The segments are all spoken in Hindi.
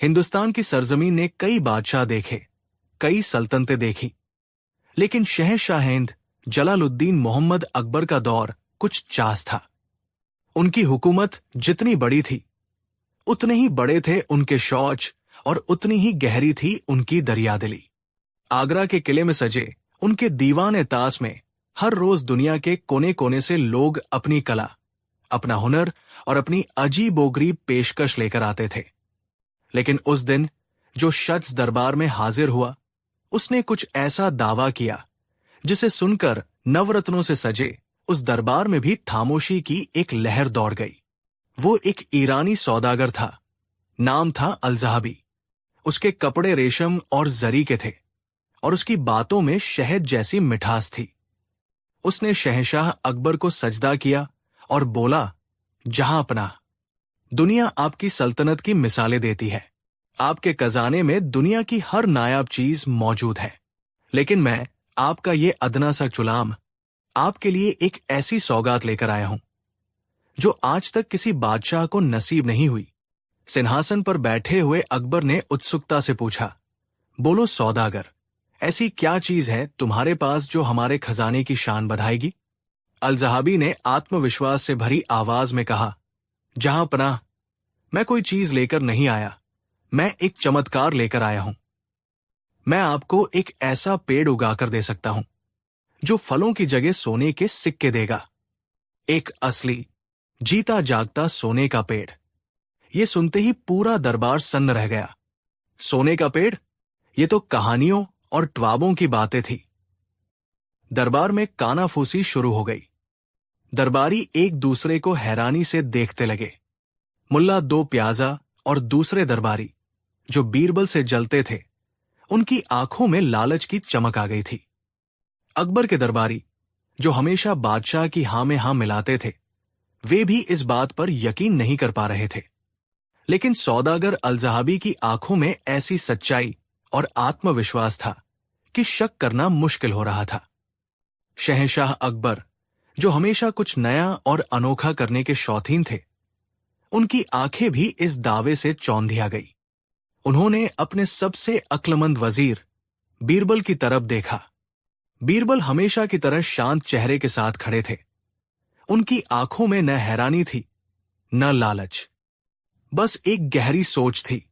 हिंदुस्तान की सरजमीन ने कई बादशाह देखे, कई सल्तनतें देखी, लेकिन शहंशाह हिंद जलालुद्दीन मोहम्मद अकबर का दौर कुछ चास था। उनकी हुकूमत जितनी बड़ी थी, उतने ही बड़े थे उनके शौच और उतनी ही गहरी थी उनकी दरियादिली। आगरा के किले में सजे उनके दीवान तास में हर रोज दुनिया के कोने कोने से लोग अपनी कला, अपना हुनर और अपनी अजीबोगरीब पेशकश लेकर आते थे। लेकिन उस दिन जो शख्स दरबार में हाजिर हुआ, उसने कुछ ऐसा दावा किया जिसे सुनकर नवरत्नों से सजे उस दरबार में भी खामोशी की एक लहर दौड़ गई। वो एक ईरानी सौदागर था। नाम था अलज़हाबी। उसके कपड़े रेशम और जरी के थे और उसकी बातों में शहद जैसी मिठास थी। उसने शहंशाह अकबर को सजदा किया और बोला, जहां अपना, दुनिया आपकी सल्तनत की मिसालें देती है। आपके खजाने में दुनिया की हर नायाब चीज मौजूद है, लेकिन मैं आपका ये अदना सा गुलाम आपके लिए एक ऐसी सौगात लेकर आया हूं जो आज तक किसी बादशाह को नसीब नहीं हुई। सिंहासन पर बैठे हुए अकबर ने उत्सुकता से पूछा, बोलो सौदागर, ऐसी क्या चीज है तुम्हारे पास जो हमारे खजाने की शान बढ़ाएगी? अलज़हाबी ने आत्मविश्वास से भरी आवाज में कहा, जहां पनाह, मैं कोई चीज लेकर नहीं आया, मैं एक चमत्कार लेकर आया हूं। मैं आपको एक ऐसा पेड़ उगाकर दे सकता हूं जो फलों की जगह सोने के सिक्के देगा। एक असली जीता जागता सोने का पेड़। यह सुनते ही पूरा दरबार सन्न रह गया। सोने का पेड़? ये तो कहानियों और ख्वाबों की बातें थी। दरबार में कानाफूसी शुरू हो गई। दरबारी एक दूसरे को हैरानी से देखते लगे। मुल्ला दो प्याजा और दूसरे दरबारी जो बीरबल से जलते थे, उनकी आंखों में लालच की चमक आ गई थी। अकबर के दरबारी जो हमेशा बादशाह की हां में हां मिलाते थे, वे भी इस बात पर यकीन नहीं कर पा रहे थे। लेकिन सौदागर अलज़हाबी की आंखों में ऐसी सच्चाई और आत्मविश्वास था कि शक करना मुश्किल हो रहा था। शहंशाह अकबर जो हमेशा कुछ नया और अनोखा करने के शौकीन थे, उनकी आंखें भी इस दावे से चौंधिया गई। उन्होंने अपने सबसे अक्लमंद वजीर बीरबल की तरफ देखा। बीरबल हमेशा की तरह शांत चेहरे के साथ खड़े थे। उनकी आंखों में न हैरानी थी, न लालच, बस एक गहरी सोच थी।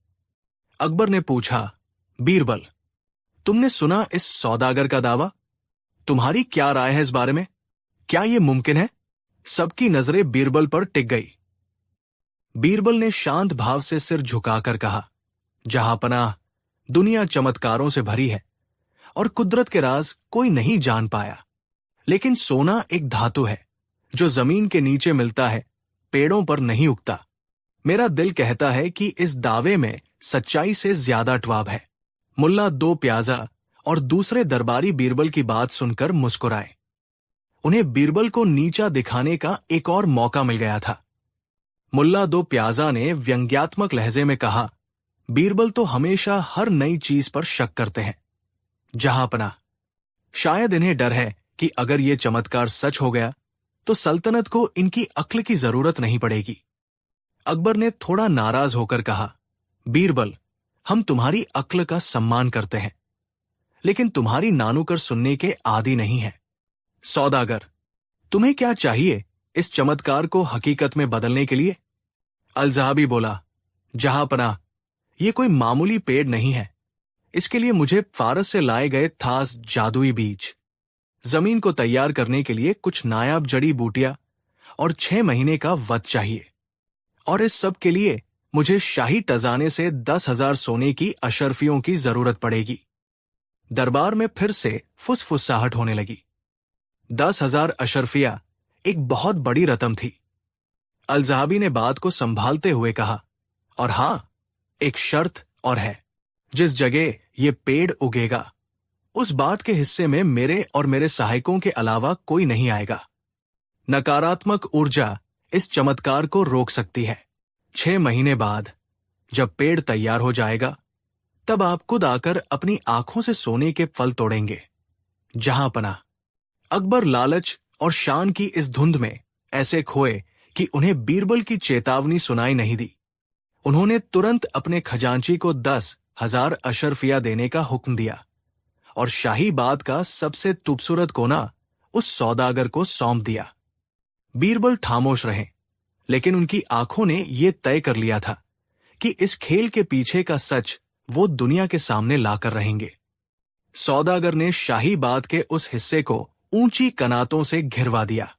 अकबर ने पूछा, बीरबल, तुमने सुना इस सौदागर का दावा? तुम्हारी क्या राय है इस बारे में? क्या यह मुमकिन है? सबकी नजरें बीरबल पर टिक गई। बीरबल ने शांत भाव से सिर झुकाकर कहा, जहां पनाह, दुनिया चमत्कारों से भरी है और कुदरत के राज कोई नहीं जान पाया। लेकिन सोना एक धातु है जो जमीन के नीचे मिलता है, पेड़ों पर नहीं उगता। मेरा दिल कहता है कि इस दावे में सच्चाई से ज्यादा ख्वाब है। मुल्ला दो प्याजा और दूसरे दरबारी बीरबल की बात सुनकर मुस्कुराए। उन्हें बीरबल को नीचा दिखाने का एक और मौका मिल गया था। मुल्ला दो प्याजा ने व्यंग्यात्मक लहजे में कहा, बीरबल तो हमेशा हर नई चीज पर शक करते हैं। जहां पनाह, शायद इन्हें डर है कि अगर ये चमत्कार सच हो गया तो सल्तनत को इनकी अक्ल की जरूरत नहीं पड़ेगी। अकबर ने थोड़ा नाराज होकर कहा, बीरबल, हम तुम्हारी अक्ल का सम्मान करते हैं, लेकिन तुम्हारी नानुकर सुनने के आदी नहीं है। सौदागर, तुम्हें क्या चाहिए इस चमत्कार को हकीकत में बदलने के लिए? अलज़हाबी बोला, जहां पनाह, यह कोई मामूली पेड़ नहीं है। इसके लिए मुझे फारस से लाए गए खास जादुई बीज, जमीन को तैयार करने के लिए कुछ नायाब जड़ी बूटियां और 6 महीने का वक्त चाहिए। और इस सब के लिए मुझे शाही टजाने से 10,000 सोने की अशर्फियों की जरूरत पड़ेगी। दरबार में फिर से फुसफुसाहट होने लगी। 10,000 अशर्फिया एक बहुत बड़ी रकम थी। अलज़हाबी ने बात को संभालते हुए कहा, और हां, एक शर्त और है। जिस जगह ये पेड़ उगेगा, उस बात के हिस्से में मेरे और मेरे सहायकों के अलावा कोई नहीं आएगा। नकारात्मक ऊर्जा इस चमत्कार को रोक सकती है। 6 महीने बाद जब पेड़ तैयार हो जाएगा, तब आप खुद आकर अपनी आंखों से सोने के फल तोड़ेंगे। जहां पनाह, अकबर लालच और शान की इस धुंध में ऐसे खोए कि उन्हें बीरबल की चेतावनी सुनाई नहीं दी। उन्होंने तुरंत अपने खजांची को 10,000 अशरफिया देने का हुक्म दिया और शाही बात का सबसे खूबसूरत कोना उस सौदागर को सौंप दिया। बीरबल खामोश रहे, लेकिन उनकी आंखों ने यह तय कर लिया था कि इस खेल के पीछे का सच वो दुनिया के सामने लाकर रहेंगे। सौदागर ने शाही बात के उस हिस्से को ऊंची कनातों से घिरवा दिया।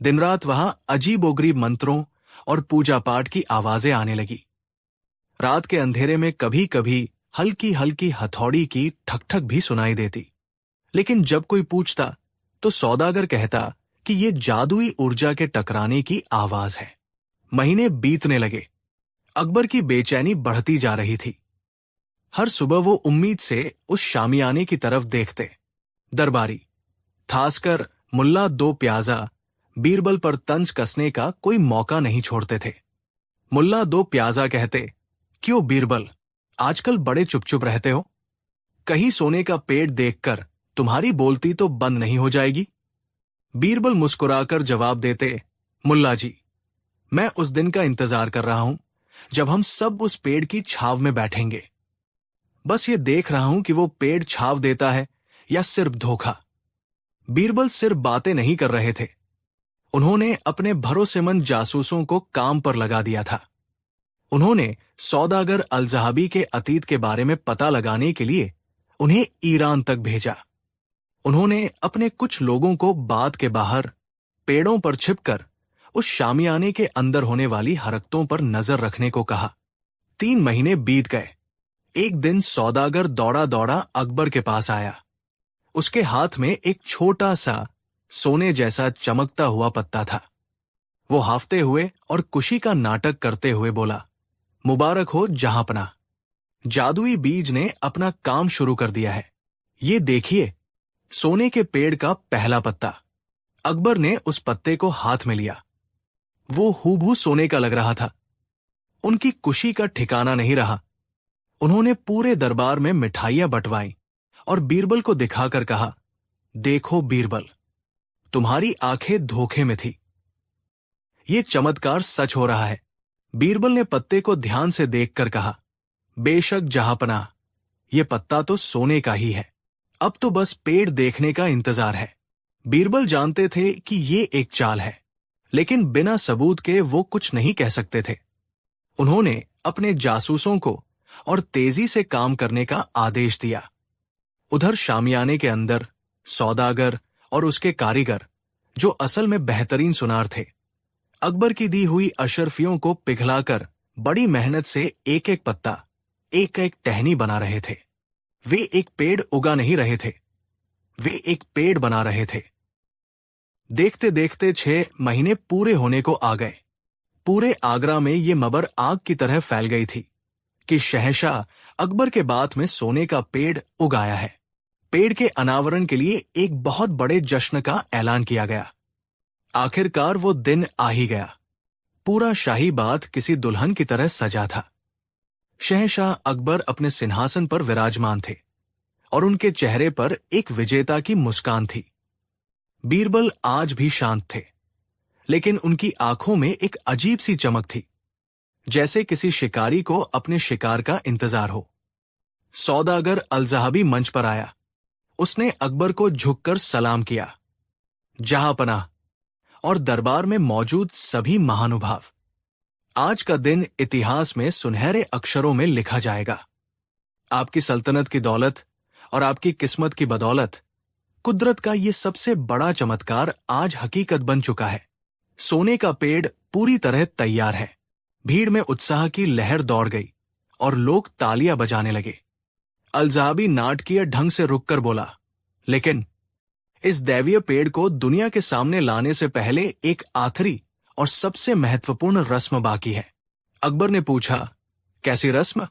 दिन रात वहां अजीबोगरीब मंत्रों और पूजा पाठ की आवाजें आने लगी। रात के अंधेरे में कभी कभी हल्की हल्की हथौड़ी की ठक-ठक भी सुनाई देती, लेकिन जब कोई पूछता तो सौदागर कहता कि ये जादुई ऊर्जा के टकराने की आवाज है। महीने बीतने लगे। अकबर की बेचैनी बढ़ती जा रही थी। हर सुबह वो उम्मीद से उस शामियाने की तरफ देखते। दरबारी, खासकर मुल्ला दो प्याजा, बीरबल पर तंज कसने का कोई मौका नहीं छोड़ते थे। मुल्ला दो प्याजा कहते, क्यों बीरबल, आजकल बड़े चुप चुप रहते हो? कहीं सोने का पेड़ देखकर तुम्हारी बोलती तो बंद नहीं हो जाएगी? बीरबल मुस्कुराकर जवाब देते, मुल्ला जी, मैं उस दिन का इंतजार कर रहा हूं जब हम सब उस पेड़ की छाव में बैठेंगे। बस ये देख रहा हूं कि वो पेड़ छाव देता है या सिर्फ धोखा। बीरबल सिर्फ बातें नहीं कर रहे थे, उन्होंने अपने भरोसेमंद जासूसों को काम पर लगा दिया था। उन्होंने सौदागर अल-ज़हाबी के अतीत के बारे में पता लगाने के लिए उन्हें ईरान तक भेजा। उन्होंने अपने कुछ लोगों को बात के बाहर पेड़ों पर छिपकर उस शामियाने के अंदर होने वाली हरकतों पर नजर रखने को कहा। 3 महीने बीत गए। एक दिन सौदागर दौड़ा दौड़ा अकबर के पास आया। उसके हाथ में एक छोटा सा सोने जैसा चमकता हुआ पत्ता था। वो हाफते हुए और खुशी का नाटक करते हुए बोला, मुबारक हो जहांपना, जादुई बीज ने अपना काम शुरू कर दिया है। ये देखिए, सोने के पेड़ का पहला पत्ता। अकबर ने उस पत्ते को हाथ में लिया। वो हूबहू सोने का लग रहा था। उनकी खुशी का ठिकाना नहीं रहा। उन्होंने पूरे दरबार में मिठाइयां बंटवाई और बीरबल को दिखाकर कहा, देखो बीरबल, तुम्हारी आंखें धोखे में थी। ये चमत्कार सच हो रहा है। बीरबल ने पत्ते को ध्यान से देखकर कहा, बेशक जहांपनाह, ये पत्ता तो सोने का ही है। अब तो बस पेड़ देखने का इंतजार है। बीरबल जानते थे कि ये एक चाल है, लेकिन बिना सबूत के वो कुछ नहीं कह सकते थे। उन्होंने अपने जासूसों को और तेजी से काम करने का आदेश दिया। उधर शामियाने के अंदर सौदागर और उसके कारीगर, जो असल में बेहतरीन सुनार थे, अकबर की दी हुई अशरफियों को पिघलाकर बड़ी मेहनत से एक एक पत्ता, एक एक टहनी बना रहे थे। वे एक पेड़ उगा नहीं रहे थे, वे एक पेड़ बना रहे थे। देखते देखते 6 महीने पूरे होने को आ गए। पूरे आगरा में ये मबर आग की तरह फैल गई थी कि शहंशाह अकबर के बात में सोने का पेड़ उगाया है। पेड़ के अनावरण के लिए एक बहुत बड़े जश्न का ऐलान किया गया। आखिरकार वो दिन आ ही गया। पूरा शाही बात किसी दुल्हन की तरह सजा था। शहंशाह अकबर अपने सिंहासन पर विराजमान थे और उनके चेहरे पर एक विजेता की मुस्कान थी। बीरबल आज भी शांत थे, लेकिन उनकी आंखों में एक अजीब सी चमक थी, जैसे किसी शिकारी को अपने शिकार का इंतजार हो। सौदागर अल-ज़हाबी मंच पर आया। उसने अकबर को झुककर सलाम किया। जहांपनाह और दरबार में मौजूद सभी महानुभाव, आज का दिन इतिहास में सुनहरे अक्षरों में लिखा जाएगा। आपकी सल्तनत की दौलत और आपकी किस्मत की बदौलत कुदरत का ये सबसे बड़ा चमत्कार आज हकीकत बन चुका है। सोने का पेड़ पूरी तरह तैयार है। भीड़ में उत्साह की लहर दौड़ गई और लोग तालियां बजाने लगे। अल-ज़हाबी नाटकीय ढंग से रुककर बोला, लेकिन इस दैवीय पेड़ को दुनिया के सामने लाने से पहले एक आखिरी और सबसे महत्वपूर्ण रस्म बाकी है। अकबर ने पूछा, कैसी रस्म?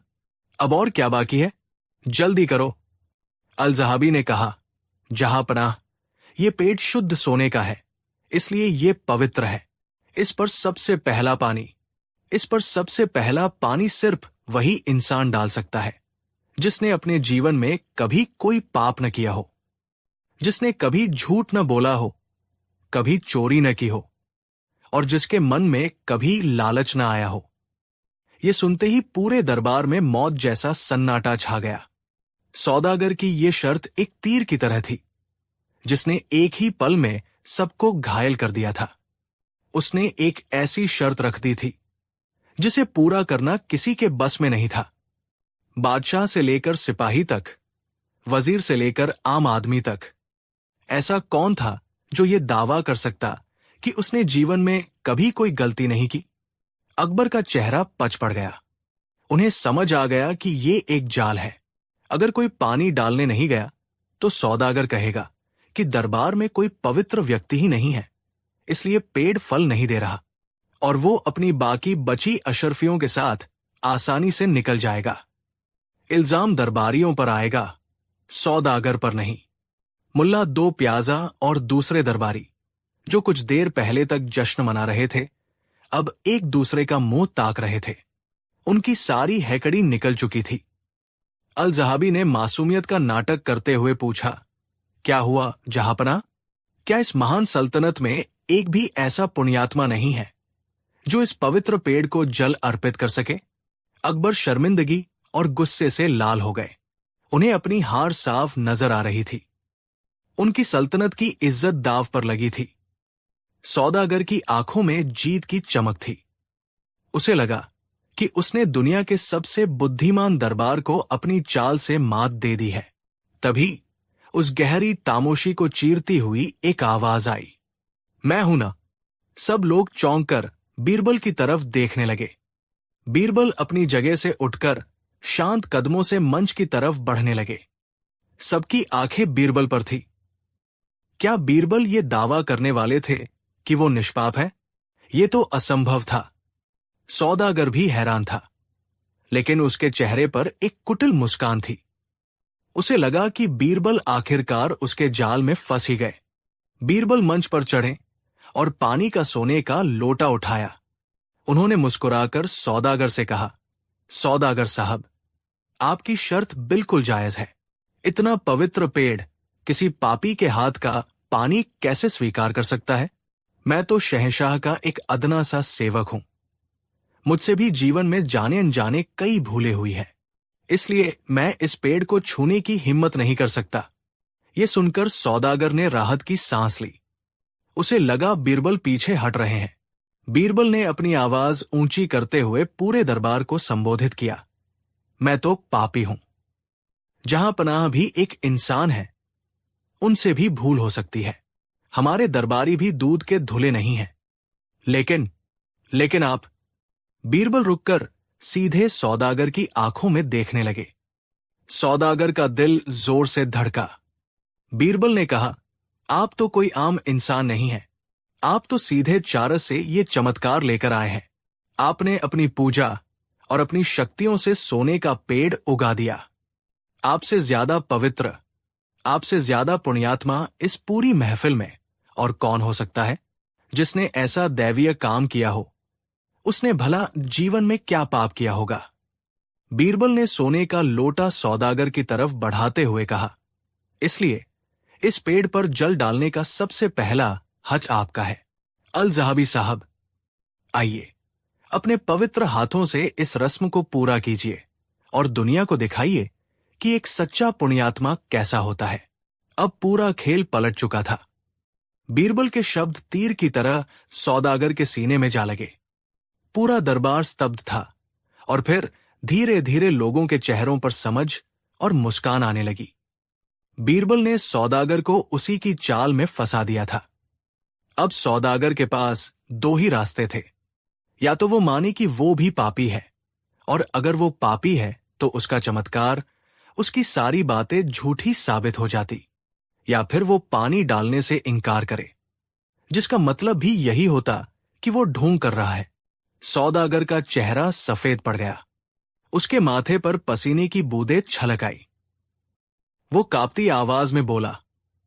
अब और क्या बाकी है? जल्दी करो। अल-ज़हाबी ने कहा, जहांपनाह, ये पेड़ शुद्ध सोने का है, इसलिए ये पवित्र है। इस पर सबसे पहला पानी सिर्फ वही इंसान डाल सकता है जिसने अपने जीवन में कभी कोई पाप न किया हो, जिसने कभी झूठ न बोला हो, कभी चोरी न की हो और जिसके मन में कभी लालच न आया हो। ये सुनते ही पूरे दरबार में मौत जैसा सन्नाटा छा गया। सौदागर की ये शर्त एक तीर की तरह थी, जिसने एक ही पल में सबको घायल कर दिया था। उसने एक ऐसी शर्त रख दी थी जिसे पूरा करना किसी के बस में नहीं था। बादशाह से लेकर सिपाही तक, वजीर से लेकर आम आदमी तक, ऐसा कौन था जो ये दावा कर सकता कि उसने जीवन में कभी कोई गलती नहीं की? अकबर का चेहरा पच पड़ गया। उन्हें समझ आ गया कि ये एक जाल है। अगर कोई पानी डालने नहीं गया तो सौदागर कहेगा कि दरबार में कोई पवित्र व्यक्ति ही नहीं है, इसलिए पेड़ फल नहीं दे रहा, और वो अपनी बाकी बची अशरफियों के साथ आसानी से निकल जाएगा। इल्जाम दरबारियों पर आएगा, सौदागर पर नहीं। मुल्ला दो प्याजा और दूसरे दरबारी, जो कुछ देर पहले तक जश्न मना रहे थे, अब एक दूसरे का मुंह ताक रहे थे। उनकी सारी हैकड़ी निकल चुकी थी। अल-जहाबी ने मासूमियत का नाटक करते हुए पूछा, क्या हुआ जहांपना? क्या इस महान सल्तनत में एक भी ऐसा पुण्यात्मा नहीं है जो इस पवित्र पेड़ को जल अर्पित कर सके? अकबर शर्मिंदगी और गुस्से से लाल हो गए। उन्हें अपनी हार साफ नजर आ रही थी। उनकी सल्तनत की इज्जत दांव पर लगी थी। सौदागर की आंखों में जीत की चमक थी। उसे लगा कि उसने दुनिया के सबसे बुद्धिमान दरबार को अपनी चाल से मात दे दी है। तभी उस गहरी तामोशी को चीरती हुई एक आवाज आई, मैं हूं ना। सब लोग चौंक कर बीरबल की तरफ देखने लगे। बीरबल अपनी जगह से उठकर शांत कदमों से मंच की तरफ बढ़ने लगे। सबकी आंखें बीरबल पर थी। क्या बीरबल ये दावा करने वाले थे कि वो निष्पाप है? ये तो असंभव था। सौदागर भी हैरान था, लेकिन उसके चेहरे पर एक कुटिल मुस्कान थी। उसे लगा कि बीरबल आखिरकार उसके जाल में फंस ही गए। बीरबल मंच पर चढ़े और पानी का सोने का लोटा उठाया। उन्होंने मुस्कुराकर सौदागर से कहा, सौदागर साहब, आपकी शर्त बिल्कुल जायज है। इतना पवित्र पेड़ किसी पापी के हाथ का पानी कैसे स्वीकार कर सकता है? मैं तो शहंशाह का एक अदना सा सेवक हूं। मुझसे भी जीवन में जाने अनजाने कई भूलें हुई है, इसलिए मैं इस पेड़ को छूने की हिम्मत नहीं कर सकता। यह सुनकर सौदागर ने राहत की सांस ली। उसे लगा बीरबल पीछे हट रहे हैं। बीरबल ने अपनी आवाज ऊंची करते हुए पूरे दरबार को संबोधित किया, मैं तो पापी हूं। जहां पनाह भी एक इंसान है, उनसे भी भूल हो सकती है। हमारे दरबारी भी दूध के धुले नहीं हैं। लेकिन आप। बीरबल रुककर सीधे सौदागर की आंखों में देखने लगे। सौदागर का दिल जोर से धड़का। बीरबल ने कहा, आप तो कोई आम इंसान नहीं हैं। आप तो सीधे चारस से ये चमत्कार लेकर आए हैं। आपने अपनी पूजा और अपनी शक्तियों से सोने का पेड़ उगा दिया। आपसे ज्यादा पवित्र, आपसे ज्यादा पुण्यात्मा इस पूरी महफिल में और कौन हो सकता है जिसने ऐसा दैवीय काम किया हो? उसने भला जीवन में क्या पाप किया होगा? बीरबल ने सोने का लोटा सौदागर की तरफ बढ़ाते हुए कहा, इसलिए इस पेड़ पर जल डालने का सबसे पहला हज आपका है। अल-जहाबी साहब, आइए, अपने पवित्र हाथों से इस रस्म को पूरा कीजिए और दुनिया को दिखाइए कि एक सच्चा पुण्यात्मा कैसा होता है। अब पूरा खेल पलट चुका था। बीरबल के शब्द तीर की तरह सौदागर के सीने में जा लगे। पूरा दरबार स्तब्ध था और फिर धीरे धीरे लोगों के चेहरों पर समझ और मुस्कान आने लगी। बीरबल ने सौदागर को उसी की चाल में फंसा दिया था। अब सौदागर के पास दो ही रास्ते थे। या तो वो माने कि वो भी पापी है, और अगर वो पापी है तो उसका चमत्कार, उसकी सारी बातें झूठी साबित हो जाती, या फिर वो पानी डालने से इनकार करे, जिसका मतलब भी यही होता कि वो ढोंग कर रहा है। सौदागर का चेहरा सफेद पड़ गया। उसके माथे पर पसीने की बूंदें छलक आई। वो कांपती आवाज में बोला,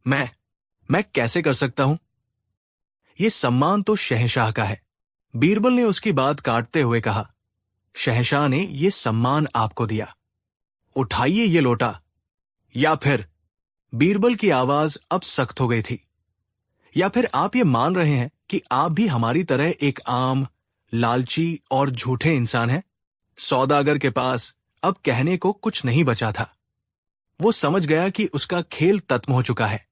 मैं कैसे कर सकता हूं? ये सम्मान तो शहंशाह का है। बीरबल ने उसकी बात काटते हुए कहा, शहंशाह ने ये सम्मान आपको दिया। उठाइए ये लोटा, या फिर। बीरबल की आवाज अब सख्त हो गई थी। या फिर आप ये मान रहे हैं कि आप भी हमारी तरह एक आम, लालची और झूठे इंसान हैं? सौदागर के पास अब कहने को कुछ नहीं बचा था। वो समझ गया कि उसका खेल खत्म हो चुका है।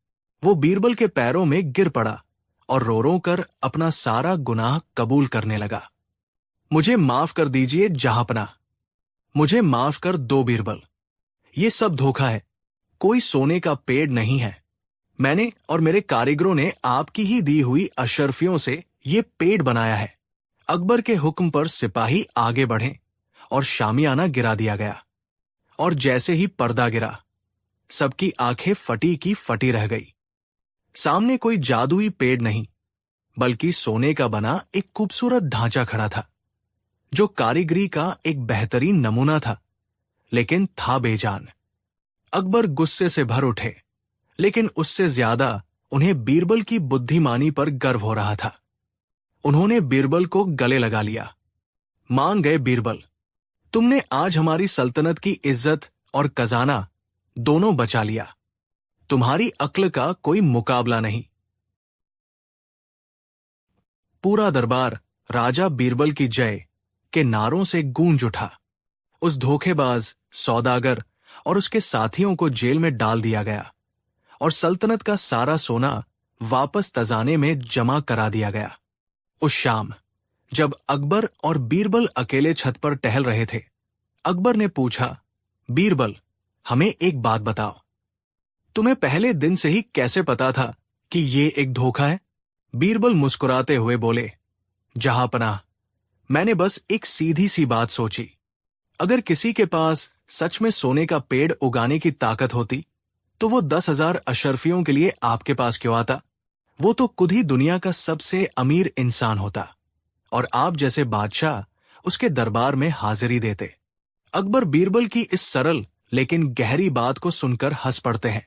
वो बीरबल के पैरों में गिर पड़ा और रो रो कर अपना सारा गुनाह कबूल करने लगा। मुझे माफ कर दीजिए जहांपना, मुझे माफ कर दो बीरबल। ये सब धोखा है, कोई सोने का पेड़ नहीं है। मैंने और मेरे कारीगरों ने आपकी ही दी हुई अशर्फियों से ये पेड़ बनाया है। अकबर के हुक्म पर सिपाही आगे बढ़े और शामियाना गिरा दिया गया, और जैसे ही पर्दा गिरा सबकी आंखें फटी की फटी रह गई। सामने कोई जादुई पेड़ नहीं, बल्कि सोने का बना एक खूबसूरत ढांचा खड़ा था, जो कारीगरी का एक बेहतरीन नमूना था, लेकिन था बेजान। अकबर गुस्से से भर उठे, लेकिन उससे ज्यादा उन्हें बीरबल की बुद्धिमानी पर गर्व हो रहा था। उन्होंने बीरबल को गले लगा लिया। मान गए बीरबल, तुमने आज हमारी सल्तनत की इज्जत और खजाना दोनों बचा लिया। तुम्हारी अक्ल का कोई मुकाबला नहीं। पूरा दरबार राजा बीरबल की जय के नारों से गूंज उठा। उस धोखेबाज सौदागर और उसके साथियों को जेल में डाल दिया गया और सल्तनत का सारा सोना वापस खजाने में जमा करा दिया गया। उस शाम जब अकबर और बीरबल अकेले छत पर टहल रहे थे, अकबर ने पूछा, बीरबल, हमें एक बात बताओ, तुम्हें पहले दिन से ही कैसे पता था कि ये एक धोखा है? बीरबल मुस्कुराते हुए बोले, जहांपनाह, मैंने बस एक सीधी सी बात सोची। अगर किसी के पास सच में सोने का पेड़ उगाने की ताकत होती, तो वो 10,000 अशर्फियों के लिए आपके पास क्यों आता? वो तो खुद ही दुनिया का सबसे अमीर इंसान होता, और आप जैसे बादशाह उसके दरबार में हाजिरी देते। अकबर बीरबल की इस सरल लेकिन गहरी बात को सुनकर हंस पड़ते हैं,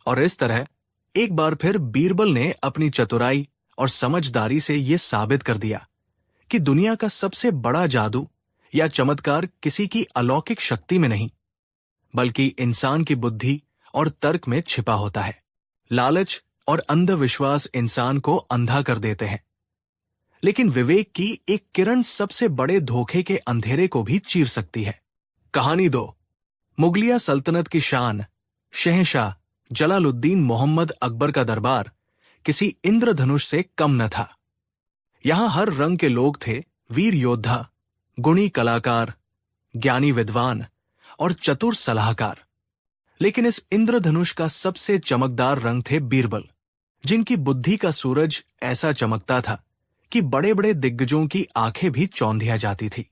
और इस तरह एक बार फिर बीरबल ने अपनी चतुराई और समझदारी से यह साबित कर दिया कि दुनिया का सबसे बड़ा जादू या चमत्कार किसी की अलौकिक शक्ति में नहीं, बल्कि इंसान की बुद्धि और तर्क में छिपा होता है। लालच और अंधविश्वास इंसान को अंधा कर देते हैं, लेकिन विवेक की एक किरण सबसे बड़े धोखे के अंधेरे को भी चीर सकती है। कहानी 2। मुगलिया सल्तनत की शान शहंशाह जलालुद्दीन मोहम्मद अकबर का दरबार किसी इंद्रधनुष से कम न था। यहां हर रंग के लोग थे, वीर योद्धा, गुणी कलाकार, ज्ञानी विद्वान और चतुर सलाहकार। लेकिन इस इंद्रधनुष का सबसे चमकदार रंग थे बीरबल, जिनकी बुद्धि का सूरज ऐसा चमकता था कि बड़े बड़े दिग्गजों की आंखें भी चौंधिया जाती थी।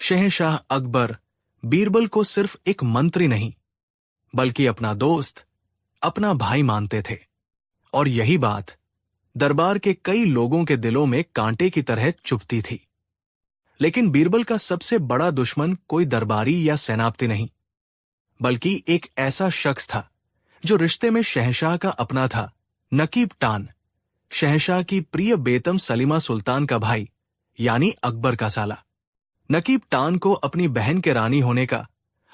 शहंशाह अकबर बीरबल को सिर्फ एक मंत्री नहीं, बल्कि अपना दोस्त, अपना भाई मानते थे, और यही बात दरबार के कई लोगों के दिलों में कांटे की तरह चुभती थी। लेकिन बीरबल का सबसे बड़ा दुश्मन कोई दरबारी या सेनापति नहीं, बल्कि एक ऐसा शख्स था जो रिश्ते में शहंशाह का अपना था, नकीब टान, शहंशाह की प्रिय बेतम सलीमा सुल्तान का भाई, यानी अकबर का साला। नकीब टान को अपनी बहन के रानी होने का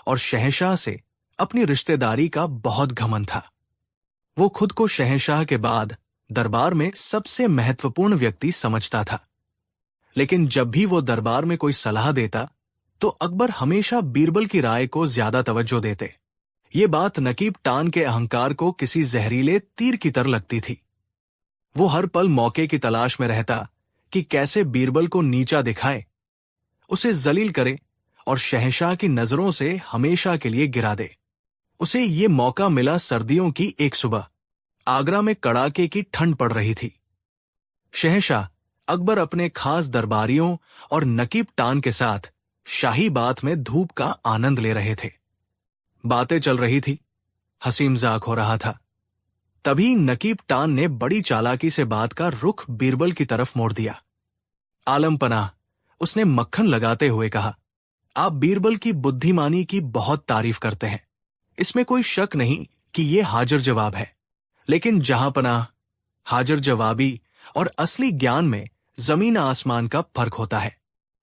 और शहंशाह से अपनी रिश्तेदारी का बहुत घमंड था। वो खुद को शहंशाह के बाद दरबार में सबसे महत्वपूर्ण व्यक्ति समझता था, लेकिन जब भी वो दरबार में कोई सलाह देता तो अकबर हमेशा बीरबल की राय को ज्यादा तवज्जो देते। ये बात नकीब टान के अहंकार को किसी जहरीले तीर की तरह लगती थी। वो हर पल मौके की तलाश में रहता कि कैसे बीरबल को नीचा दिखाए, उसे जलील करे और शहंशाह की नजरों से हमेशा के लिए गिरा दे। उसे ये मौका मिला सर्दियों की एक सुबह। आगरा में कड़ाके की ठंड पड़ रही थी। शहंशाह अकबर अपने खास दरबारियों और नकीब टान के साथ शाही बात में धूप का आनंद ले रहे थे। बातें चल रही थी, हंसी मजाक हो रहा था। तभी नकीब टान ने बड़ी चालाकी से बात का रुख बीरबल की तरफ मोड़ दिया। आलम पनाह, उसने मक्खन लगाते हुए कहा, आप बीरबल की बुद्धिमानी की बहुत तारीफ करते हैं, इसमें कोई शक नहीं कि यह हाजिर जवाब है। लेकिन जहां पनाह, हाजिर जवाबी और असली ज्ञान में जमीन आसमान का फर्क होता है।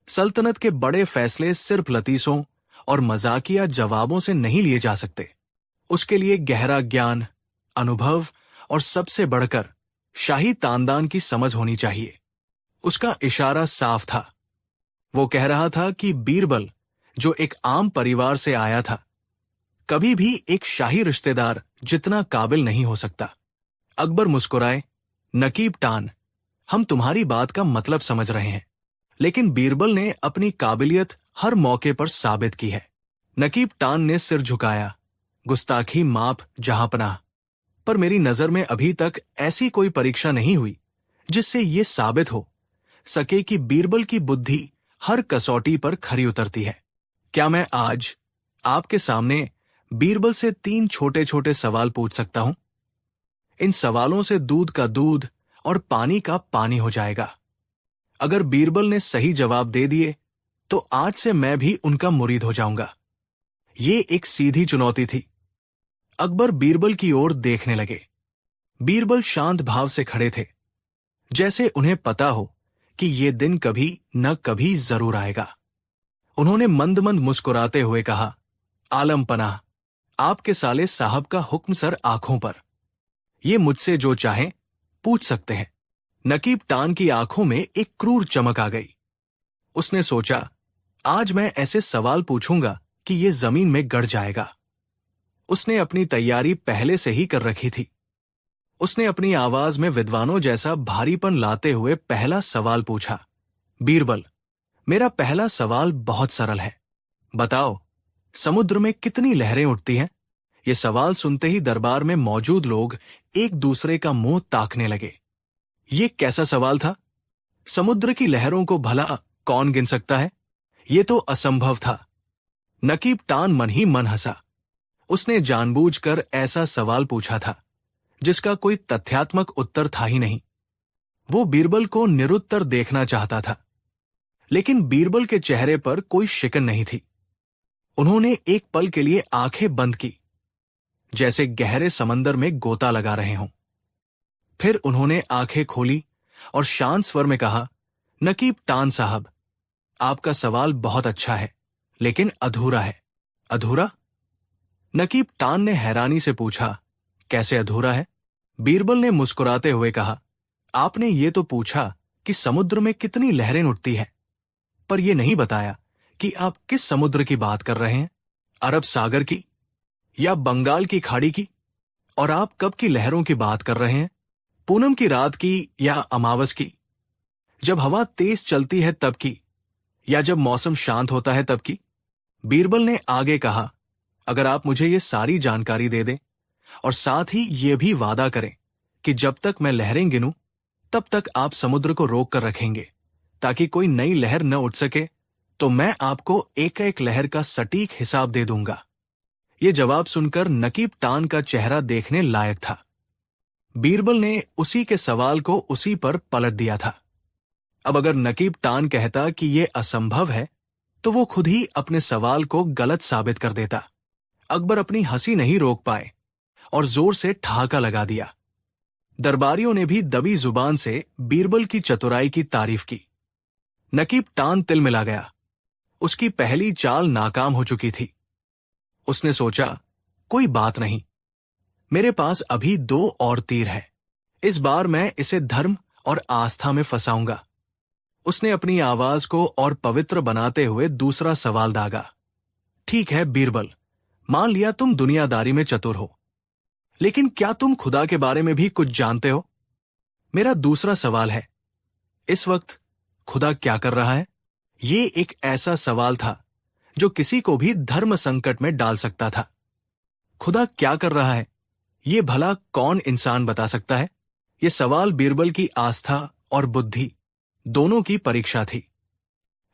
सल्तनत के बड़े फैसले सिर्फ लतीसों और मजाकिया जवाबों से नहीं लिए जा सकते। उसके लिए गहरा ज्ञान, अनुभव और सबसे बढ़कर शाही तानदान की समझ होनी चाहिए। उसका इशारा साफ था। वो कह रहा था कि बीरबल, जो एक आम परिवार से आया था, कभी भी एक शाही रिश्तेदार जितना काबिल नहीं हो सकता। अकबर मुस्कुराए, नकीब टान, हम तुम्हारी बात का मतलब समझ रहे हैं, लेकिन बीरबल ने अपनी काबिलियत हर मौके पर साबित की है। नकीब टान ने सिर झुकाया, गुस्ताखी माफ जहांपनाह, पर मेरी नजर में अभी तक ऐसी कोई परीक्षा नहीं हुई जिससे ये साबित हो सके कि बीरबल की बुद्धि हर कसौटी पर खरी उतरती है। क्या मैं आज आपके सामने बीरबल से 3 छोटे छोटे सवाल पूछ सकता हूं? इन सवालों से दूध का दूध और पानी का पानी हो जाएगा। अगर बीरबल ने सही जवाब दे दिए तो आज से मैं भी उनका मुरीद हो जाऊंगा। ये एक सीधी चुनौती थी। अकबर बीरबल की ओर देखने लगे। बीरबल शांत भाव से खड़े थे, जैसे उन्हें पता हो कि ये दिन कभी न कभी जरूर आएगा। उन्होंने मंद मंद मुस्कुराते हुए कहा, आलम पनाह, आपके साले साहब का हुक्म सर आंखों पर। ये मुझसे जो चाहें पूछ सकते हैं। नकीब टान की आंखों में एक क्रूर चमक आ गई। उसने सोचा, आज मैं ऐसे सवाल पूछूंगा कि ये जमीन में गड़ जाएगा। उसने अपनी तैयारी पहले से ही कर रखी थी। उसने अपनी आवाज में विद्वानों जैसा भारीपन लाते हुए पहला सवाल पूछा, बीरबल, मेरा पहला सवाल बहुत सरल है। बताओ, समुद्र में कितनी लहरें उठती हैं? ये सवाल सुनते ही दरबार में मौजूद लोग एक दूसरे का मुंह ताकने लगे। ये कैसा सवाल था? समुद्र की लहरों को भला कौन गिन सकता है? ये तो असंभव था। नकीब टान मन ही मन हंसा। उसने जानबूझकर ऐसा सवाल पूछा था जिसका कोई तथ्यात्मक उत्तर था ही नहीं। वो बीरबल को निरुत्तर देखना चाहता था, लेकिन बीरबल के चेहरे पर कोई शिकन नहीं थी। उन्होंने एक पल के लिए आंखें बंद की, जैसे गहरे समंदर में गोता लगा रहे हों। फिर उन्होंने आंखें खोली और शांत स्वर में कहा, नकीब टान साहब, आपका सवाल बहुत अच्छा है, लेकिन अधूरा है। अधूरा? नकीब टान ने हैरानी से पूछा, कैसे अधूरा है? बीरबल ने मुस्कुराते हुए कहा, आपने ये तो पूछा कि समुद्र में कितनी लहरें उठती हैं, पर यह नहीं बताया कि आप किस समुद्र की बात कर रहे हैं। अरब सागर की या बंगाल की खाड़ी की? और आप कब की लहरों की बात कर रहे हैं? पूनम की रात की या अमावस की? जब हवा तेज चलती है तब की, या जब मौसम शांत होता है तब की? बीरबल ने आगे कहा, अगर आप मुझे ये सारी जानकारी दे दें और साथ ही ये भी वादा करें कि जब तक मैं लहरें गिनूं तब तक आप समुद्र को रोक कर रखेंगे ताकि कोई नई लहर न उठ सके, तो मैं आपको एक एक लहर का सटीक हिसाब दे दूंगा। ये जवाब सुनकर नकीब टान का चेहरा देखने लायक था। बीरबल ने उसी के सवाल को उसी पर पलट दिया था। अब अगर नकीब टान कहता कि यह असंभव है, तो वो खुद ही अपने सवाल को गलत साबित कर देता। अकबर अपनी हंसी नहीं रोक पाए और जोर से ठहाका लगा दिया। दरबारियों ने भी दबी जुबान से बीरबल की चतुराई की तारीफ की। नकीब टान तिलमिला गया। उसकी पहली चाल नाकाम हो चुकी थी। उसने सोचा, कोई बात नहीं, मेरे पास अभी 2 और तीर है। इस बार मैं इसे धर्म और आस्था में फंसाऊंगा। उसने अपनी आवाज को और पवित्र बनाते हुए दूसरा सवाल दागा, ठीक है बीरबल, मान लिया तुम दुनियादारी में चतुर हो, लेकिन क्या तुम खुदा के बारे में भी कुछ जानते हो? मेरा दूसरा सवाल है, इस वक्त खुदा क्या कर रहा है? ये एक ऐसा सवाल था जो किसी को भी धर्म संकट में डाल सकता था। खुदा क्या कर रहा है, ये भला कौन इंसान बता सकता है? ये सवाल बीरबल की आस्था और बुद्धि दोनों की परीक्षा थी।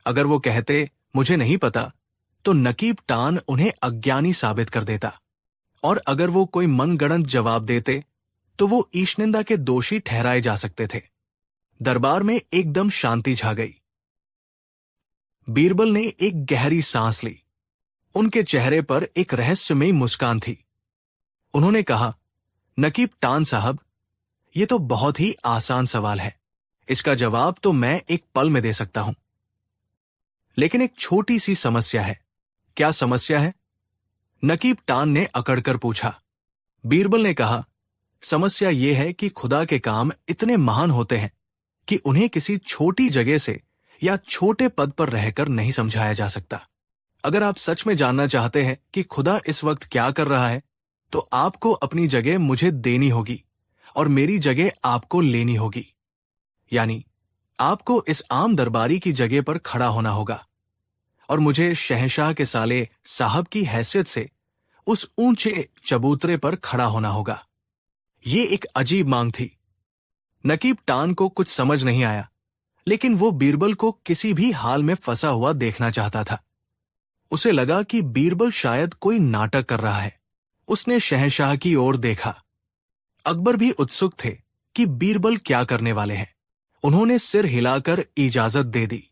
अगर वो कहते मुझे नहीं पता, तो नकीब टान उन्हें अज्ञानी साबित कर देता, और अगर वो कोई मनगढ़ंत जवाब देते तो वो ईशनिंदा के दोषी ठहराए जा सकते थे। दरबार में एकदम शांति छा गई। बीरबल ने एक गहरी सांस ली। उनके चेहरे पर एक रहस्यमयी मुस्कान थी। उन्होंने कहा, नकीब टान साहब, ये तो बहुत ही आसान सवाल है। इसका जवाब तो मैं एक पल में दे सकता हूं, लेकिन एक छोटी सी समस्या है। क्या समस्या है? नकीब टान ने अकड़कर पूछा। बीरबल ने कहा, समस्या यह है कि खुदा के काम इतने महान होते हैं कि उन्हें किसी छोटी जगह से या छोटे पद पर रहकर नहीं समझाया जा सकता। अगर आप सच में जानना चाहते हैं कि खुदा इस वक्त क्या कर रहा है, तो आपको अपनी जगह मुझे देनी होगी और मेरी जगह आपको लेनी होगी। यानी आपको इस आम दरबारी की जगह पर खड़ा होना होगा और मुझे शहंशाह के साले साहब की हैसियत से उस ऊंचे चबूतरे पर खड़ा होना होगा। ये एक अजीब मांग थी। नकीब टान को कुछ समझ नहीं आया, लेकिन वो बीरबल को किसी भी हाल में फंसा हुआ देखना चाहता था। उसे लगा कि बीरबल शायद कोई नाटक कर रहा है। उसने शहंशाह की ओर देखा। अकबर भी उत्सुक थे कि बीरबल क्या करने वाले हैं। उन्होंने सिर हिलाकर इजाजत दे दी।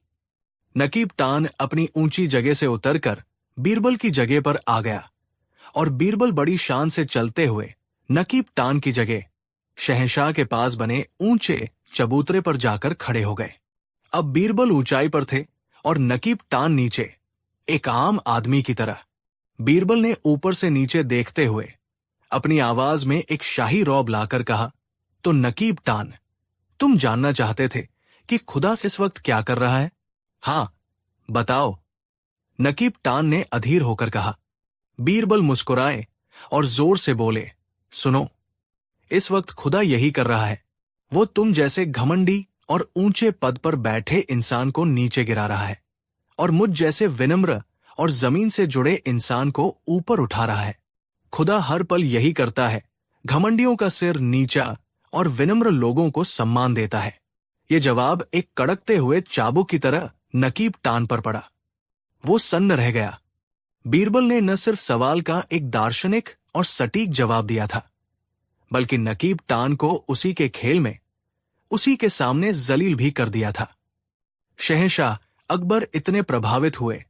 नकीब टान अपनी ऊंची जगह से उतरकर बीरबल की जगह पर आ गया और बीरबल बड़ी शान से चलते हुए नकीब टान की जगह शहंशाह के पास बने ऊंचे चबूतरे पर जाकर खड़े हो गए। अब बीरबल ऊंचाई पर थे और नकीब टान नीचे, एक आम आदमी की तरह। बीरबल ने ऊपर से नीचे देखते हुए अपनी आवाज में एक शाही रौब लाकर कहा, तो नकीब टान, तुम जानना चाहते थे कि खुदा इस वक्त क्या कर रहा है? हां, बताओ, नकीब टान ने अधीर होकर कहा। बीरबल मुस्कुराए और जोर से बोले, सुनो, इस वक्त खुदा यही कर रहा है। वो तुम जैसे घमंडी और ऊंचे पद पर बैठे इंसान को नीचे गिरा रहा है और मुझ जैसे विनम्र और जमीन से जुड़े इंसान को ऊपर उठा रहा है। खुदा हर पल यही करता है, घमंडियों का सिर नीचा और विनम्र लोगों को सम्मान देता है। ये जवाब एक कड़कते हुए चाबुक की तरह नकीब टान पर पड़ा। वो सन्न रह गया। बीरबल ने न सिर्फ सवाल का एक दार्शनिक और सटीक जवाब दिया था, बल्कि नकीब टान को उसी के खेल में, उसी के सामने जलील भी कर दिया था। शहंशाह अकबर इतने प्रभावित हुए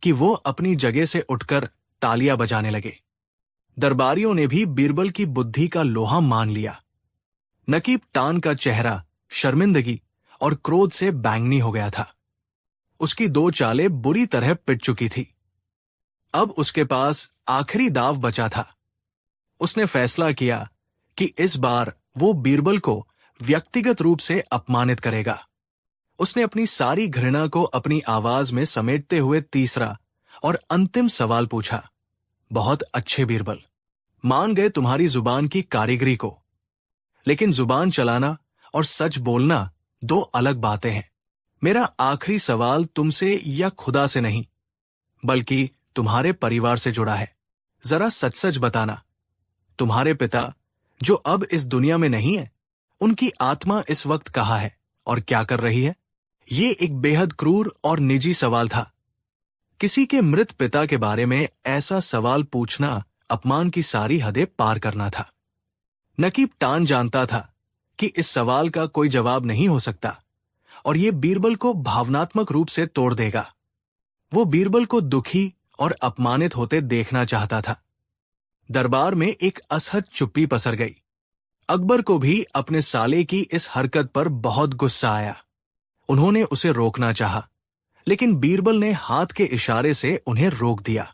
कि वो अपनी जगह से उठकर तालियां बजाने लगे। दरबारियों ने भी बीरबल की बुद्धि का लोहा मान लिया। नकीब टान का चेहरा शर्मिंदगी और क्रोध से बैंगनी हो गया था। उसकी दो चालें बुरी तरह पिट चुकी थी। अब उसके पास आखिरी दाव बचा था। उसने फैसला किया कि इस बार वो बीरबल को व्यक्तिगत रूप से अपमानित करेगा। उसने अपनी सारी घृणा को अपनी आवाज में समेटते हुए तीसरा और अंतिम सवाल पूछा, बहुत अच्छे बीरबल, मान गए तुम्हारी जुबान की कारीगरी को, लेकिन जुबान चलाना और सच बोलना दो अलग बातें हैं। मेरा आखिरी सवाल तुमसे या खुदा से नहीं, बल्कि तुम्हारे परिवार से जुड़ा है। जरा सच सच बताना, तुम्हारे पिता जो अब इस दुनिया में नहीं है, उनकी आत्मा इस वक्त कहाँ है और क्या कर रही है? ये एक बेहद क्रूर और निजी सवाल था। किसी के मृत पिता के बारे में ऐसा सवाल पूछना अपमान की सारी हदें पार करना था। नकीब टान जानता था कि इस सवाल का कोई जवाब नहीं हो सकता और ये बीरबल को भावनात्मक रूप से तोड़ देगा। वो बीरबल को दुखी और अपमानित होते देखना चाहता था। दरबार में एक असहज चुप्पी पसर गई। अकबर को भी अपने साले की इस हरकत पर बहुत गुस्सा आया। उन्होंने उसे रोकना चाहा, लेकिन बीरबल ने हाथ के इशारे से उन्हें रोक दिया।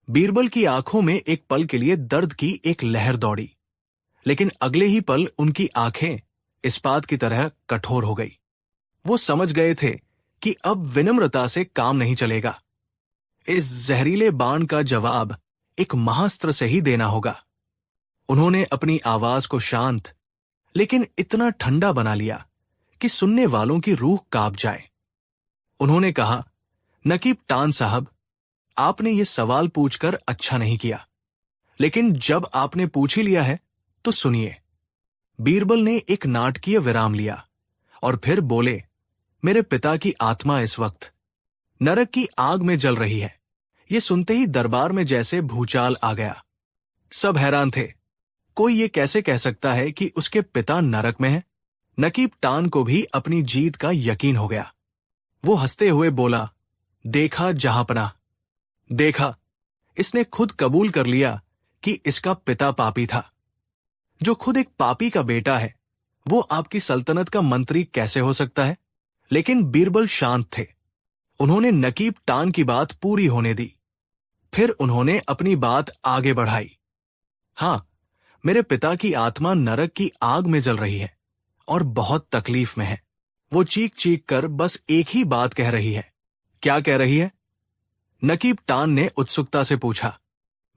बीरबल की आंखों में एक पल के लिए दर्द की एक लहर दौड़ी, लेकिन अगले ही पल उनकी आंखें इस्पात की तरह कठोर हो गई। वो समझ गए थे कि अब विनम्रता से काम नहीं चलेगा। इस जहरीले बाण का जवाब एक महास्त्र से ही देना होगा। उन्होंने अपनी आवाज को शांत लेकिन इतना ठंडा बना लिया कि सुनने वालों की रूह कांप जाए। उन्होंने कहा, नकीब टान साहब, आपने ये सवाल पूछकर अच्छा नहीं किया, लेकिन जब आपने पूछ ही लिया है तो सुनिए। बीरबल ने एक नाटकीय विराम लिया और फिर बोले, मेरे पिता की आत्मा इस वक्त नरक की आग में जल रही है। ये सुनते ही दरबार में जैसे भूचाल आ गया। सब हैरान थे। कोई ये कैसे कह सकता है कि उसके पिता नरक में हैं? नकीब टान को भी अपनी जीत का यकीन हो गया। वो हंसते हुए बोला, देखा जहांपना, देखा, इसने खुद कबूल कर लिया कि इसका पिता पापी था। जो खुद एक पापी का बेटा है, वो आपकी सल्तनत का मंत्री कैसे हो सकता है? लेकिन बीरबल शांत थे। उन्होंने नकीब टान की बात पूरी होने दी। फिर उन्होंने अपनी बात आगे बढ़ाई। हां, मेरे पिता की आत्मा नरक की आग में जल रही है और बहुत तकलीफ में है। वो चीख चीख कर बस एक ही बात कह रही है। क्या कह रही है? नकीब टान ने उत्सुकता से पूछा।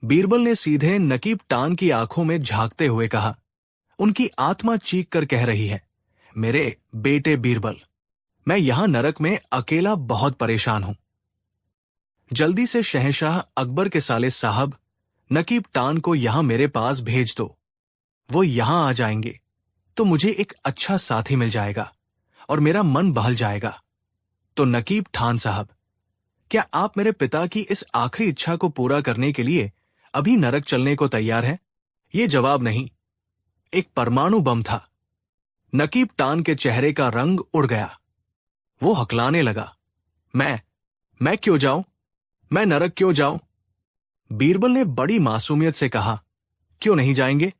बीरबल ने सीधे नकीब टान की आंखों में झांकते हुए कहा, उनकी आत्मा चीख कर कह रही है, मेरे बेटे बीरबल, मैं यहां नरक में अकेला बहुत परेशान हूं। जल्दी से शहंशाह अकबर के साले साहब नकीब टान को यहां मेरे पास भेज दो। वो यहां आ जाएंगे तो मुझे एक अच्छा साथी मिल जाएगा और मेरा मन बहल जाएगा। तो नकीब ठान साहब, क्या आप मेरे पिता की इस आखिरी इच्छा को पूरा करने के लिए अभी नरक चलने को तैयार हैं? ये जवाब नहीं, एक परमाणु बम था। नकीब टान के चेहरे का रंग उड़ गया। वो हकलाने लगा, मैं क्यों जाऊं? मैं नरक क्यों जाऊं? बीरबल ने बड़ी मासूमियत से कहा, क्यों नहीं जाएंगे?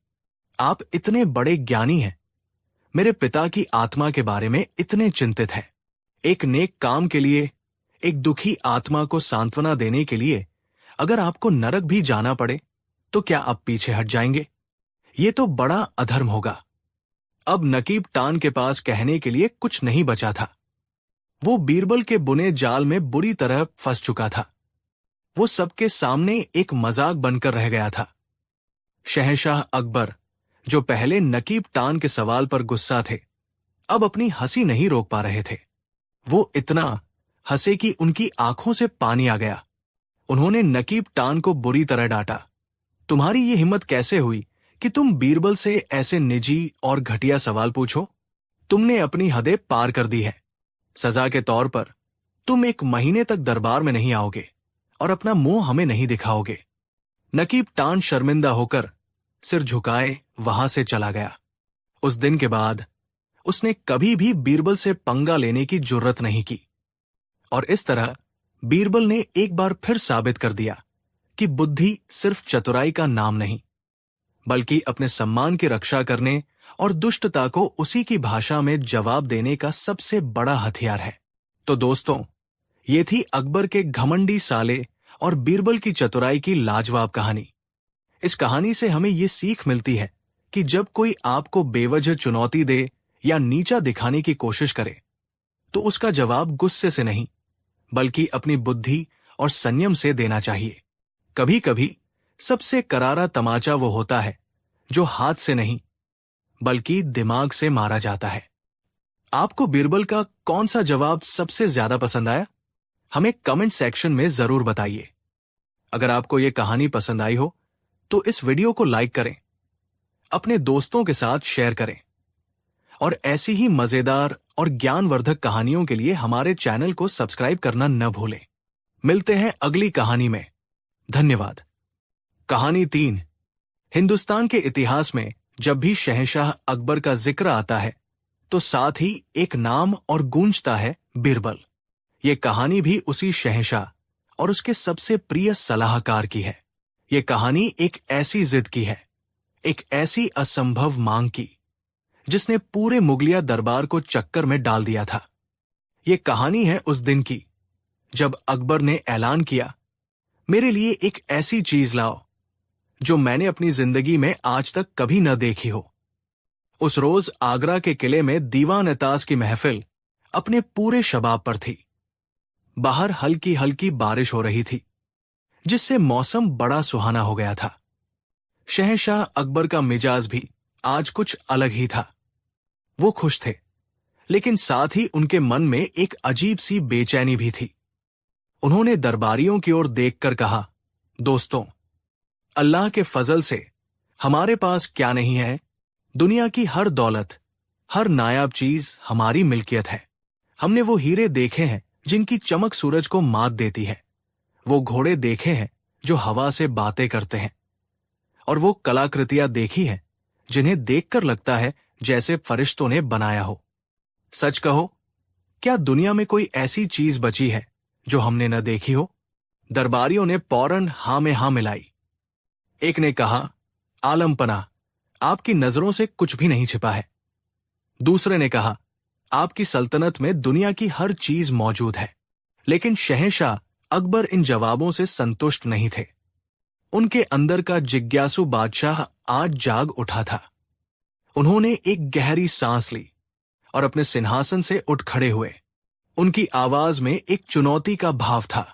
आप इतने बड़े ज्ञानी हैं, मेरे पिता की आत्मा के बारे में इतने चिंतित हैं। एक नेक काम के लिए, एक दुखी आत्मा को सांत्वना देने के लिए अगर आपको नरक भी जाना पड़े तो क्या आप पीछे हट जाएंगे? ये तो बड़ा अधर्म होगा। अब नकीब टान के पास कहने के लिए कुछ नहीं बचा था। वो बीरबल के बुने जाल में बुरी तरह फंस चुका था। वो सबके सामने एक मजाक बनकर रह गया था। शहंशाह अकबर, जो पहले नकीब टान के सवाल पर गुस्सा थे, अब अपनी हंसी नहीं रोक पा रहे थे। वो इतना हंसे कि उनकी आंखों से पानी आ गया। उन्होंने नकीब टान को बुरी तरह डांटा। तुम्हारी ये हिम्मत कैसे हुई कि तुम बीरबल से ऐसे निजी और घटिया सवाल पूछो? तुमने अपनी हदें पार कर दी है। सजा के तौर पर तुम 1 महीने तक दरबार में नहीं आओगे और अपना मुंह हमें नहीं दिखाओगे। नकीब टान शर्मिंदा होकर सिर झुकाए वहां से चला गया। उस दिन के बाद उसने कभी भी बीरबल से पंगा लेने की जुर्रत नहीं की। और इस तरह बीरबल ने एक बार फिर साबित कर दिया कि बुद्धि सिर्फ चतुराई का नाम नहीं, बल्कि अपने सम्मान की रक्षा करने और दुष्टता को उसी की भाषा में जवाब देने का सबसे बड़ा हथियार है। तो दोस्तों, ये थी अकबर के घमंडी साले और बीरबल की चतुराई की लाजवाब कहानी। इस कहानी से हमें ये सीख मिलती है कि जब कोई आपको बेवजह चुनौती दे या नीचा दिखाने की कोशिश करे तो उसका जवाब गुस्से से नहीं, बल्कि अपनी बुद्धि और संयम से देना चाहिए। कभी कभी सबसे करारा तमाचा वो होता है जो हाथ से नहीं, बल्कि दिमाग से मारा जाता है। आपको बीरबल का कौन सा जवाब सबसे ज्यादा पसंद आया? हमें कमेंट सेक्शन में जरूर बताइए। अगर आपको ये कहानी पसंद आई हो तो इस वीडियो को लाइक करें, अपने दोस्तों के साथ शेयर करें और ऐसी ही मजेदार और ज्ञानवर्धक कहानियों के लिए हमारे चैनल को सब्सक्राइब करना न भूलें। मिलते हैं अगली कहानी में। धन्यवाद। कहानी 3। हिंदुस्तान के इतिहास में जब भी शहंशाह अकबर का जिक्र आता है तो साथ ही एक नाम और गूंजता है बीरबल। ये कहानी भी उसी शहंशाह और उसके सबसे प्रिय सलाहकार की है। ये कहानी एक ऐसी जिद की है, एक ऐसी असंभव मांग की, जिसने पूरे मुगलिया दरबार को चक्कर में डाल दिया था। ये कहानी है उस दिन की जब अकबर ने ऐलान किया, मेरे लिए एक ऐसी चीज लाओ जो मैंने अपनी जिंदगी में आज तक कभी न देखी हो। उस रोज आगरा के किले में दीवान-ए-ताज की महफिल अपने पूरे शबाब पर थी। बाहर हल्की हल्की बारिश हो रही थी, जिससे मौसम बड़ा सुहाना हो गया था। शहंशाह अकबर का मिजाज भी आज कुछ अलग ही था। वो खुश थे, लेकिन साथ ही उनके मन में एक अजीब सी बेचैनी भी थी। उन्होंने दरबारियों की ओर देखकर कहा, दोस्तों, अल्लाह के फजल से हमारे पास क्या नहीं है? दुनिया की हर दौलत, हर नायाब चीज हमारी मिल्कियत है। हमने वो हीरे देखे हैं जिनकी चमक सूरज को मात देती है, वो घोड़े देखे हैं जो हवा से बातें करते हैं, और वो कलाकृतियां देखी हैं जिन्हें देखकर लगता है जैसे फरिश्तों ने बनाया हो। सच कहो, क्या दुनिया में कोई ऐसी चीज बची है जो हमने न देखी हो? दरबारियों ने फौरन हां में हां मिलाई। एक ने कहा, आलम पनाह, आपकी नजरों से कुछ भी नहीं छिपा है। दूसरे ने कहा, आपकी सल्तनत में दुनिया की हर चीज मौजूद है। लेकिन शहंशाह अकबर इन जवाबों से संतुष्ट नहीं थे। उनके अंदर का जिज्ञासु बादशाह आज जाग उठा था। उन्होंने एक गहरी सांस ली और अपने सिंहासन से उठ खड़े हुए। उनकी आवाज में एक चुनौती का भाव था।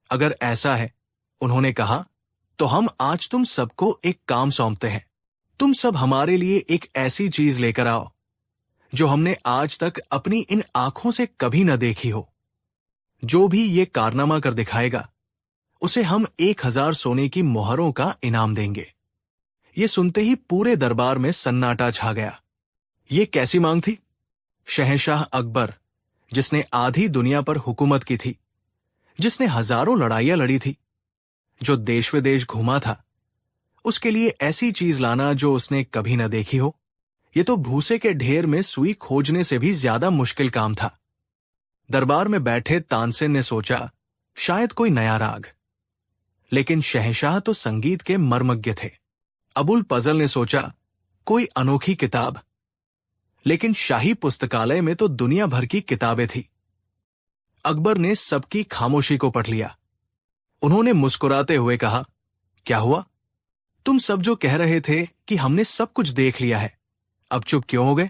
अगर ऐसा है, उन्होंने कहा, तो हम आज तुम सबको एक काम सौंपते हैं। तुम सब हमारे लिए एक ऐसी चीज लेकर आओ जो हमने आज तक अपनी इन आंखों से कभी न देखी हो। जो भी ये कारनामा कर दिखाएगा, उसे हम 1000 सोने की मोहरों का इनाम देंगे। ये सुनते ही पूरे दरबार में सन्नाटा छा गया। ये कैसी मांग थी? शहंशाह अकबर, जिसने आधी दुनिया पर हुकूमत की थी, जिसने हजारों लड़ाइयां लड़ी थी, जो देश विदेश घूमा था, उसके लिए ऐसी चीज लाना जो उसने कभी न देखी हो, ये तो भूसे के ढेर में सुई खोजने से भी ज्यादा मुश्किल काम था। दरबार में बैठे तानसेन ने सोचा, शायद कोई नया राग। लेकिन शहंशाह तो संगीत के मर्मज्ञ थे। अबुल फजल ने सोचा, कोई अनोखी किताब। लेकिन शाही पुस्तकालय में तो दुनिया भर की किताबें थी। अकबर ने सबकी खामोशी को पढ़ लिया। उन्होंने मुस्कुराते हुए कहा, क्या हुआ? तुम सब जो कह रहे थे कि हमने सब कुछ देख लिया है, अब चुप क्यों हो गए?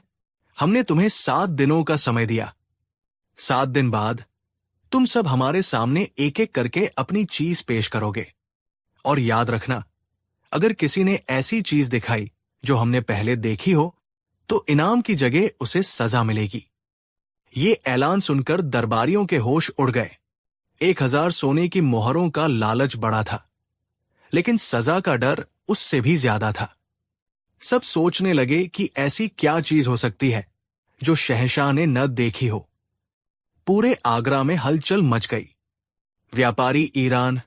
हमने तुम्हें 7 दिनों का समय दिया। 7 दिन बाद तुम सब हमारे सामने एक एक करके अपनी चीज पेश करोगे। और याद रखना, अगर किसी ने ऐसी चीज दिखाई जो हमने पहले देखी हो, तो इनाम की जगह उसे सजा मिलेगी। ये ऐलान सुनकर दरबारियों के होश उड़ गए। 1000 सोने की मोहरों का लालच बड़ा था, लेकिन सजा का डर उससे भी ज्यादा था। सब सोचने लगे कि ऐसी क्या चीज हो सकती है जो शहंशाह ने न देखी हो। पूरे आगरा में हलचल मच गई। व्यापारी ईरान,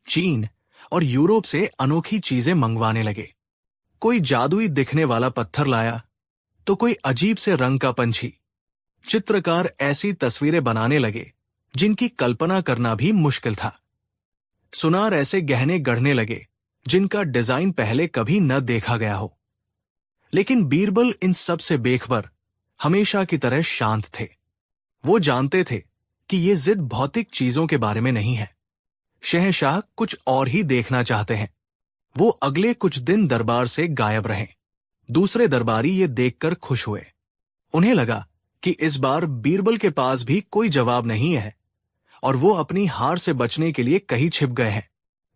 चीन और यूरोप से अनोखी चीजें मंगवाने लगे। कोई जादुई दिखने वाला पत्थर लाया, तो कोई अजीब से रंग का पंछी। चित्रकार ऐसी तस्वीरें बनाने लगे जिनकी कल्पना करना भी मुश्किल था। सुनार ऐसे गहने गढ़ने लगे जिनका डिजाइन पहले कभी न देखा गया हो। लेकिन बीरबल इन सब से बेखबर, हमेशा की तरह शांत थे। वो जानते थे कि ये जिद भौतिक चीजों के बारे में नहीं है। शहंशाह कुछ और ही देखना चाहते हैं। वो अगले कुछ दिन दरबार से गायब रहे। दूसरे दरबारी ये देखकर खुश हुए। उन्हें लगा कि इस बार बीरबल के पास भी कोई जवाब नहीं है और वो अपनी हार से बचने के लिए कहीं छिप गए हैं।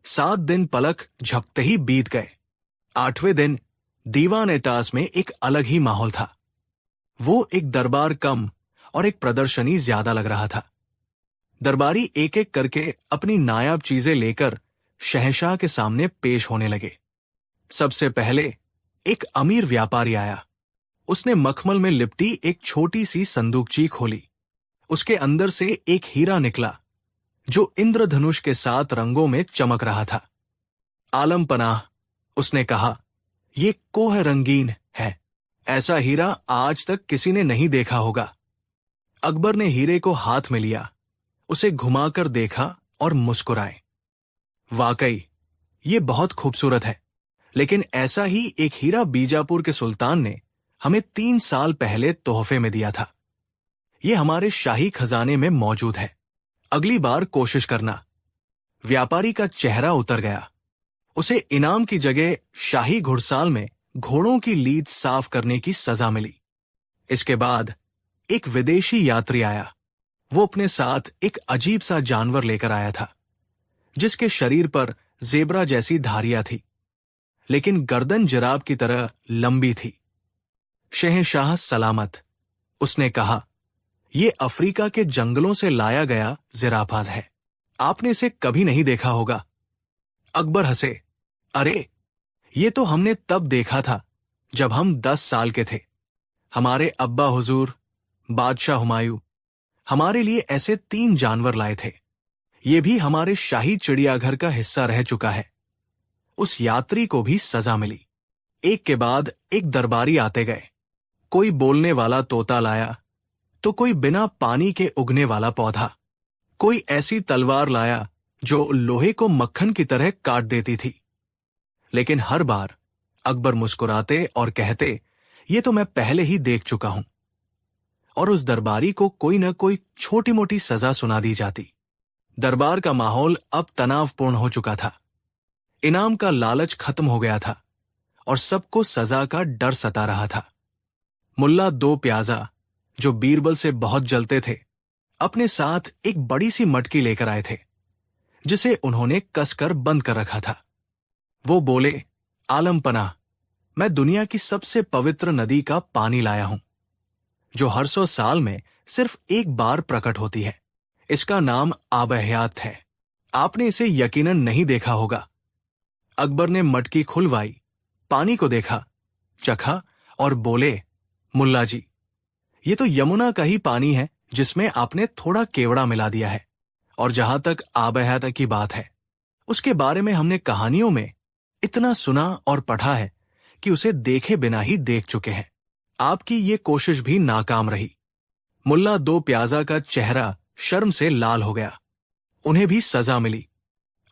7 दिन पलक झपकते ही बीत गए। 8वें दिन दीवान-ए-ताश में एक अलग ही माहौल था। वो एक दरबार कम और एक प्रदर्शनी ज्यादा लग रहा था। दरबारी एक एक करके अपनी नायाब चीजें लेकर शहंशाह के सामने पेश होने लगे। सबसे पहले एक अमीर व्यापारी आया। उसने मखमल में लिपटी एक छोटी सी संदूकची खोली। उसके अंदर से एक हीरा निकला जो इंद्रधनुष के 7 रंगों में चमक रहा था। आलम पनाह, उसने कहा, ये कोह रंगीन है। ऐसा हीरा आज तक किसी ने नहीं देखा होगा। अकबर ने हीरे को हाथ में लिया, उसे घुमाकर देखा और मुस्कुराए। वाकई ये बहुत खूबसूरत है, लेकिन ऐसा ही एक हीरा बीजापुर के सुल्तान ने हमें 3 साल पहले तोहफे में दिया था। ये हमारे शाही खजाने में मौजूद है। अगली बार कोशिश करना। व्यापारी का चेहरा उतर गया। उसे इनाम की जगह शाही घुड़साल में घोड़ों की लीद साफ करने की सजा मिली। इसके बाद एक विदेशी यात्री आया। वो अपने साथ एक अजीब सा जानवर लेकर आया था, जिसके शरीर पर जेब्रा जैसी धारियां थी, लेकिन गर्दन जिराफ की तरह लंबी थी। शहंशाह सलामत, उसने कहा, ये अफ्रीका के जंगलों से लाया गया जिराफात है। आपने इसे कभी नहीं देखा होगा। अकबर हंसे, अरे ये तो हमने तब देखा था जब हम 10 साल के थे। हमारे अब्बा हुजूर, बादशाह हुमायूं हमारे लिए ऐसे 3 जानवर लाए थे। ये भी हमारे शाही चिड़ियाघर का हिस्सा रह चुका है। उस यात्री को भी सजा मिली। एक के बाद एक दरबारी आते गए। कोई बोलने वाला तोता लाया, तो कोई बिना पानी के उगने वाला पौधा। कोई ऐसी तलवार लाया जो लोहे को मक्खन की तरह काट देती थी। लेकिन हर बार अकबर मुस्कुराते और कहते, ये तो मैं पहले ही देख चुका हूं। और उस दरबारी को कोई न कोई छोटी मोटी सजा सुना दी जाती। दरबार का माहौल अब तनावपूर्ण हो चुका था। इनाम का लालच खत्म हो गया था और सबको सजा का डर सता रहा था। मुल्ला 2 प्याजा जो बीरबल से बहुत जलते थे, अपने साथ एक बड़ी सी मटकी लेकर आए थे, जिसे उन्होंने कसकर बंद कर रखा था। वो बोले, आलम पनाह, मैं दुनिया की सबसे पवित्र नदी का पानी लाया हूं, जो हर 100 साल में सिर्फ एक बार प्रकट होती है। इसका नाम आब-ए-हयात है। आपने इसे यकीनन नहीं देखा होगा। अकबर ने मटकी खुलवाई, पानी को देखा, चखा और बोले, मुल्ला जी, ये तो यमुना का ही पानी है जिसमें आपने थोड़ा केवड़ा मिला दिया है। और जहां तक आब-ए-हयात की बात है, उसके बारे में हमने कहानियों में इतना सुना और पढ़ा है कि उसे देखे बिना ही देख चुके हैं। आपकी ये कोशिश भी नाकाम रही। मुल्ला दो प्याजा का चेहरा शर्म से लाल हो गया। उन्हें भी सजा मिली।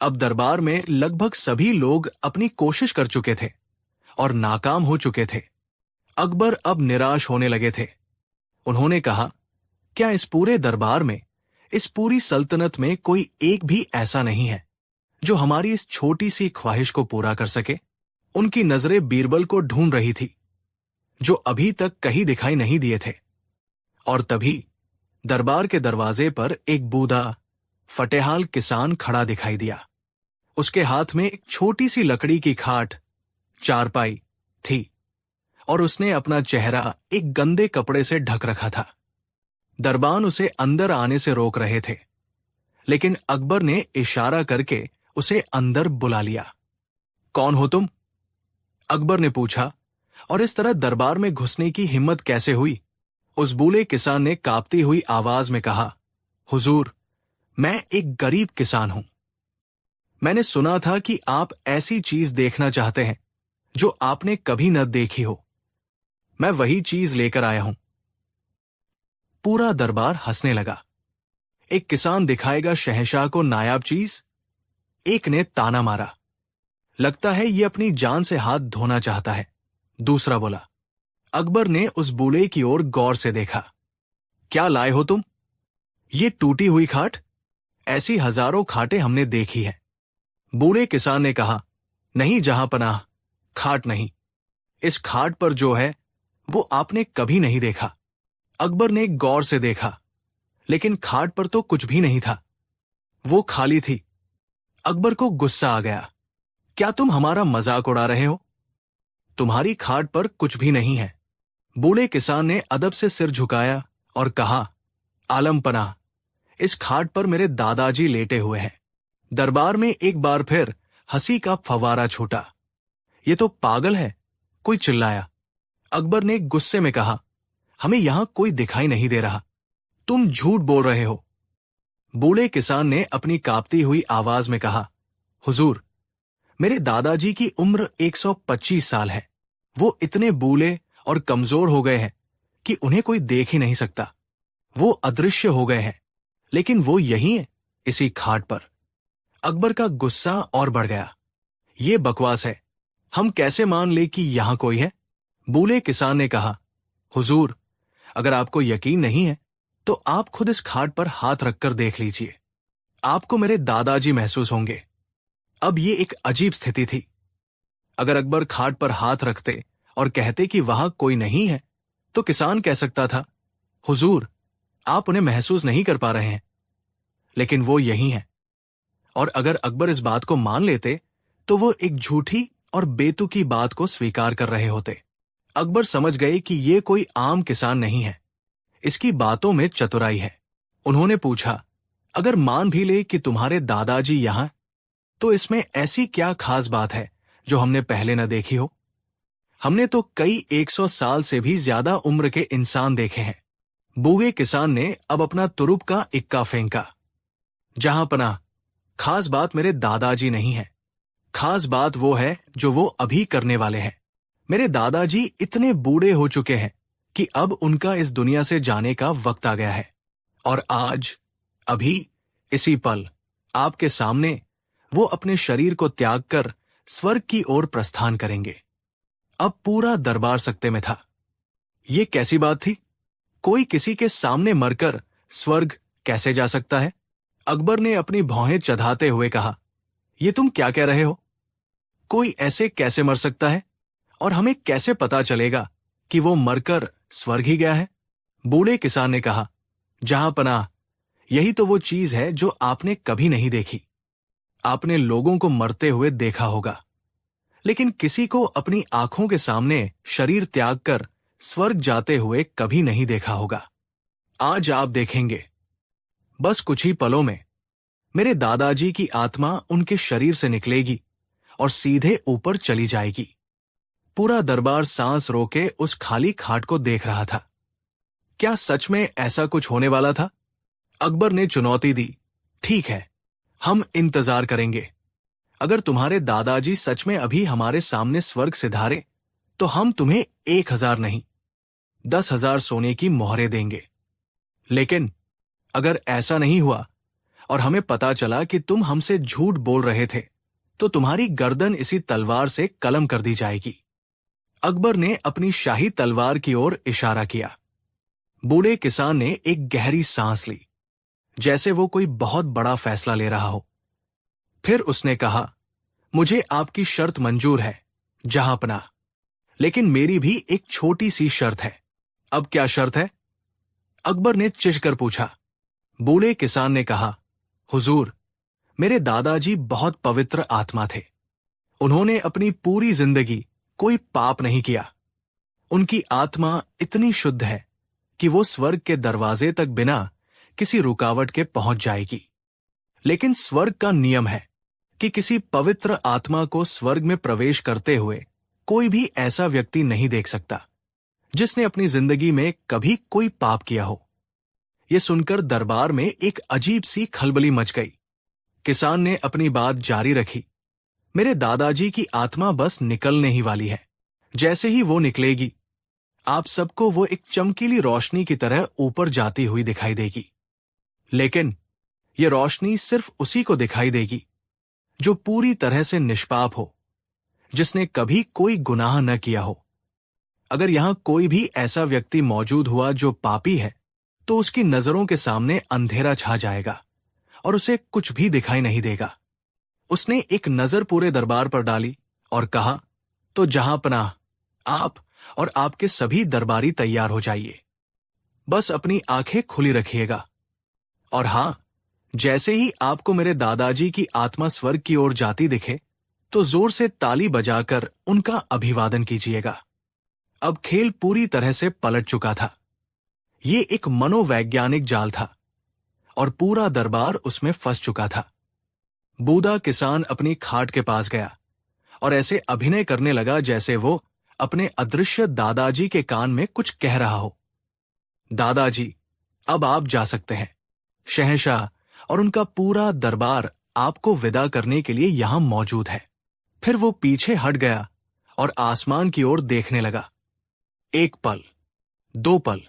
अब दरबार में लगभग सभी लोग अपनी कोशिश कर चुके थे और नाकाम हो चुके थे। अकबर अब निराश होने लगे थे। उन्होंने कहा, क्या इस पूरे दरबार में, इस पूरी सल्तनत में कोई एक भी ऐसा नहीं है जो हमारी इस छोटी सी ख्वाहिश को पूरा कर सके? उनकी नजरें बीरबल को ढूंढ रही थी, जो अभी तक कहीं दिखाई नहीं दिए थे। और तभी दरबार के दरवाजे पर एक बूढ़ा फटेहाल किसान खड़ा दिखाई दिया। उसके हाथ में एक छोटी सी लकड़ी की खाट, चारपाई थी और उसने अपना चेहरा एक गंदे कपड़े से ढक रखा था। दरबान उसे अंदर आने से रोक रहे थे, लेकिन अकबर ने इशारा करके उसे अंदर बुला लिया। कौन हो तुम? अकबर ने पूछा। और इस तरह दरबार में घुसने की हिम्मत कैसे हुई? उस बूढ़े किसान ने कांपती हुई आवाज में कहा, हुजूर, मैं एक गरीब किसान हूं। मैंने सुना था कि आप ऐसी चीज देखना चाहते हैं जो आपने कभी न देखी हो। मैं वही चीज लेकर आया हूं। पूरा दरबार हंसने लगा। एक किसान दिखाएगा शहंशाह को नायाब चीज? एक ने ताना मारा, लगता है ये अपनी जान से हाथ धोना चाहता है। दूसरा बोला। अकबर ने उस बूढ़े की ओर गौर से देखा। क्या लाए हो तुम? ये टूटी हुई खाट? ऐसी हजारों खाटें हमने देखी है। बूढ़े किसान ने कहा, नहीं जहांपनाह, खाट नहीं। इस खाट पर जो है वो आपने कभी नहीं देखा। अकबर ने गौर से देखा, लेकिन खाट पर तो कुछ भी नहीं था। वो खाली थी। अकबर को गुस्सा आ गया। क्या तुम हमारा मजाक उड़ा रहे हो? तुम्हारी खाट पर कुछ भी नहीं है। बूढ़े किसान ने अदब से सिर झुकाया और कहा, आलम पनाह, इस खाट पर मेरे दादाजी लेटे हुए हैं। दरबार में एक बार फिर हंसी का फव्वारा छूटा। ये तो पागल है, कोई चिल्लाया। अकबर ने गुस्से में कहा, हमें यहां कोई दिखाई नहीं दे रहा। तुम झूठ बोल रहे हो। बूढ़े किसान ने अपनी कांपती हुई आवाज में कहा, हुजूर, मेरे दादाजी की उम्र 125 साल है। वो इतने बूढ़े और कमजोर हो गए हैं कि उन्हें कोई देख ही नहीं सकता। वो अदृश्य हो गए हैं, लेकिन वो यहीं है, इसी खाट पर। अकबर का गुस्सा और बढ़ गया। ये बकवास है, हम कैसे मान ले कि यहां कोई है? बूढ़े किसान ने कहा, हुजूर, अगर आपको यकीन नहीं है तो आप खुद इस खाट पर हाथ रखकर देख लीजिए। आपको मेरे दादाजी महसूस होंगे। अब ये एक अजीब स्थिति थी। अगर अकबर खाट पर हाथ रखते और कहते कि वहां कोई नहीं है, तो किसान कह सकता था, हुजूर, आप उन्हें महसूस नहीं कर पा रहे हैं, लेकिन वो यही है। और अगर अकबर इस बात को मान लेते तो वो एक झूठी और बेतुकी बात को स्वीकार कर रहे होते। अकबर समझ गए कि ये कोई आम किसान नहीं है, इसकी बातों में चतुराई है। उन्होंने पूछा, अगर मान भी ले कि तुम्हारे दादाजी यहां, तो इसमें ऐसी क्या खास बात है जो हमने पहले न देखी हो? हमने तो कई 100 साल से भी ज्यादा उम्र के इंसान देखे हैं। बूढ़े किसान ने अब अपना तुरुप का इक्का फेंका। जहांपनाह, खास बात मेरे दादाजी नहीं है। खास बात वो है जो वो अभी करने वाले हैं। मेरे दादाजी इतने बूढ़े हो चुके हैं कि अब उनका इस दुनिया से जाने का वक्त आ गया है। और आज, अभी, इसी पल, आपके सामने वो अपने शरीर को त्याग कर स्वर्ग की ओर प्रस्थान करेंगे। अब पूरा दरबार सकते में था। ये कैसी बात थी? कोई किसी के सामने मरकर स्वर्ग कैसे जा सकता है? अकबर ने अपनी भौहें चढ़ाते हुए कहा, ये तुम क्या कह रहे हो? कोई ऐसे कैसे मर सकता है? और हमें कैसे पता चलेगा कि वो मरकर स्वर्ग ही गया है? बूढ़े किसान ने कहा, जहां पनाह, यही तो वो चीज है जो आपने कभी नहीं देखी। आपने लोगों को मरते हुए देखा होगा, लेकिन किसी को अपनी आंखों के सामने शरीर त्याग कर स्वर्ग जाते हुए कभी नहीं देखा होगा। आज आप देखेंगे। बस कुछ ही पलों में मेरे दादाजी की आत्मा उनके शरीर से निकलेगी और सीधे ऊपर चली जाएगी। पूरा दरबार सांस रोके उस खाली खाट को देख रहा था। क्या सच में ऐसा कुछ होने वाला था? अकबर ने चुनौती दी, ठीक है, हम इंतजार करेंगे। अगर तुम्हारे दादाजी सच में अभी हमारे सामने स्वर्ग सिधारे तो हम तुम्हें 1000 नहीं 10,000 सोने की मोहरें देंगे। लेकिन अगर ऐसा नहीं हुआ और हमें पता चला कि तुम हमसे झूठ बोल रहे थे तो तुम्हारी गर्दन इसी तलवार से कलम कर दी जाएगी। अकबर ने अपनी शाही तलवार की ओर इशारा किया। बूढ़े किसान ने एक गहरी सांस ली, जैसे वो कोई बहुत बड़ा फैसला ले रहा हो। फिर उसने कहा, मुझे आपकी शर्त मंजूर है जहांपनाह, लेकिन मेरी भी एक छोटी सी शर्त है। अब क्या शर्त है? अकबर ने चिढ़कर पूछा। बूढ़े किसान ने कहा, हुजूर, मेरे दादाजी बहुत पवित्र आत्मा थे। उन्होंने अपनी पूरी जिंदगी कोई पाप नहीं किया। उनकी आत्मा इतनी शुद्ध है कि वो स्वर्ग के दरवाजे तक बिना किसी रुकावट के पहुंच जाएगी। लेकिन स्वर्ग का नियम है कि किसी पवित्र आत्मा को स्वर्ग में प्रवेश करते हुए कोई भी ऐसा व्यक्ति नहीं देख सकता जिसने अपनी जिंदगी में कभी कोई पाप किया हो। यह सुनकर दरबार में एक अजीब सी खलबली मच गई। किसान ने अपनी बात जारी रखी, मेरे दादाजी की आत्मा बस निकलने ही वाली है। जैसे ही वो निकलेगी, आप सबको वो एक चमकीली रोशनी की तरह ऊपर जाती हुई दिखाई देगी। लेकिन यह रोशनी सिर्फ उसी को दिखाई देगी जो पूरी तरह से निष्पाप हो, जिसने कभी कोई गुनाह न किया हो। अगर यहां कोई भी ऐसा व्यक्ति मौजूद हुआ जो पापी है, तो उसकी नजरों के सामने अंधेरा छा जाएगा और उसे कुछ भी दिखाई नहीं देगा। उसने एक नजर पूरे दरबार पर डाली और कहा, तो जहांपनाह, आप और आपके सभी दरबारी तैयार हो जाइए। बस अपनी आंखें खुली रखिएगा। और हां, जैसे ही आपको मेरे दादाजी की आत्मा स्वर्ग की ओर जाती दिखे तो जोर से ताली बजाकर उनका अभिवादन कीजिएगा। अब खेल पूरी तरह से पलट चुका था। ये एक मनोवैज्ञानिक जाल था और पूरा दरबार उसमें फंस चुका था। बूढ़ा किसान अपनी खाट के पास गया और ऐसे अभिनय करने लगा जैसे वो अपने अदृश्य दादाजी के कान में कुछ कह रहा हो। दादाजी, अब आप जा सकते हैं। शहंशाह और उनका पूरा दरबार आपको विदा करने के लिए यहां मौजूद है। फिर वो पीछे हट गया और आसमान की ओर देखने लगा। 1 पल, 2 पल,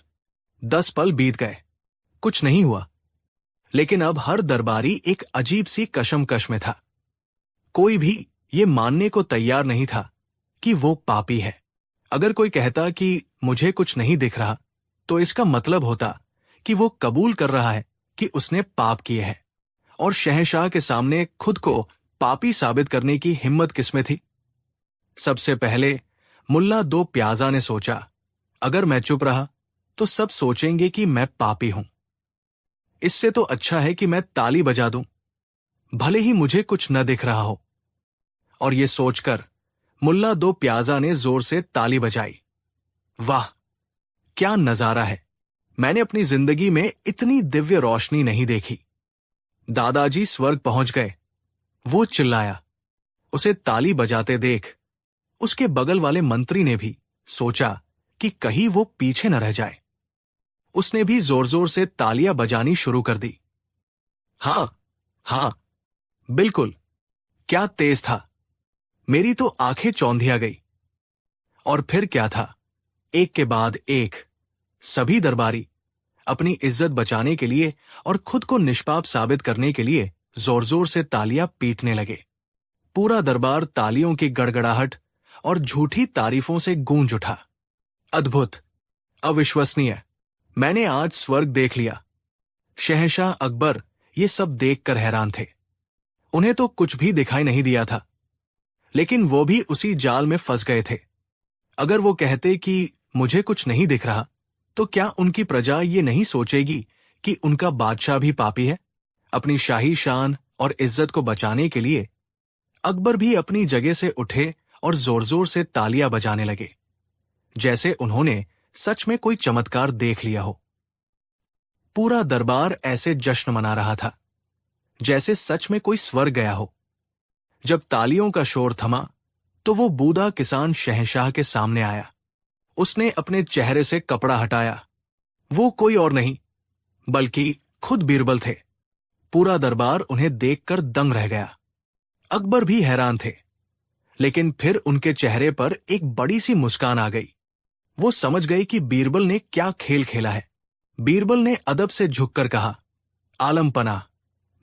10 पल बीत गए, कुछ नहीं हुआ। लेकिन अब हर दरबारी एक अजीब सी कशमकश में था। कोई भी ये मानने को तैयार नहीं था कि वो पापी है। अगर कोई कहता कि मुझे कुछ नहीं दिख रहा, तो इसका मतलब होता कि वो कबूल कर रहा है कि उसने पाप किए हैं। और शहंशाह के सामने खुद को पापी साबित करने की हिम्मत किसमें थी? सबसे पहले मुल्ला दो प्याजा ने सोचा, अगर मैं चुप रहा तो सब सोचेंगे कि मैं पापी हूं। इससे तो अच्छा है कि मैं ताली बजा दूं, भले ही मुझे कुछ न दिख रहा हो। और ये सोचकर मुल्ला दो प्याजा ने जोर से ताली बजाई। वाह, क्या नजारा है! मैंने अपनी जिंदगी में इतनी दिव्य रोशनी नहीं देखी। दादाजी स्वर्ग पहुंच गए, वो चिल्लाया। उसे ताली बजाते देख उसके बगल वाले मंत्री ने भी सोचा कि कहीं वो पीछे न रह जाए। उसने भी जोर जोर से तालियां बजानी शुरू कर दी। हां, हां, बिल्कुल, क्या तेज था! मेरी तो आंखें चौंधिया गई। और फिर क्या था, एक के बाद एक सभी दरबारी अपनी इज्जत बचाने के लिए और खुद को निष्पाप साबित करने के लिए जोर जोर से तालियां पीटने लगे। पूरा दरबार तालियों की गड़गड़ाहट और झूठी तारीफों से गूंज उठा। अद्भुत, अविश्वसनीय, मैंने आज स्वर्ग देख लिया। शहंशाह अकबर ये सब देखकर हैरान थे। उन्हें तो कुछ भी दिखाई नहीं दिया था, लेकिन वो भी उसी जाल में फंस गए थे। अगर वो कहते कि मुझे कुछ नहीं दिख रहा, तो क्या उनकी प्रजा ये नहीं सोचेगी कि उनका बादशाह भी पापी है? अपनी शाही शान और इज्जत को बचाने के लिए अकबर भी अपनी जगह से उठे और जोर जोर से तालियां बजाने लगे, जैसे उन्होंने सच में कोई चमत्कार देख लिया हो। पूरा दरबार ऐसे जश्न मना रहा था जैसे सच में कोई स्वर्ग गया हो। जब तालियों का शोर थमा तो वो बूढ़ा किसान शहंशाह के सामने आया। उसने अपने चेहरे से कपड़ा हटाया। वो कोई और नहीं बल्कि खुद बीरबल थे। पूरा दरबार उन्हें देखकर दंग रह गया। अकबर भी हैरान थे, लेकिन फिर उनके चेहरे पर एक बड़ी सी मुस्कान आ गई। वो समझ गए कि बीरबल ने क्या खेल खेला है। बीरबल ने अदब से झुककर कहा, आलम पनाह,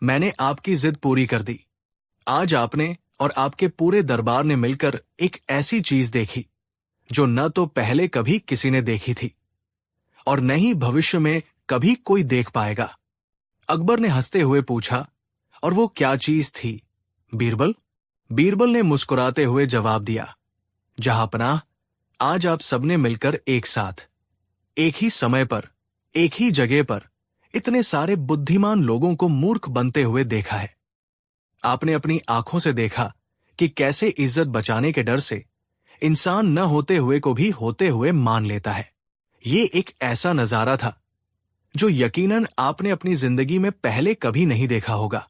मैंने आपकी जिद पूरी कर दी। आज आपने और आपके पूरे दरबार ने मिलकर एक ऐसी चीज देखी जो न तो पहले कभी किसी ने देखी थी और न ही भविष्य में कभी कोई देख पाएगा। अकबर ने हंसते हुए पूछा, और वो क्या चीज थी बीरबल? बीरबल ने मुस्कुराते हुए जवाब दिया, जहांपनाह, आज आप सबने मिलकर एक साथ, एक ही समय पर, एक ही जगह पर इतने सारे बुद्धिमान लोगों को मूर्ख बनते हुए देखा है। आपने अपनी आंखों से देखा कि कैसे इज्जत बचाने के डर से इंसान न होते हुए को भी होते हुए मान लेता है। ये एक ऐसा नजारा था जो यकीनन आपने अपनी जिंदगी में पहले कभी नहीं देखा होगा।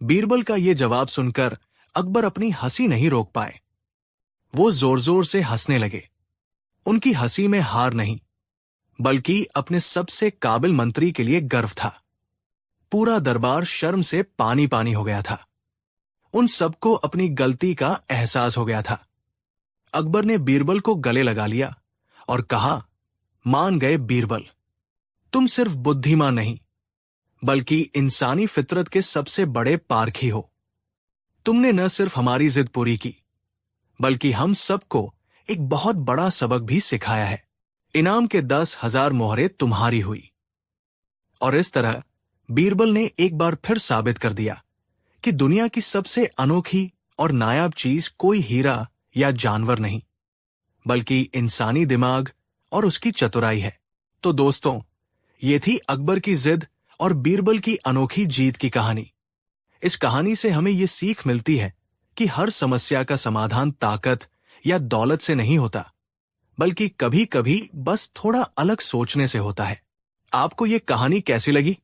बीरबल का ये जवाब सुनकर अकबर अपनी हंसी नहीं रोक पाए। वो जोर जोर से हंसने लगे। उनकी हंसी में हार नहीं, बल्कि अपने सबसे काबिल मंत्री के लिए गर्व था। पूरा दरबार शर्म से पानी पानी हो गया था। उन सबको अपनी गलती का एहसास हो गया था। अकबर ने बीरबल को गले लगा लिया और कहा, मान गए बीरबल, तुम सिर्फ बुद्धिमान नहीं बल्कि इंसानी फितरत के सबसे बड़े पारखी हो। तुमने न सिर्फ हमारी जिद पूरी की बल्कि हम सबको एक बहुत बड़ा सबक भी सिखाया है। इनाम के 10,000 मोहरें तुम्हारी हुई। और इस तरह बीरबल ने एक बार फिर साबित कर दिया कि दुनिया की सबसे अनोखी और नायाब चीज कोई हीरा या जानवर नहीं बल्कि इंसानी दिमाग और उसकी चतुराई है। तो दोस्तों, ये थी अकबर की जिद और बीरबल की अनोखी जीत की कहानी। इस कहानी से हमें ये सीख मिलती है कि हर समस्या का समाधान ताकत या दौलत से नहीं होता, बल्कि कभी कभी बस थोड़ा अलग सोचने से होता है। आपको ये कहानी कैसी लगी?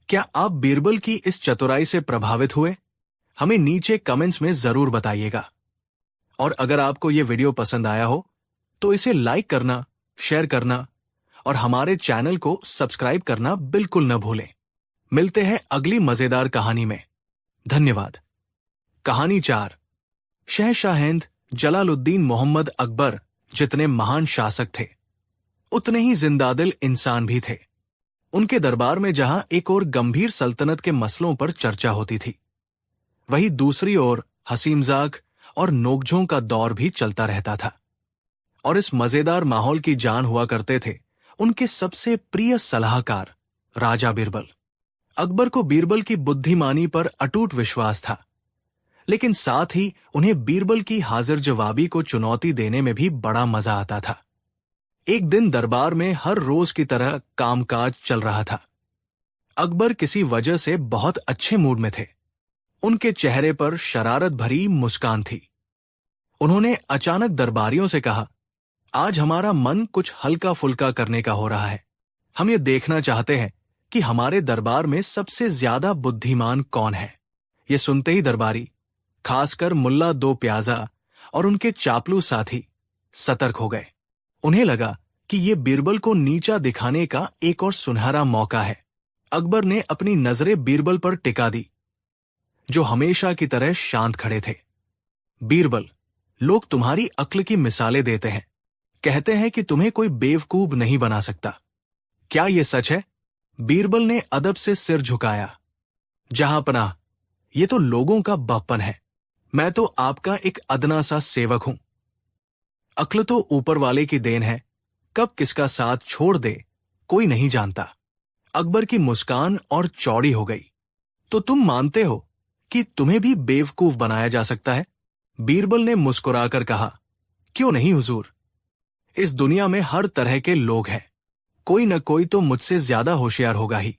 क्या आप बीरबल की इस चतुराई से प्रभावित हुए? हमें नीचे कमेंट्स में जरूर बताइएगा। और अगर आपको ये वीडियो पसंद आया हो तो इसे लाइक करना, शेयर करना और हमारे चैनल को सब्सक्राइब करना बिल्कुल न भूलें। मिलते हैं अगली मजेदार कहानी में। धन्यवाद। कहानी 4। शहंशाह जलालुद्दीन मोहम्मद अकबर जितने महान शासक थे, उतने ही जिंदादिल इंसान भी थे। उनके दरबार में जहां एक और गंभीर सल्तनत के मसलों पर चर्चा होती थी, वहीं दूसरी ओर हंसी मजाक और नोकझोंक का दौर भी चलता रहता था। और इस मजेदार माहौल की जान हुआ करते थे उनके सबसे प्रिय सलाहकार राजा बीरबल। अकबर को बीरबल की बुद्धिमानी पर अटूट विश्वास था, लेकिन साथ ही उन्हें बीरबल की हाजिर जवाबी को चुनौती देने में भी बड़ा मजा आता था। एक दिन दरबार में हर रोज की तरह कामकाज चल रहा था। अकबर किसी वजह से बहुत अच्छे मूड में थे। उनके चेहरे पर शरारत भरी मुस्कान थी। उन्होंने अचानक दरबारियों से कहा, आज हमारा मन कुछ हल्का फुल्का करने का हो रहा है। हम ये देखना चाहते हैं कि हमारे दरबार में सबसे ज्यादा बुद्धिमान कौन है। ये सुनते ही दरबारी, खासकर मुल्ला दो प्याजा और उनके चापलूस साथी सतर्क हो गए। उन्हें लगा कि ये बीरबल को नीचा दिखाने का एक और सुनहरा मौका है। अकबर ने अपनी नजरें बीरबल पर टिका दी, जो हमेशा की तरह शांत खड़े थे। बीरबल, लोग तुम्हारी अक्ल की मिसालें देते हैं, कहते हैं कि तुम्हें कोई बेवकूफ नहीं बना सकता। क्या यह सच है? बीरबल ने अदब से सिर झुकाया। जहांपनाह, ये तो लोगों का बहपन है। मैं तो आपका एक अदना सा सेवक हूं। अक्ल तो ऊपर वाले की देन है, कब किसका साथ छोड़ दे कोई नहीं जानता। अकबर की मुस्कान और चौड़ी हो गई। तो तुम मानते हो कि तुम्हें भी बेवकूफ बनाया जा सकता है? बीरबल ने मुस्कुराकर कहा, क्यों नहीं हुजूर, इस दुनिया में हर तरह के लोग हैं। कोई न कोई तो मुझसे ज्यादा होशियार होगा ही।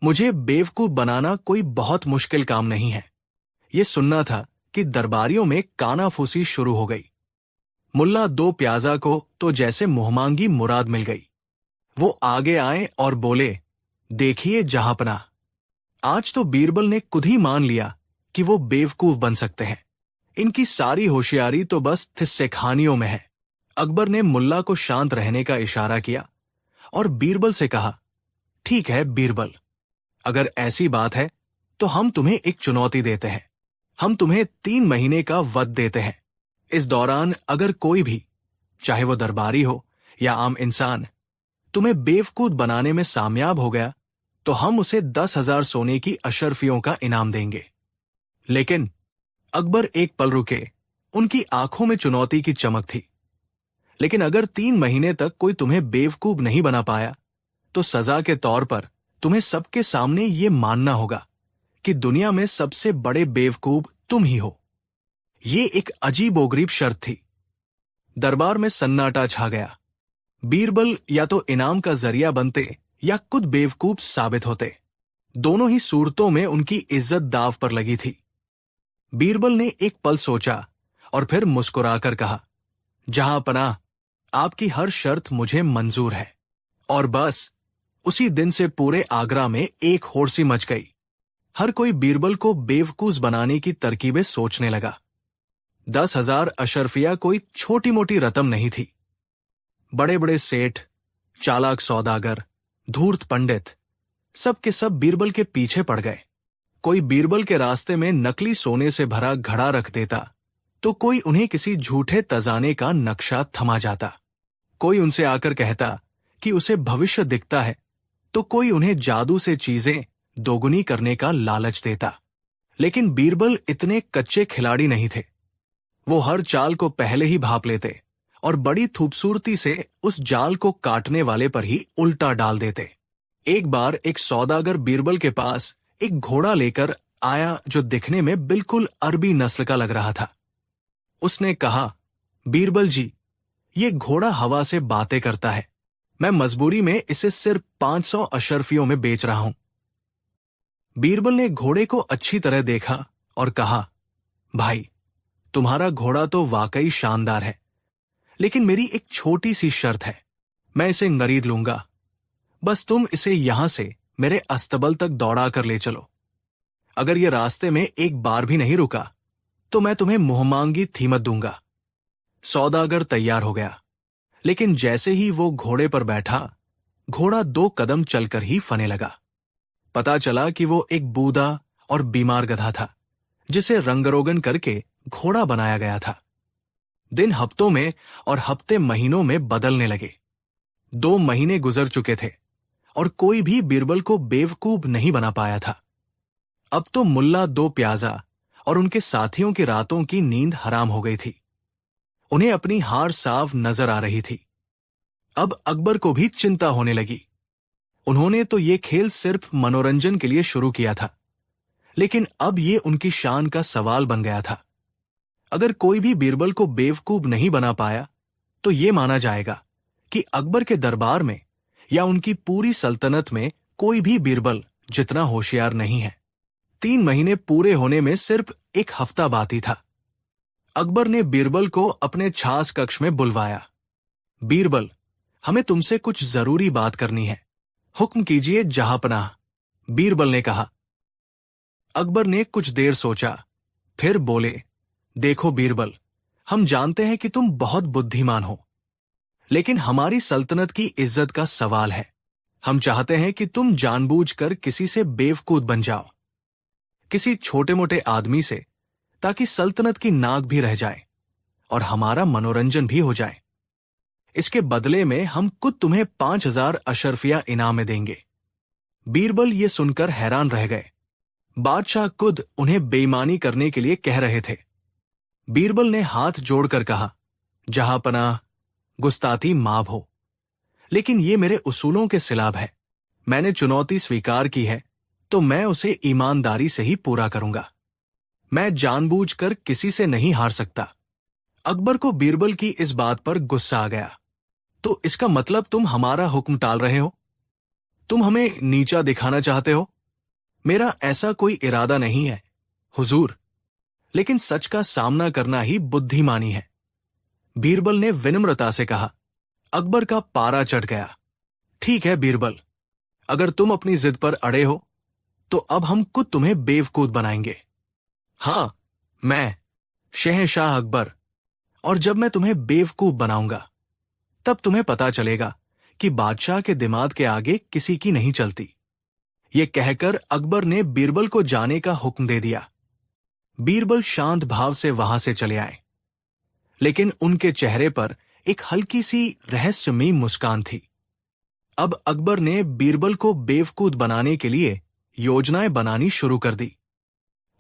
मुझे बेवकूफ बनाना कोई बहुत मुश्किल काम नहीं है। ये सुनना था कि दरबारियों में कानाफूसी शुरू हो गई। मुल्ला दो प्याजा को तो जैसे मुहमांगी मुराद मिल गई। वो आगे आए और बोले, देखिए जहांपना, आज तो बीरबल ने खुद ही मान लिया कि वो बेवकूफ बन सकते हैं। इनकी सारी होशियारी तो बस थिस्से खानियों में है। अकबर ने मुल्ला को शांत रहने का इशारा किया और बीरबल से कहा, ठीक है बीरबल, अगर ऐसी बात है तो हम तुम्हें एक चुनौती देते हैं। हम तुम्हें 3 महीने का वक्त देते हैं। इस दौरान अगर कोई भी, चाहे वो दरबारी हो या आम इंसान, तुम्हें बेवकूफ बनाने में कामयाब हो गया तो हम उसे 10,000 सोने की अशर्फियों का इनाम देंगे। लेकिन अकबर एक पल रुके। उनकी आंखों में चुनौती की चमक थी। लेकिन अगर 3 महीने तक कोई तुम्हें बेवकूफ नहीं बना पाया तो सजा के तौर पर तुम्हें सबके सामने ये मानना होगा कि दुनिया में सबसे बड़े बेवकूफ तुम ही हो। ये एक अजीबोगरीब शर्त थी। दरबार में सन्नाटा छा गया। बीरबल या तो इनाम का जरिया बनते या खुद बेवकूफ साबित होते। दोनों ही सूरतों में उनकी इज्जत दाव पर लगी थी। बीरबल ने एक पल सोचा और फिर मुस्कुराकर कहा, जहां पनाह, आपकी हर शर्त मुझे मंजूर है। और बस उसी दिन से पूरे आगरा में एक होड़ सी मच गई। हर कोई बीरबल को बेवकूफ बनाने की तरकीबें सोचने लगा। 10,000 अशर्फिया कोई छोटी मोटी रकम नहीं थी। बड़े बड़े सेठ, चालाक सौदागर, धूर्त पंडित, सब के सब बीरबल के पीछे पड़ गए। कोई बीरबल के रास्ते में नकली सोने से भरा घड़ा रख देता तो कोई उन्हें किसी झूठे तजाने का नक्शा थमा जाता। कोई उनसे आकर कहता कि उसे भविष्य दिखता है तो कोई उन्हें जादू से चीजें दोगुनी करने का लालच देता। लेकिन बीरबल इतने कच्चे खिलाड़ी नहीं थे। वो हर चाल को पहले ही भांप लेते और बड़ी खूबसूरती से उस जाल को काटने वाले पर ही उल्टा डाल देते। एक बार एक सौदागर बीरबल के पास एक घोड़ा लेकर आया जो दिखने में बिल्कुल अरबी नस्ल का लग रहा था। उसने कहा, बीरबल जी, ये घोड़ा हवा से बातें करता है। मैं मजबूरी में इसे सिर्फ 500 अशर्फियों में बेच रहा हूं। बीरबल ने घोड़े को अच्छी तरह देखा और कहा, भाई, तुम्हारा घोड़ा तो वाकई शानदार है, लेकिन मेरी एक छोटी सी शर्त है। मैं इसे खरीद लूंगा, बस तुम इसे यहां से मेरे अस्तबल तक दौड़ा कर ले चलो। अगर ये रास्ते में एक बार भी नहीं रुका तो मैं तुम्हें मुहमांगी कीमत दूंगा। सौदागर तैयार हो गया, लेकिन जैसे ही वो घोड़े पर बैठा, घोड़ा 2 कदम चलकर ही फने लगा। पता चला कि वो एक बूढ़ा और बीमार गधा था जिसे रंगरोगन करके घोड़ा बनाया गया था। दिन हफ्तों में और हफ्ते महीनों में बदलने लगे। 2 महीने गुजर चुके थे और कोई भी बीरबल को बेवकूफ नहीं बना पाया था। अब तो मुल्ला दो प्याजा और उनके साथियों की रातों की नींद हराम हो गई थी। उन्हें अपनी हार साफ नजर आ रही थी। अब अकबर को भी चिंता होने लगी। उन्होंने तो ये खेल सिर्फ मनोरंजन के लिए शुरू किया था, लेकिन अब ये उनकी शान का सवाल बन गया था। अगर कोई भी बीरबल को बेवकूफ नहीं बना पाया तो ये माना जाएगा कि अकबर के दरबार में या उनकी पूरी सल्तनत में कोई भी बीरबल जितना होशियार नहीं है। 3 महीने पूरे होने में सिर्फ 1 हफ्ता बाकी था। अकबर ने बीरबल को अपने छास कक्ष में बुलवाया। बीरबल, हमें तुमसे कुछ जरूरी बात करनी है। हुक्म कीजिए जहांपनाह, बीरबल ने कहा। अकबर ने कुछ देर सोचा, फिर बोले, देखो बीरबल, हम जानते हैं कि तुम बहुत बुद्धिमान हो, लेकिन हमारी सल्तनत की इज्जत का सवाल है। हम चाहते हैं कि तुम जानबूझकर किसी से बेवकूफ बन जाओ, किसी छोटे मोटे आदमी से, ताकि सल्तनत की नाक भी रह जाए और हमारा मनोरंजन भी हो जाए। इसके बदले में हम खुद तुम्हें 5,000 अशर्फिया इनाम में देंगे। बीरबल ये सुनकर हैरान रह गए। बादशाह खुद उन्हें बेईमानी करने के लिए कह रहे थे। बीरबल ने हाथ जोड़कर कहा, जहांपनाह, गुस्ताखी माफ हो, लेकिन ये मेरे उसूलों के खिलाफ है। मैंने चुनौती स्वीकार की है तो मैं उसे ईमानदारी से ही पूरा करूंगा। मैं जानबूझकर किसी से नहीं हार सकता। अकबर को बीरबल की इस बात पर गुस्सा आ गया। तो इसका मतलब तुम हमारा हुक्म टाल रहे हो? तुम हमें नीचा दिखाना चाहते हो? मेरा ऐसा कोई इरादा नहीं है हुजूर, लेकिन सच का सामना करना ही बुद्धिमानी है। बीरबल ने विनम्रता से कहा। अकबर का पारा चढ़ गया। ठीक है बीरबल, अगर तुम अपनी जिद पर अड़े हो तो अब हम खुद तुम्हें बेवकूफ बनाएंगे। हां, मैं शहंशाह अकबर, और जब मैं तुम्हें बेवकूफ बनाऊंगा तब तुम्हें पता चलेगा कि बादशाह के दिमाग के आगे किसी की नहीं चलती। ये कहकर अकबर ने बीरबल को जाने का हुक्म दे दिया। बीरबल शांत भाव से वहां से चले आए, लेकिन उनके चेहरे पर एक हल्की सी रहस्यमयी मुस्कान थी। अब अकबर ने बीरबल को बेवकूफ बनाने के लिए योजनाएं बनानी शुरू कर दी।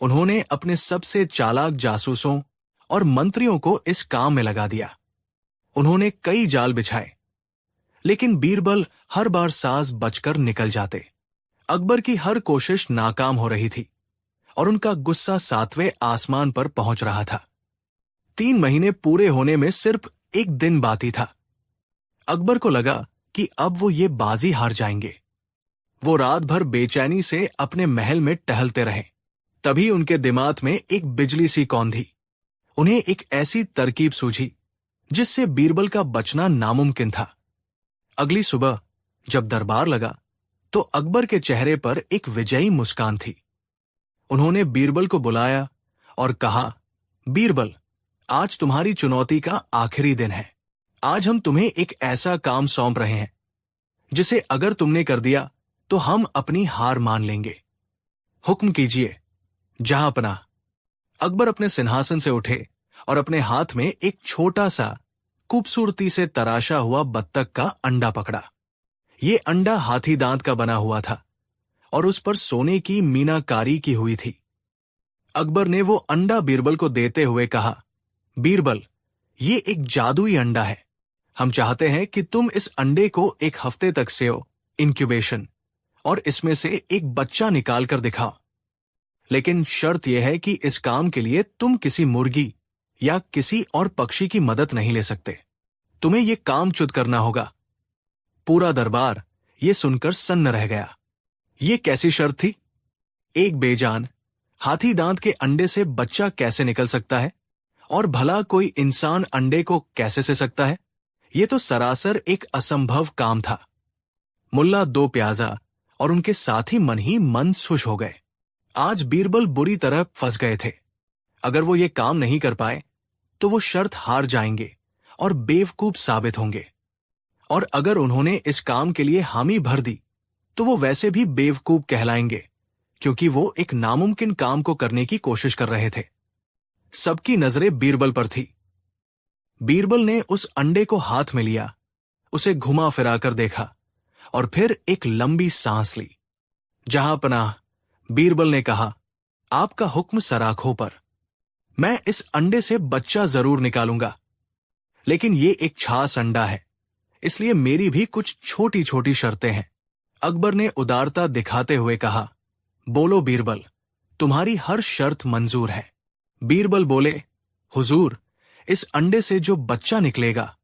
उन्होंने अपने सबसे चालाक जासूसों और मंत्रियों को इस काम में लगा दिया। उन्होंने कई जाल बिछाए, लेकिन बीरबल हर बार साज बचकर निकल जाते। अकबर की हर कोशिश नाकाम हो रही थी और उनका गुस्सा 7वें आसमान पर पहुंच रहा था। 3 महीने पूरे होने में सिर्फ एक दिन बाकी था। अकबर को लगा कि अब वो ये बाजी हार जाएंगे। वो रात भर बेचैनी से अपने महल में टहलते रहे। तभी उनके दिमाग में एक बिजली सी कौंधी। उन्हें एक ऐसी तरकीब सूझी जिससे बीरबल का बचना नामुमकिन था। अगली सुबह जब दरबार लगा तो अकबर के चेहरे पर एक विजयी मुस्कान थी। उन्होंने बीरबल को बुलाया और कहा, बीरबल, आज तुम्हारी चुनौती का आखिरी दिन है। आज हम तुम्हें एक ऐसा काम सौंप रहे हैं जिसे अगर तुमने कर दिया तो हम अपनी हार मान लेंगे। हुक्म कीजिए जहांपनाह। अकबर अपने सिंहासन से उठे और अपने हाथ में एक छोटा सा खूबसूरती से तराशा हुआ बत्तख का अंडा पकड़ा। ये अंडा हाथी दांत का बना हुआ था और उस पर सोने की मीनाकारी की हुई थी। अकबर ने वो अंडा बीरबल को देते हुए कहा, बीरबल, ये एक जादुई अंडा है। हम चाहते हैं कि तुम इस अंडे को एक हफ्ते तक सेओ, इंक्यूबेशन, और इसमें से एक बच्चा निकाल कर दिखाओ। लेकिन शर्त यह है कि इस काम के लिए तुम किसी मुर्गी या किसी और पक्षी की मदद नहीं ले सकते। तुम्हें यह काम चुद करना होगा। पूरा दरबार ये सुनकर सन्न रह गया। ये कैसी शर्त थी? एक बेजान हाथी दांत के अंडे से बच्चा कैसे निकल सकता है? और भला कोई इंसान अंडे को कैसे से सकता है? ये तो सरासर एक असंभव काम था। मुल्ला दो प्याजा और उनके साथी मन ही मन खुश हो गए। आज बीरबल बुरी तरह फंस गए थे। अगर वो ये काम नहीं कर पाए तो वो शर्त हार जाएंगे और बेवकूफ साबित होंगे, और अगर उन्होंने इस काम के लिए हामी भर दी तो वो वैसे भी बेवकूफ कहलाएंगे, क्योंकि वो एक नामुमकिन काम को करने की कोशिश कर रहे थे। सबकी नजरें बीरबल पर थी। बीरबल ने उस अंडे को हाथ में लिया, उसे घुमा फिराकर देखा और फिर एक लंबी सांस ली। जहांपनाह, बीरबल ने कहा, आपका हुक्म सराखों पर। मैं इस अंडे से बच्चा जरूर निकालूंगा, लेकिन ये एक छाछ अंडा है, इसलिए मेरी भी कुछ छोटी छोटी शर्तें हैं। अकबर ने उदारता दिखाते हुए कहा, बोलो बीरबल, तुम्हारी हर शर्त मंजूर है। बीरबल बोले, हुजूर, इस अंडे से जो बच्चा निकलेगा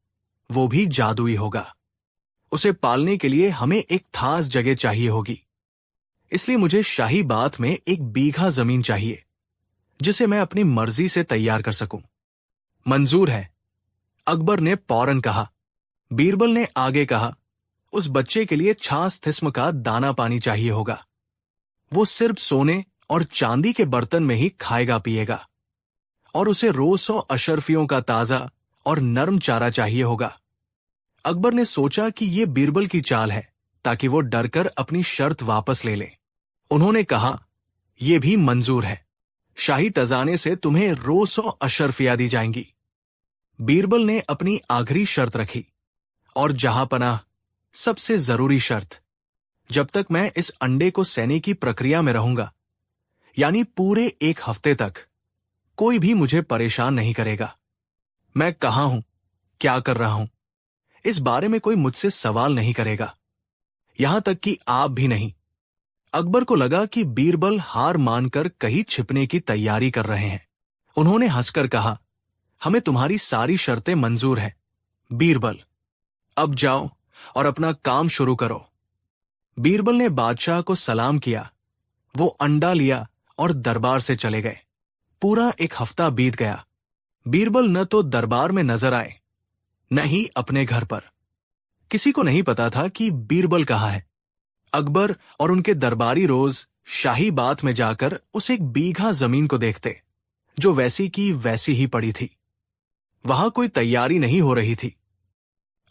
वो भी जादुई होगा। उसे पालने के लिए हमें एक खास जगह चाहिए होगी, इसलिए मुझे शाही बात में 1 बीघा जमीन चाहिए जिसे मैं अपनी मर्जी से तैयार कर सकूं। मंजूर है, अकबर ने फौरन कहा। बीरबल ने आगे कहा, उस बच्चे के लिए छाछ किस्म का दाना पानी चाहिए होगा। वो सिर्फ सोने और चांदी के बर्तन में ही खाएगा पिएगा, और उसे रोज 100 अशरफियों का ताजा और नरम चारा चाहिए होगा। अकबर ने सोचा कि यह बीरबल की चाल है ताकि वो डरकर अपनी शर्त वापस ले ले। उन्होंने कहा, यह भी मंजूर है। शाही तजाने से तुम्हें रोज 100 अशरफियां दी जाएंगी। बीरबल ने अपनी आखिरी शर्त रखी, और जहांपनाह, सबसे जरूरी शर्त, जब तक मैं इस अंडे को सेने की प्रक्रिया में रहूंगा, यानी पूरे 1 हफ्ते तक, कोई भी मुझे परेशान नहीं करेगा। मैं कहां हूं, क्या कर रहा हूं, इस बारे में कोई मुझसे सवाल नहीं करेगा, यहां तक कि आप भी नहीं। अकबर को लगा कि बीरबल हार मानकर कहीं छिपने की तैयारी कर रहे हैं। उन्होंने हंसकर कहा, हमें तुम्हारी सारी शर्तें मंजूर हैं बीरबल। अब जाओ और अपना काम शुरू करो। बीरबल ने बादशाह को सलाम किया। वो अंडा लिया और दरबार से चले गए। पूरा एक हफ्ता बीत गया। बीरबल न तो दरबार में नजर आए, न ही अपने घर पर। किसी को नहीं पता था कि बीरबल कहाँ है। अकबर और उनके दरबारी रोज शाही बात में जाकर उस एक बीघा जमीन को देखते, जो वैसी की वैसी ही पड़ी थी। वहां कोई तैयारी नहीं हो रही थी।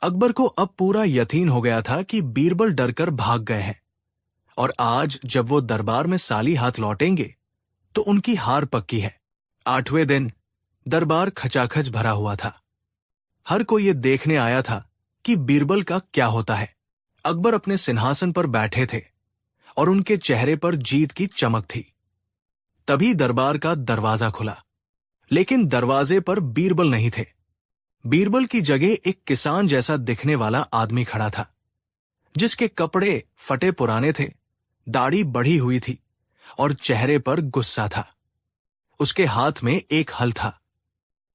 अकबर को अब पूरा यकीन हो गया था कि बीरबल डरकर भाग गए हैं, और आज जब वो दरबार में साली हाथ लौटेंगे तो उनकी हार पक्की है। 8वें दिन दरबार खचाखच भरा हुआ था। हर कोई ये देखने आया था कि बीरबल का क्या होता है। अकबर अपने सिंहासन पर बैठे थे और उनके चेहरे पर जीत की चमक थी। तभी दरबार का दरवाजा खुला, लेकिन दरवाजे पर बीरबल नहीं थे। बीरबल की जगह एक किसान जैसा दिखने वाला आदमी खड़ा था, जिसके कपड़े फटे पुराने थे, दाढ़ी बढ़ी हुई थी और चेहरे पर गुस्सा था। उसके हाथ में एक हल था।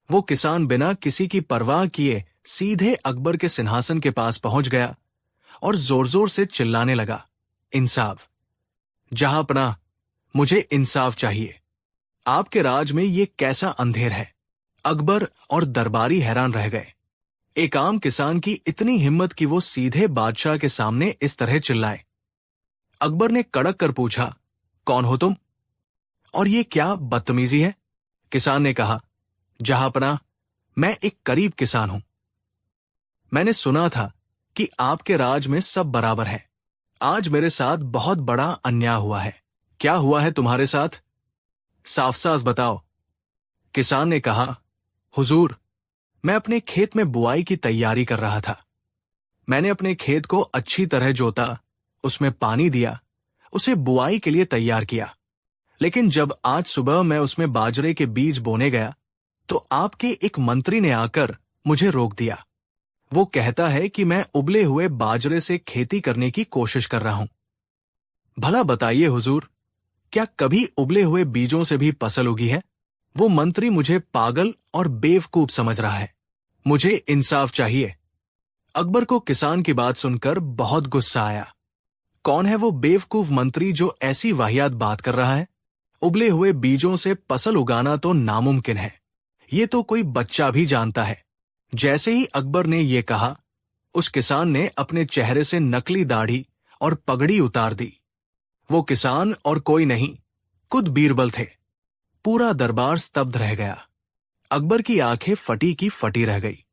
वो किसान बिना किसी की परवाह किए सीधे अकबर के सिंहासन के पास पहुंच गया और जोर जोर से चिल्लाने लगा, इंसाफ, जहांपनाह, मुझे इंसाफ चाहिए। आपके राज में ये कैसा अंधेर है? अकबर और दरबारी हैरान रह गए। एक आम किसान की इतनी हिम्मत कि वो सीधे बादशाह के सामने इस तरह चिल्लाए। अकबर ने कड़क कर पूछा, कौन हो तुम और ये क्या बदतमीजी है? किसान ने कहा, जहांपनाह, मैं एक गरीब किसान हूं। मैंने सुना था कि आपके राज में सब बराबर है। आज मेरे साथ बहुत बड़ा अन्याय हुआ है। क्या हुआ है तुम्हारे साथ? साफ साफ बताओ। किसान ने कहा, हुजूर, मैं अपने खेत में बुआई की तैयारी कर रहा था। मैंने अपने खेत को अच्छी तरह जोता, उसमें पानी दिया, उसे बुआई के लिए तैयार किया। लेकिन जब आज सुबह मैं उसमें बाजरे के बीज बोने गया तो आपके एक मंत्री ने आकर मुझे रोक दिया। वो कहता है कि मैं उबले हुए बाजरे से खेती करने की कोशिश कर रहा हूं। भला बताइए हुजूर, क्या कभी उबले हुए बीजों से भी फसल उगी है? वो मंत्री मुझे पागल और बेवकूफ समझ रहा है। मुझे इंसाफ चाहिए। अकबर को किसान की बात सुनकर बहुत गुस्सा आया। कौन है वो बेवकूफ मंत्री जो ऐसी वाहियात बात कर रहा है? उबले हुए बीजों से फसल उगाना तो नामुमकिन है। ये तो कोई बच्चा भी जानता है। जैसे ही अकबर ने ये कहा, उस किसान ने अपने चेहरे से नकली दाढ़ी और पगड़ी उतार दी। वो किसान और कोई नहीं, खुद बीरबल थे। पूरा दरबार स्तब्ध रह गया। अकबर की आंखें फटी की फटी रह गई।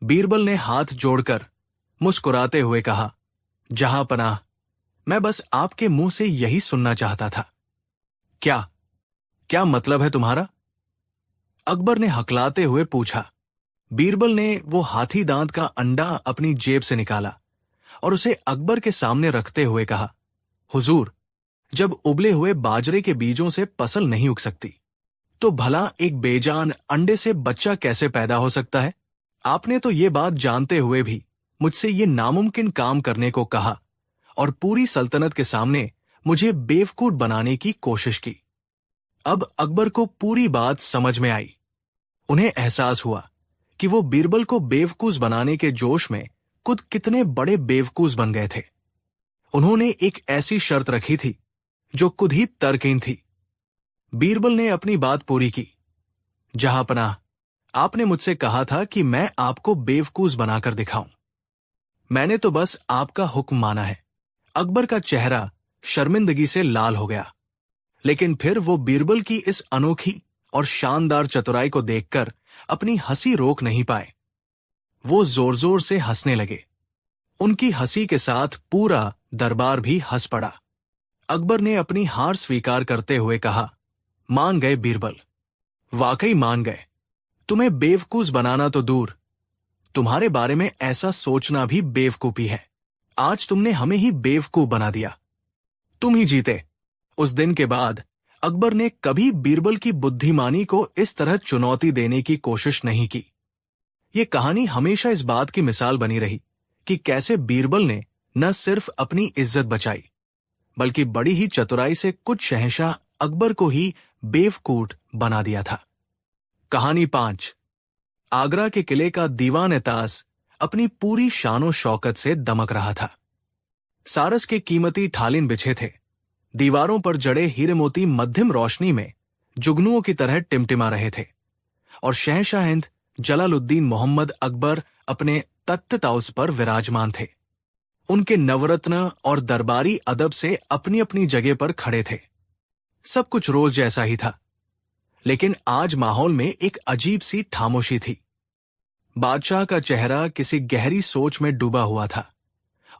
बीरबल ने हाथ जोड़कर मुस्कुराते हुए कहा, जहांपनाह, मैं बस आपके मुंह से यही सुनना चाहता था। क्या क्या मतलब है तुम्हारा? अकबर ने हकलाते हुए पूछा। बीरबल ने वो हाथी दांत का अंडा अपनी जेब से निकाला और उसे अकबर के सामने रखते हुए कहा, हुजूर, जब उबले हुए बाजरे के बीजों से फसल नहीं उग सकती, तो भला एक बेजान अंडे से बच्चा कैसे पैदा हो सकता है? आपने तो ये बात जानते हुए भी मुझसे ये नामुमकिन काम करने को कहा और पूरी सल्तनत के सामने मुझे बेवकूफ बनाने की कोशिश की। अब अकबर को पूरी बात समझ में आई। उन्हें एहसास हुआ कि वो बीरबल को बेवकूफ बनाने के जोश में खुद कितने बड़े बेवकूफ बन गए थे। उन्होंने एक ऐसी शर्त रखी थी जो खुद ही तर्कहीन थी। बीरबल ने अपनी बात पूरी की। जहांपनाह, आपने मुझसे कहा था कि मैं आपको बेवकूफ बनाकर दिखाऊं। मैंने तो बस आपका हुक्म माना है। अकबर का चेहरा शर्मिंदगी से लाल हो गया, लेकिन फिर वो बीरबल की इस अनोखी और शानदार चतुराई को देखकर अपनी हंसी रोक नहीं पाए। वो जोर जोर से हंसने लगे। उनकी हंसी के साथ पूरा दरबार भी हंस पड़ा। अकबर ने अपनी हार स्वीकार करते हुए कहा, मान गए बीरबल, वाकई मान गए। तुम्हें बेवकूफ बनाना तो दूर, तुम्हारे बारे में ऐसा सोचना भी बेवकूफी है। आज तुमने हमें ही बेवकूफ बना दिया। तुम ही जीते। उस दिन के बाद अकबर ने कभी बीरबल की बुद्धिमानी को इस तरह चुनौती देने की कोशिश नहीं की। ये कहानी हमेशा इस बात की मिसाल बनी रही कि कैसे बीरबल ने न सिर्फ अपनी इज्जत बचाई, बल्कि बड़ी ही चतुराई से कुछ शहंशाह अकबर को ही बेवकूफ बना दिया था। कहानी 5। आगरा के किले का दीवान-ए-ताज अपनी पूरी शानो शौकत से दमक रहा था। सारस के कीमती ठालिन बिछे थे। दीवारों पर जड़े हीरे मोती मध्यम रोशनी में जुगनुओं की तरह टिमटिमा रहे थे और शहंशाह हिंद जलालुद्दीन मोहम्मद अकबर अपने तख्त ताउस पर विराजमान थे। उनके नवरत्न और दरबारी अदब से अपनी अपनी जगह पर खड़े थे। सब कुछ रोज जैसा ही था, लेकिन आज माहौल में एक अजीब सी खामोशी थी। बादशाह का चेहरा किसी गहरी सोच में डूबा हुआ था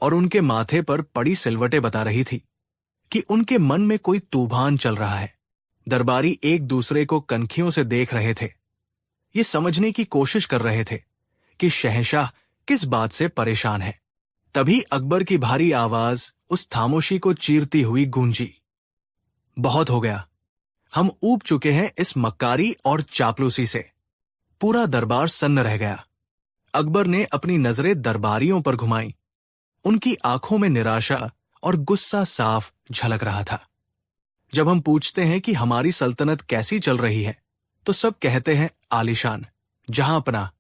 और उनके माथे पर पड़ी सिलवटें बता रही थी कि उनके मन में कोई तूफान चल रहा है। दरबारी एक दूसरे को कनखियों से देख रहे थे। ये समझने की कोशिश कर रहे थे कि शहंशाह किस बात से परेशान है। तभी अकबर की भारी आवाज उस खामोशी को चीरती हुई गूंजी। बहुत हो गया, हम ऊब चुके हैं इस मक्कारी और चापलूसी से। पूरा दरबार सन्न रह गया। अकबर ने अपनी नजरें दरबारियों पर घुमाई। उनकी आंखों में निराशा और गुस्सा साफ झलक रहा था। जब हम पूछते हैं कि हमारी सल्तनत कैसी चल रही है, तो सब कहते हैं आलीशान, जहांपना।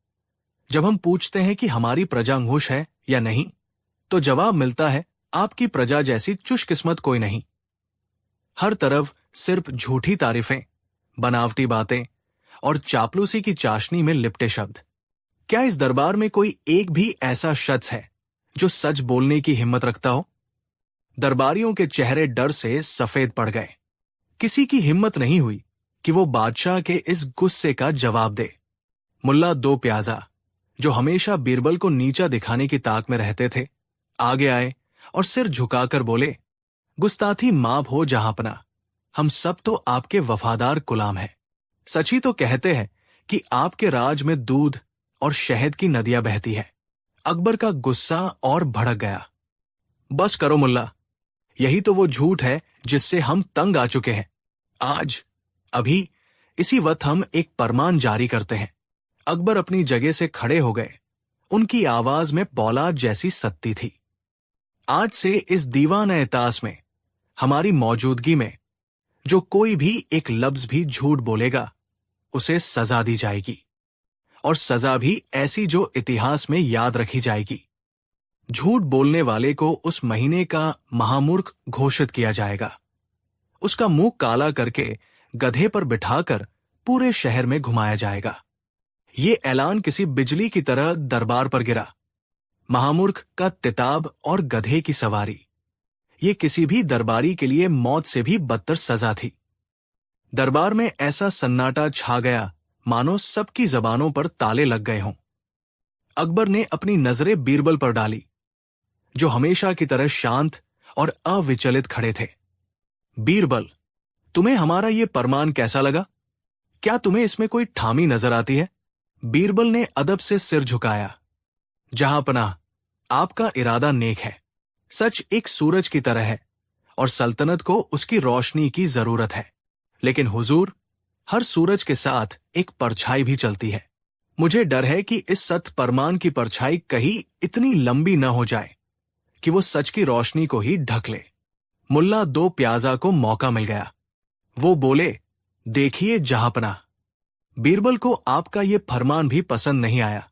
जब हम पूछते हैं कि हमारी प्रजा खुश है या नहीं, तो जवाब मिलता है, आपकी प्रजा जैसी चुशकिस्मत कोई नहीं। हर तरफ सिर्फ झूठी तारीफें, बनावटी बातें और चापलूसी की चाशनी में लिपटे शब्द। क्या इस दरबार में कोई एक भी ऐसा शख्स है जो सच बोलने की हिम्मत रखता हो? दरबारियों के चेहरे डर से सफेद पड़ गए। किसी की हिम्मत नहीं हुई कि वो बादशाह के इस गुस्से का जवाब दे। मुल्ला दो प्याजा, जो हमेशा बीरबल को नीचा दिखाने की ताक में रहते थे, आगे आए और सिर झुकाकर बोले, गुस्ताखी माफ हो जहांपना, हम सब तो आपके वफादार गुलाम हैं। सच ही तो कहते हैं कि आपके राज में दूध और शहद की नदियां बहती है। अकबर का गुस्सा और भड़क गया। बस करो मुल्ला, यही तो वो झूठ है जिससे हम तंग आ चुके हैं। आज, अभी, इसी वक्त हम एक फरमान जारी करते हैं। अकबर अपनी जगह से खड़े हो गए। उनकी आवाज में पौलाद जैसी सत्ती थी। आज से इस दीवान-ए-तास में, हमारी मौजूदगी में, जो कोई भी एक लफ्ज भी झूठ बोलेगा, उसे सजा दी जाएगी, और सजा भी ऐसी जो इतिहास में याद रखी जाएगी। झूठ बोलने वाले को उस महीने का महामूर्ख घोषित किया जाएगा। उसका मुंह काला करके गधे पर बिठाकर पूरे शहर में घुमाया जाएगा। ये ऐलान किसी बिजली की तरह दरबार पर गिरा। महामूर्ख का तिताब और गधे की सवारी, ये किसी भी दरबारी के लिए मौत से भी बदतर सजा थी। दरबार में ऐसा सन्नाटा छा गया मानो सबकी जबानों पर ताले लग गए हों। अकबर ने अपनी नजरें बीरबल पर डाली, जो हमेशा की तरह शांत और अविचलित खड़े थे। बीरबल, तुम्हें हमारा ये फरमान कैसा लगा? क्या तुम्हें इसमें कोई ठामी नजर आती है? बीरबल ने अदब से सिर झुकाया। जहांपनाह, आपका इरादा नेक है। सच एक सूरज की तरह है और सल्तनत को उसकी रोशनी की जरूरत है। लेकिन हुजूर, हर सूरज के साथ एक परछाई भी चलती है। मुझे डर है कि इस सत्य फरमान की परछाई कहीं इतनी लंबी न हो जाए कि वो सच की रोशनी को ही ढक ले। मुल्ला दो प्याजा को मौका मिल गया। वो बोले, देखिए जहांपनाह, बीरबल को आपका ये फरमान भी पसंद नहीं आया।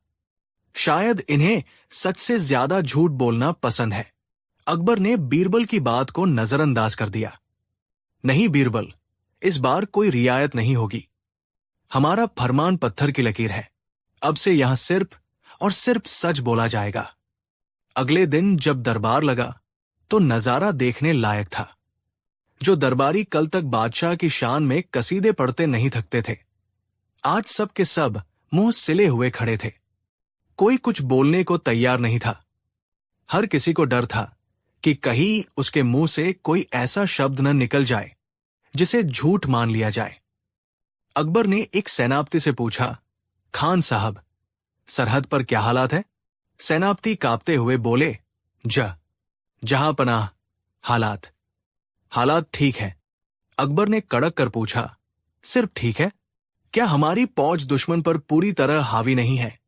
शायद इन्हें सच से ज्यादा झूठ बोलना पसंद है। अकबर ने बीरबल की बात को नजरअंदाज कर दिया। नहीं बीरबल, इस बार कोई रियायत नहीं होगी। हमारा फरमान पत्थर की लकीर है। अब से यहां सिर्फ और सिर्फ सच बोला जाएगा। अगले दिन जब दरबार लगा तो नजारा देखने लायक था। जो दरबारी कल तक बादशाह की शान में कसीदे पढ़ते नहीं थकते थे, आज सब के सब मुंह सिले हुए खड़े थे। कोई कुछ बोलने को तैयार नहीं था। हर किसी को डर था कि कहीं उसके मुंह से कोई ऐसा शब्द न निकल जाए जिसे झूठ मान लिया जाए। अकबर ने एक सेनापति से पूछा, खान साहब, सरहद पर क्या हालात है? सेनापति कांपते हुए बोले, जहांपनाह, हालात ठीक है। अकबर ने कड़क कर पूछा, सिर्फ ठीक है? क्या हमारी फौज दुश्मन पर पूरी तरह हावी नहीं है?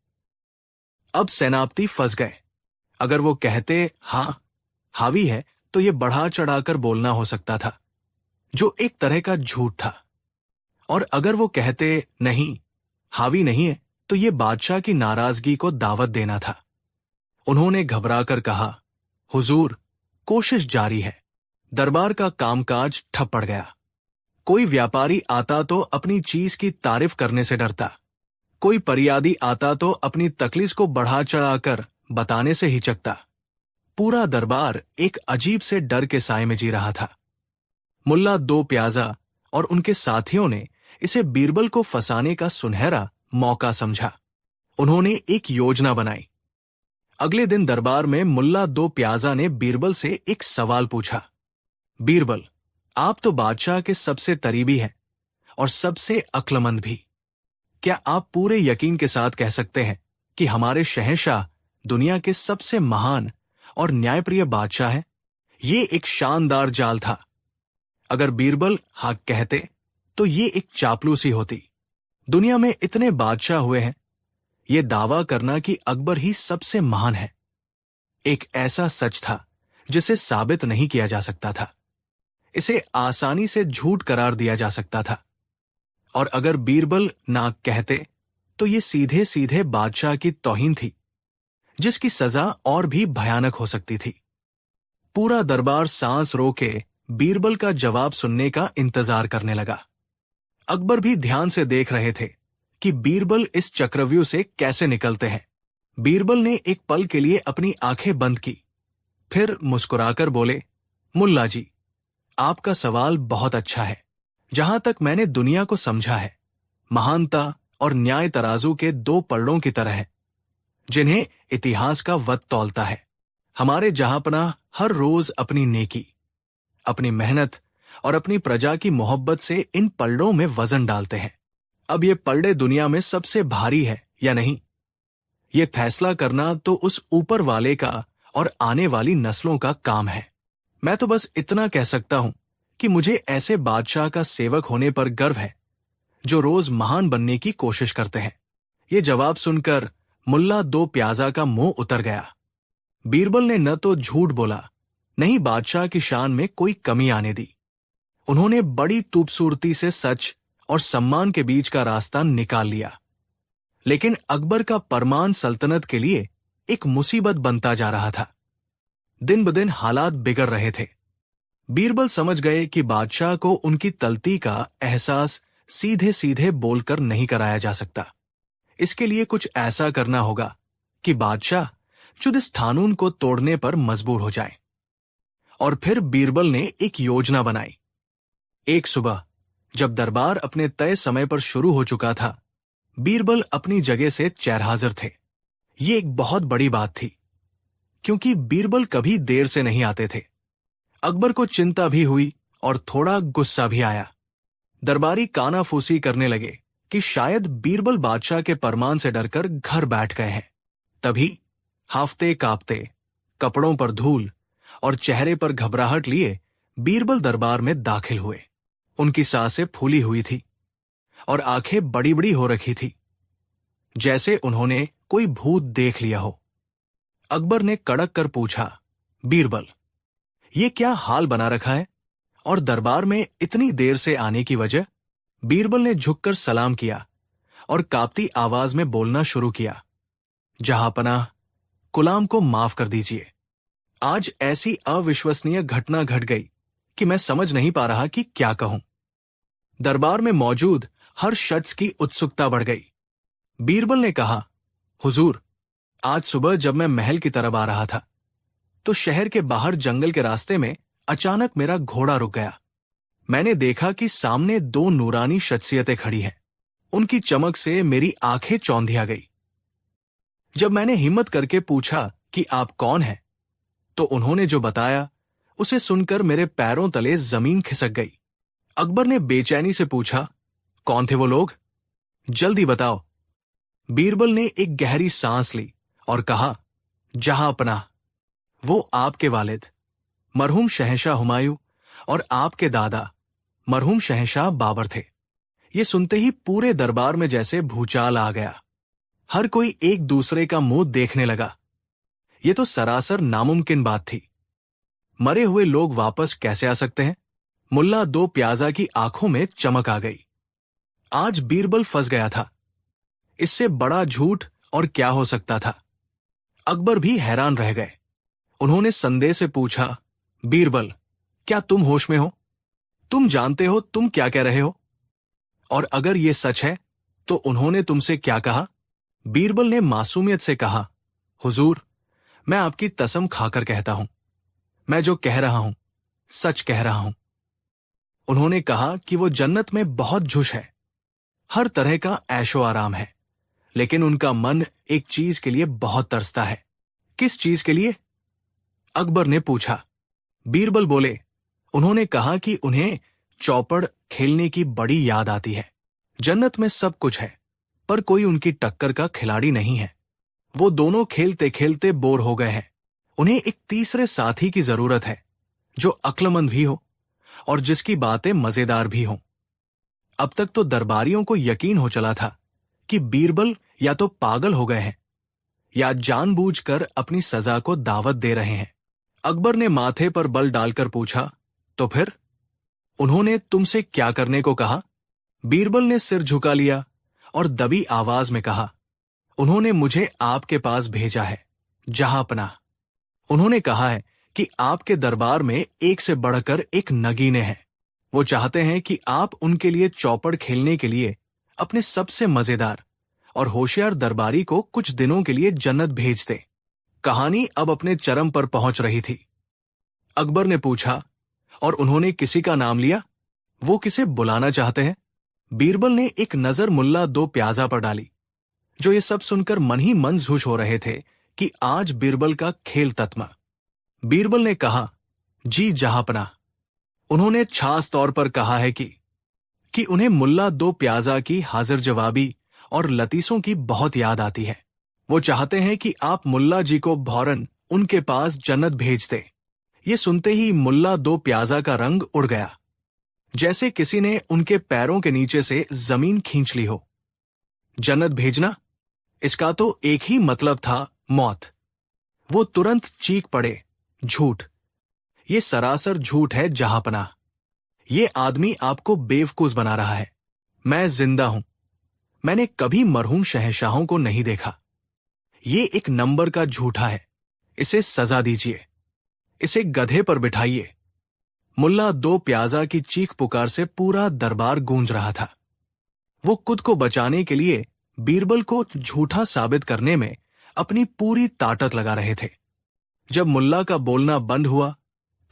अब सेनापति फंस गए। अगर वो कहते हां, हावी है, तो ये बढ़ा चढ़ाकर बोलना हो सकता था, जो एक तरह का झूठ था। और अगर वो कहते नहीं, हावी नहीं है, तो ये बादशाह की नाराजगी को दावत देना था, उन्होंने घबराकर कहा, हुजूर, कोशिश जारी है। दरबार का कामकाज ठप पड़ गया। कोई व्यापारी आता तो अपनी चीज की तारीफ करने से डरता, कोई परियादी आता तो अपनी तकलीफ को बढ़ा चढ़ाकर बताने से हिचकता। पूरा दरबार एक अजीब से डर के साए में जी रहा था। मुल्ला दो प्याजा और उनके साथियों ने इसे बीरबल को फंसाने का सुनहरा मौका समझा। उन्होंने एक योजना बनाई। अगले दिन दरबार में मुल्ला दो प्याजा ने बीरबल से एक सवाल पूछा। बीरबल, आप तो बादशाह के सबसे करीबी हैं और सबसे अक्लमंद भी। क्या आप पूरे यकीन के साथ कह सकते हैं कि हमारे शहंशाह दुनिया के सबसे महान और न्यायप्रिय बादशाह हैं? ये एक शानदार जाल था। अगर बीरबल हाँ कहते तो ये एक चापलूसी होती। दुनिया में इतने बादशाह हुए हैं, ये दावा करना कि अकबर ही सबसे महान है एक ऐसा सच था जिसे साबित नहीं किया जा सकता था। इसे आसानी से झूठ करार दिया जा सकता था। और अगर बीरबल ना कहते तो ये सीधे सीधे बादशाह की तौहीन थी, जिसकी सजा और भी भयानक हो सकती थी। पूरा दरबार सांस रोके बीरबल का जवाब सुनने का इंतजार करने लगा। अकबर भी ध्यान से देख रहे थे कि बीरबल इस चक्रव्यूह से कैसे निकलते हैं। बीरबल ने एक पल के लिए अपनी आंखें बंद की, फिर मुस्कुराकर बोले, मुल्ला जी, आपका सवाल बहुत अच्छा है। जहां तक मैंने दुनिया को समझा है, महानता और न्याय तराजू के दो पलड़ों की तरह है, जिन्हें इतिहास का वत तौलता है। हमारे जहांपनाह हर रोज अपनी नेकी, अपनी मेहनत और अपनी प्रजा की मोहब्बत से इन पलड़ों में वजन डालते हैं। अब ये पलड़े दुनिया में सबसे भारी है या नहीं, ये फैसला करना तो उस ऊपर वाले का और आने वाली नस्लों का काम है। मैं तो बस इतना कह सकता हूं कि मुझे ऐसे बादशाह का सेवक होने पर गर्व है जो रोज महान बनने की कोशिश करते हैं। ये जवाब सुनकर मुल्ला दो प्याजा का मुंह उतर गया। बीरबल ने न तो झूठ बोला, नहीं बादशाह की शान में कोई कमी आने दी। उन्होंने बड़ी खूबसूरती से सच और सम्मान के बीच का रास्ता निकाल लिया। लेकिन अकबर का परमान सल्तनत के लिए एक मुसीबत बनता जा रहा था। दिन ब दिन हालात बिगड़ रहे थे। बीरबल समझ गए कि बादशाह को उनकी तलती का एहसास सीधे सीधे बोलकर नहीं कराया जा सकता। इसके लिए कुछ ऐसा करना होगा कि बादशाह खुद इस कानून को तोड़ने पर मजबूर हो जाए। और फिर बीरबल ने एक योजना बनाई। एक सुबह जब दरबार अपने तय समय पर शुरू हो चुका था, बीरबल अपनी जगह से चैरहाजिर थे। ये एक बहुत बड़ी बात थी, क्योंकि बीरबल कभी देर से नहीं आते थे। अकबर को चिंता भी हुई और थोड़ा गुस्सा भी आया। दरबारी कानाफूसी करने लगे कि शायद बीरबल बादशाह के फरमान से डरकर घर बैठ गए हैं। तभी हाफते कांपते, कपड़ों पर धूल और चेहरे पर घबराहट लिए बीरबल दरबार में दाखिल हुए। उनकी सांसें फूली हुई थी और आंखें बड़ी बड़ी हो रखी थी, जैसे उन्होंने कोई भूत देख लिया हो। अकबर ने कड़क कर पूछा, बीरबल, ये क्या हाल बना रखा है और दरबार में इतनी देर से आने की वजह? बीरबल ने झुककर सलाम किया और कांपती आवाज में बोलना शुरू किया, जहांपनाह, गुलाम को माफ कर दीजिए। आज ऐसी अविश्वसनीय घटना घट गई कि मैं समझ नहीं पा रहा कि क्या कहूं। दरबार में मौजूद हर शख्स की उत्सुकता बढ़ गई। बीरबल ने कहा, हुजूर, आज सुबह जब मैं महल की तरफ आ रहा था तो शहर के बाहर जंगल के रास्ते में अचानक मेरा घोड़ा रुक गया। मैंने देखा कि सामने दो नूरानी शख्सियतें खड़ी हैं। उनकी चमक से मेरी आंखें चौंधिया गई। जब मैंने हिम्मत करके पूछा कि आप कौन हैं, तो उन्होंने जो बताया उसे सुनकर मेरे पैरों तले जमीन खिसक गई। अकबर ने बेचैनी से पूछा, कौन थे वो लोग? जल्दी बताओ। बीरबल ने एक गहरी सांस ली और कहा, जहांपनाह, वो आपके वालिद मरहूम शहंशाह हुमायूं और आपके दादा मरहूम शहंशाह बाबर थे। ये सुनते ही पूरे दरबार में जैसे भूचाल आ गया। हर कोई एक दूसरे का मुंह देखने लगा। ये तो सरासर नामुमकिन बात थी। मरे हुए लोग वापस कैसे आ सकते हैं? मुल्ला दो प्याजा की आंखों में चमक आ गई। आज बीरबल फंस गया था। इससे बड़ा झूठ और क्या हो सकता था? अकबर भी हैरान रह गए। उन्होंने संदेह से पूछा, बीरबल, क्या तुम होश में हो? तुम जानते हो तुम क्या कह रहे हो? और अगर ये सच है तो उन्होंने तुमसे क्या कहा? बीरबल ने मासूमियत से कहा, हुजूर, मैं आपकी कसम खाकर कहता हूं, मैं जो कह रहा हूं सच कह रहा हूं। उन्होंने कहा कि वो जन्नत में बहुत झुश है, हर तरह का ऐशो आराम है, लेकिन उनका मन एक चीज के लिए बहुत तरसता है। किस चीज के लिए? अकबर ने पूछा। बीरबल बोले, उन्होंने कहा कि उन्हें चौपड़ खेलने की बड़ी याद आती है। जन्नत में सब कुछ है, पर कोई उनकी टक्कर का खिलाड़ी नहीं है। वो दोनों खेलते खेलते बोर हो गए हैं। उन्हें एक तीसरे साथी की जरूरत है, जो अक्लमंद भी हो और जिसकी बातें मजेदार भी हों। अब तक तो दरबारियों को यकीन हो चला था कि बीरबल या तो पागल हो गए हैं या जानबूझकर अपनी सजा को दावत दे रहे हैं। अकबर ने माथे पर बल डालकर पूछा, तो फिर उन्होंने तुमसे क्या करने को कहा? बीरबल ने सिर झुका लिया और दबी आवाज में कहा, उन्होंने मुझे आपके पास भेजा है, जहांपनाह। उन्होंने कहा है कि आपके दरबार में एक से बढ़कर एक नगीने हैं। वो चाहते हैं कि आप उनके लिए चौपड़ खेलने के लिए अपने सबसे मजेदार और होशियार दरबारी को कुछ दिनों के लिए जन्नत भेज दें। कहानी अब अपने चरम पर पहुंच रही थी। अकबर ने पूछा, और उन्होंने किसी का नाम लिया? वो किसे बुलाना चाहते हैं? बीरबल ने एक नजर मुल्ला दो प्याजा पर डाली, जो ये सब सुनकर मन ही मन खुश हो रहे थे कि आज बीरबल का खेल तत्मा। बीरबल ने कहा, जी जहांपनाह। उन्होंने खास तौर पर कहा है कि उन्हें मुल्ला दो प्याजा की हाजिर जवाबी और लतीसों की बहुत याद आती है। वो चाहते हैं कि आप मुल्ला जी को भौरन उनके पास जन्नत भेज दे। ये सुनते ही मुल्ला दो प्याजा का रंग उड़ गया, जैसे किसी ने उनके पैरों के नीचे से जमीन खींच ली हो। जन्नत भेजना, इसका तो एक ही मतलब था, मौत। वो तुरंत चीख पड़े, झूठ, ये सरासर झूठ है जहांपनाह। ये आदमी आपको बेवकूफ बना रहा है। मैं जिंदा हूं। मैंने कभी मरहूम शहंशाहों को नहीं देखा। ये एक नंबर का झूठा है। इसे सजा दीजिए, इसे गधे पर बिठाइए। मुल्ला दो प्याजा की चीख पुकार से पूरा दरबार गूंज रहा था। वो खुद को बचाने के लिए बीरबल को झूठा साबित करने में अपनी पूरी ताकत लगा रहे थे। जब मुल्ला का बोलना बंद हुआ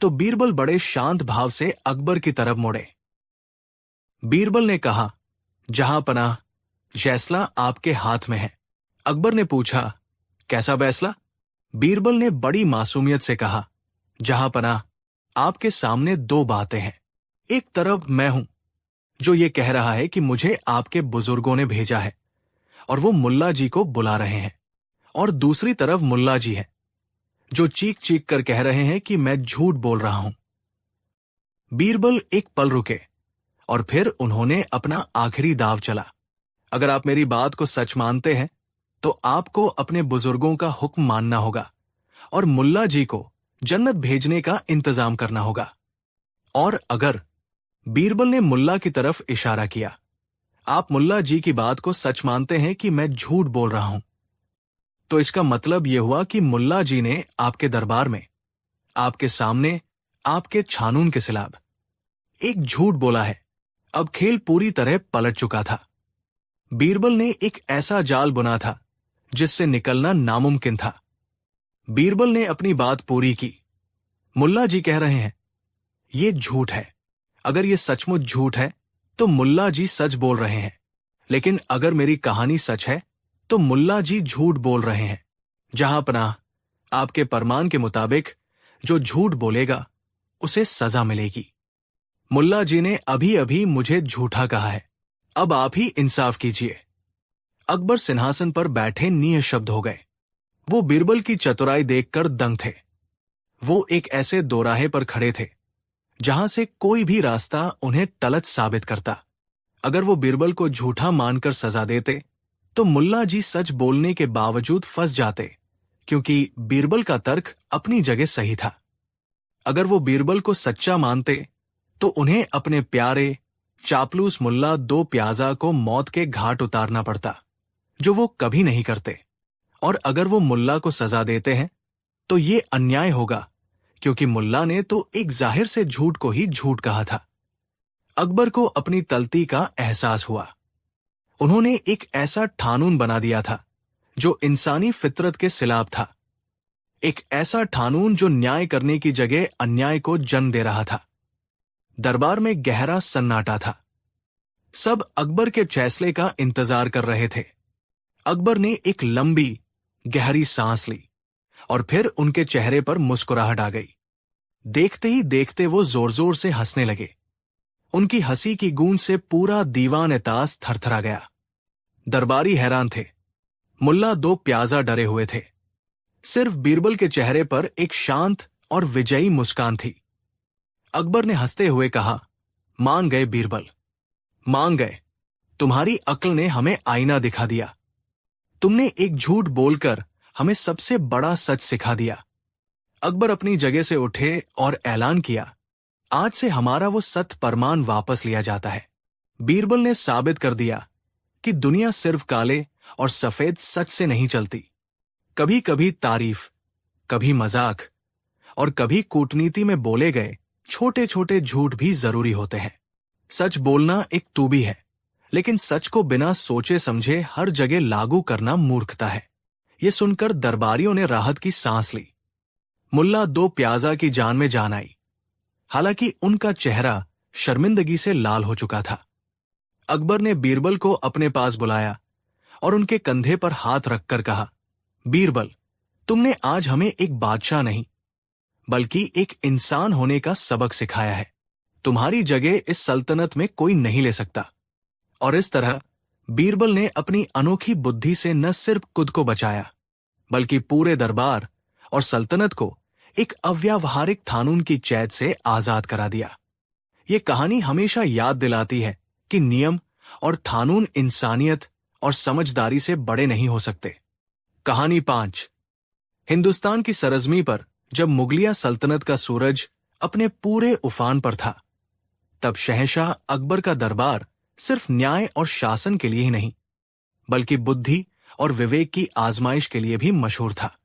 तो बीरबल बड़े शांत भाव से अकबर की तरफ मुड़े। बीरबल ने कहा, जहांपनाह, फैसला आपके हाथ में है। अकबर ने पूछा, कैसा फैसला? बीरबल ने बड़ी मासूमियत से कहा, जहांपनाह, आपके सामने दो बातें हैं। एक तरफ मैं हूं, जो ये कह रहा है कि मुझे आपके बुजुर्गों ने भेजा है और वो मुल्ला जी को बुला रहे हैं, और दूसरी तरफ मुल्ला जी है, जो चीख चीख कर कह रहे हैं कि मैं झूठ बोल रहा हूं। बीरबल एक पल रुके और फिर उन्होंने अपना आखिरी दाव चला। अगर आप मेरी बात को सच मानते हैं तो आपको अपने बुजुर्गों का हुक्म मानना होगा और मुल्ला जी को जन्नत भेजने का इंतजाम करना होगा। और अगर, बीरबल ने मुल्ला की तरफ इशारा किया, आप मुल्ला जी की बात को सच मानते हैं कि मैं झूठ बोल रहा हूं, तो इसका मतलब यह हुआ कि मुल्ला जी ने आपके दरबार में, आपके सामने, आपके छानून के खिलाफ एक झूठ बोला है। अब खेल पूरी तरह पलट चुका था। बीरबल ने एक ऐसा जाल बुना था जिससे निकलना नामुमकिन था। बीरबल ने अपनी बात पूरी की। मुल्ला जी कह रहे हैं, ये झूठ है। अगर ये सचमुच झूठ है तो मुल्ला जी सच बोल रहे हैं, लेकिन अगर मेरी कहानी सच है तो मुल्ला जी झूठ बोल रहे हैं। जहांपनाह, आपके फरमान के मुताबिक जो झूठ बोलेगा उसे सजा मिलेगी। मुल्ला जी ने अभी अभी मुझे झूठा कहा है, अब आप ही इंसाफ कीजिए। अकबर सिंहासन पर बैठे निःशब्द हो गए। वो बीरबल की चतुराई देखकर दंग थे। वो एक ऐसे दोराहे पर खड़े थे जहां से कोई भी रास्ता उन्हें गलत साबित करता। अगर वो बीरबल को झूठा मानकर सजा देते तो मुल्ला जी सच बोलने के बावजूद फंस जाते, क्योंकि बीरबल का तर्क अपनी जगह सही था। अगर वो बीरबल को सच्चा मानते तो उन्हें अपने प्यारे चापलूस मुल्ला दो प्याजा को मौत के घाट उतारना पड़ता, जो वो कभी नहीं करते, और अगर वो मुल्ला को सजा देते हैं तो ये अन्याय होगा, क्योंकि मुल्ला ने तो एक जाहिर से झूठ को ही झूठ कहा था। अकबर को अपनी तलती का एहसास हुआ। उन्होंने एक ऐसा ठानून बना दिया था जो इंसानी फितरत के खिलाफ था, एक ऐसा ठानून जो न्याय करने की जगह अन्याय को जन्म दे रहा था। दरबार में गहरा सन्नाटा था। सब अकबर के फैसले का इंतजार कर रहे थे। अकबर ने एक लंबी गहरी सांस ली और फिर उनके चेहरे पर मुस्कुराहट आ गई। देखते ही देखते वो जोर जोर से हंसने लगे। उनकी हंसी की गूंज से पूरा दीवान-ए-ताश थरथरा गया। दरबारी हैरान थे। मुल्ला दो प्याजा डरे हुए थे। सिर्फ बीरबल के चेहरे पर एक शांत और विजयी मुस्कान थी। अकबर ने हंसते हुए कहा, मान गए बीरबल, मान गए। तुम्हारी अक्ल ने हमें आईना दिखा दिया। तुमने एक झूठ बोलकर हमें सबसे बड़ा सच सिखा दिया। अकबर अपनी जगह से उठे और ऐलान किया, आज से हमारा वो सत परमान वापस लिया जाता है। बीरबल ने साबित कर दिया कि दुनिया सिर्फ काले और सफेद सच से नहीं चलती। कभी कभी तारीफ, कभी मजाक और कभी कूटनीति में बोले गए छोटे छोटे झूठ भी जरूरी होते हैं। सच बोलना एक खूबी है, लेकिन सच को बिना सोचे समझे हर जगह लागू करना मूर्खता है। ये सुनकर दरबारियों ने राहत की सांस ली। मुल्ला दो प्याजा की जान में जान आई। हालांकि उनका चेहरा शर्मिंदगी से लाल हो चुका था। अकबर ने बीरबल को अपने पास बुलाया और उनके कंधे पर हाथ रखकर कहा, बीरबल, तुमने आज हमें एक बादशाह नहीं बल्कि एक इंसान होने का सबक सिखाया है। तुम्हारी जगह इस सल्तनत में कोई नहीं ले सकता। और इस तरह बीरबल ने अपनी अनोखी बुद्धि से न सिर्फ खुद को बचाया, बल्कि पूरे दरबार और सल्तनत को एक अव्यावहारिक कानून की कैद से आजाद करा दिया। ये कहानी हमेशा याद दिलाती है कि नियम और कानून इंसानियत और समझदारी से बड़े नहीं हो सकते। कहानी 5। हिंदुस्तान की सरजमी पर जब मुगलिया सल्तनत का सूरज अपने पूरे उफान पर था, तब शहंशाह अकबर का दरबार सिर्फ न्याय और शासन के लिए ही नहीं, बल्कि बुद्धि और विवेक की आजमाइश के लिए भी मशहूर था।